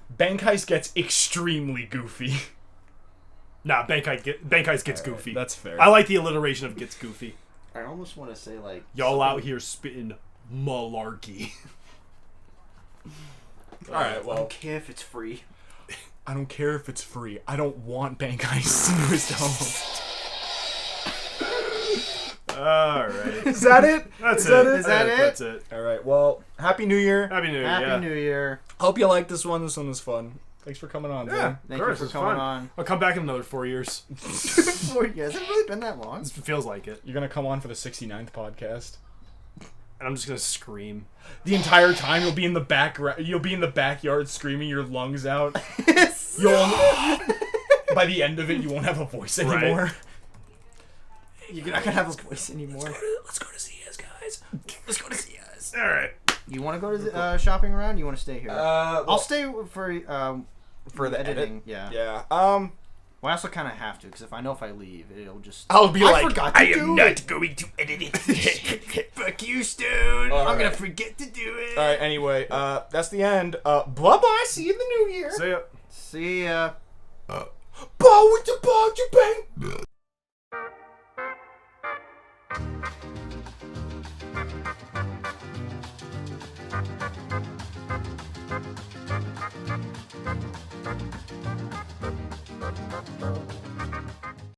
[SPEAKER 5] Bank Heist gets extremely goofy.
[SPEAKER 3] Nah, Bank Heist gets goofy.
[SPEAKER 5] That's fair.
[SPEAKER 3] I like the alliteration of gets goofy.
[SPEAKER 2] I almost want to say like
[SPEAKER 3] Y'all out here spitting malarkey.
[SPEAKER 5] All right,
[SPEAKER 2] I
[SPEAKER 5] well,
[SPEAKER 2] don't care if it's free.
[SPEAKER 5] I don't care if it's free. I don't want Bank Heist in this home.
[SPEAKER 3] All right.
[SPEAKER 5] Is that it?
[SPEAKER 3] That's
[SPEAKER 5] Is
[SPEAKER 3] it.
[SPEAKER 5] that it?
[SPEAKER 2] Is that it?
[SPEAKER 3] That's it.
[SPEAKER 5] All right. Well, Happy New Year.
[SPEAKER 3] Happy New Year.
[SPEAKER 2] Happy New Year.
[SPEAKER 5] Hope you liked this one. This one was fun. Thanks for coming on.
[SPEAKER 3] Yeah,
[SPEAKER 5] Zane.
[SPEAKER 2] Thank
[SPEAKER 3] of course,
[SPEAKER 2] you for
[SPEAKER 3] it's
[SPEAKER 2] coming
[SPEAKER 3] fun.
[SPEAKER 2] on.
[SPEAKER 3] I'll come back in another 4 years.
[SPEAKER 2] 4 years. Has it really been that long?
[SPEAKER 3] It feels like it.
[SPEAKER 5] You're gonna come on for the 69th podcast.
[SPEAKER 3] And I'm just gonna scream.
[SPEAKER 5] The entire time you'll be in the you'll be in the backyard screaming your lungs out. You'll by the end of it you won't have a voice anymore.
[SPEAKER 2] You're not gonna have a voice anymore.
[SPEAKER 7] Let's go to CS, guys. Let's go to CS.
[SPEAKER 3] All right.
[SPEAKER 2] You want to go to shopping around? You want to stay here?
[SPEAKER 5] Well,
[SPEAKER 2] I'll stay for
[SPEAKER 5] the
[SPEAKER 2] editing.
[SPEAKER 5] edit?
[SPEAKER 2] Yeah.
[SPEAKER 5] Yeah.
[SPEAKER 2] Well, I also kind of have to because if I leave, it'll just.
[SPEAKER 5] I'll be
[SPEAKER 2] I
[SPEAKER 5] like,
[SPEAKER 2] forgot to
[SPEAKER 7] I
[SPEAKER 2] do
[SPEAKER 7] am
[SPEAKER 2] it.
[SPEAKER 7] not going to edit it. Fuck you, Stone.
[SPEAKER 5] All
[SPEAKER 2] I'm gonna
[SPEAKER 5] right.
[SPEAKER 2] forget to do it.
[SPEAKER 5] All right. Anyway, that's the end. Bye bye. See you in the new year.
[SPEAKER 3] See ya.
[SPEAKER 2] See ya.
[SPEAKER 5] Bow with the bow to bang.
[SPEAKER 7] Thank you.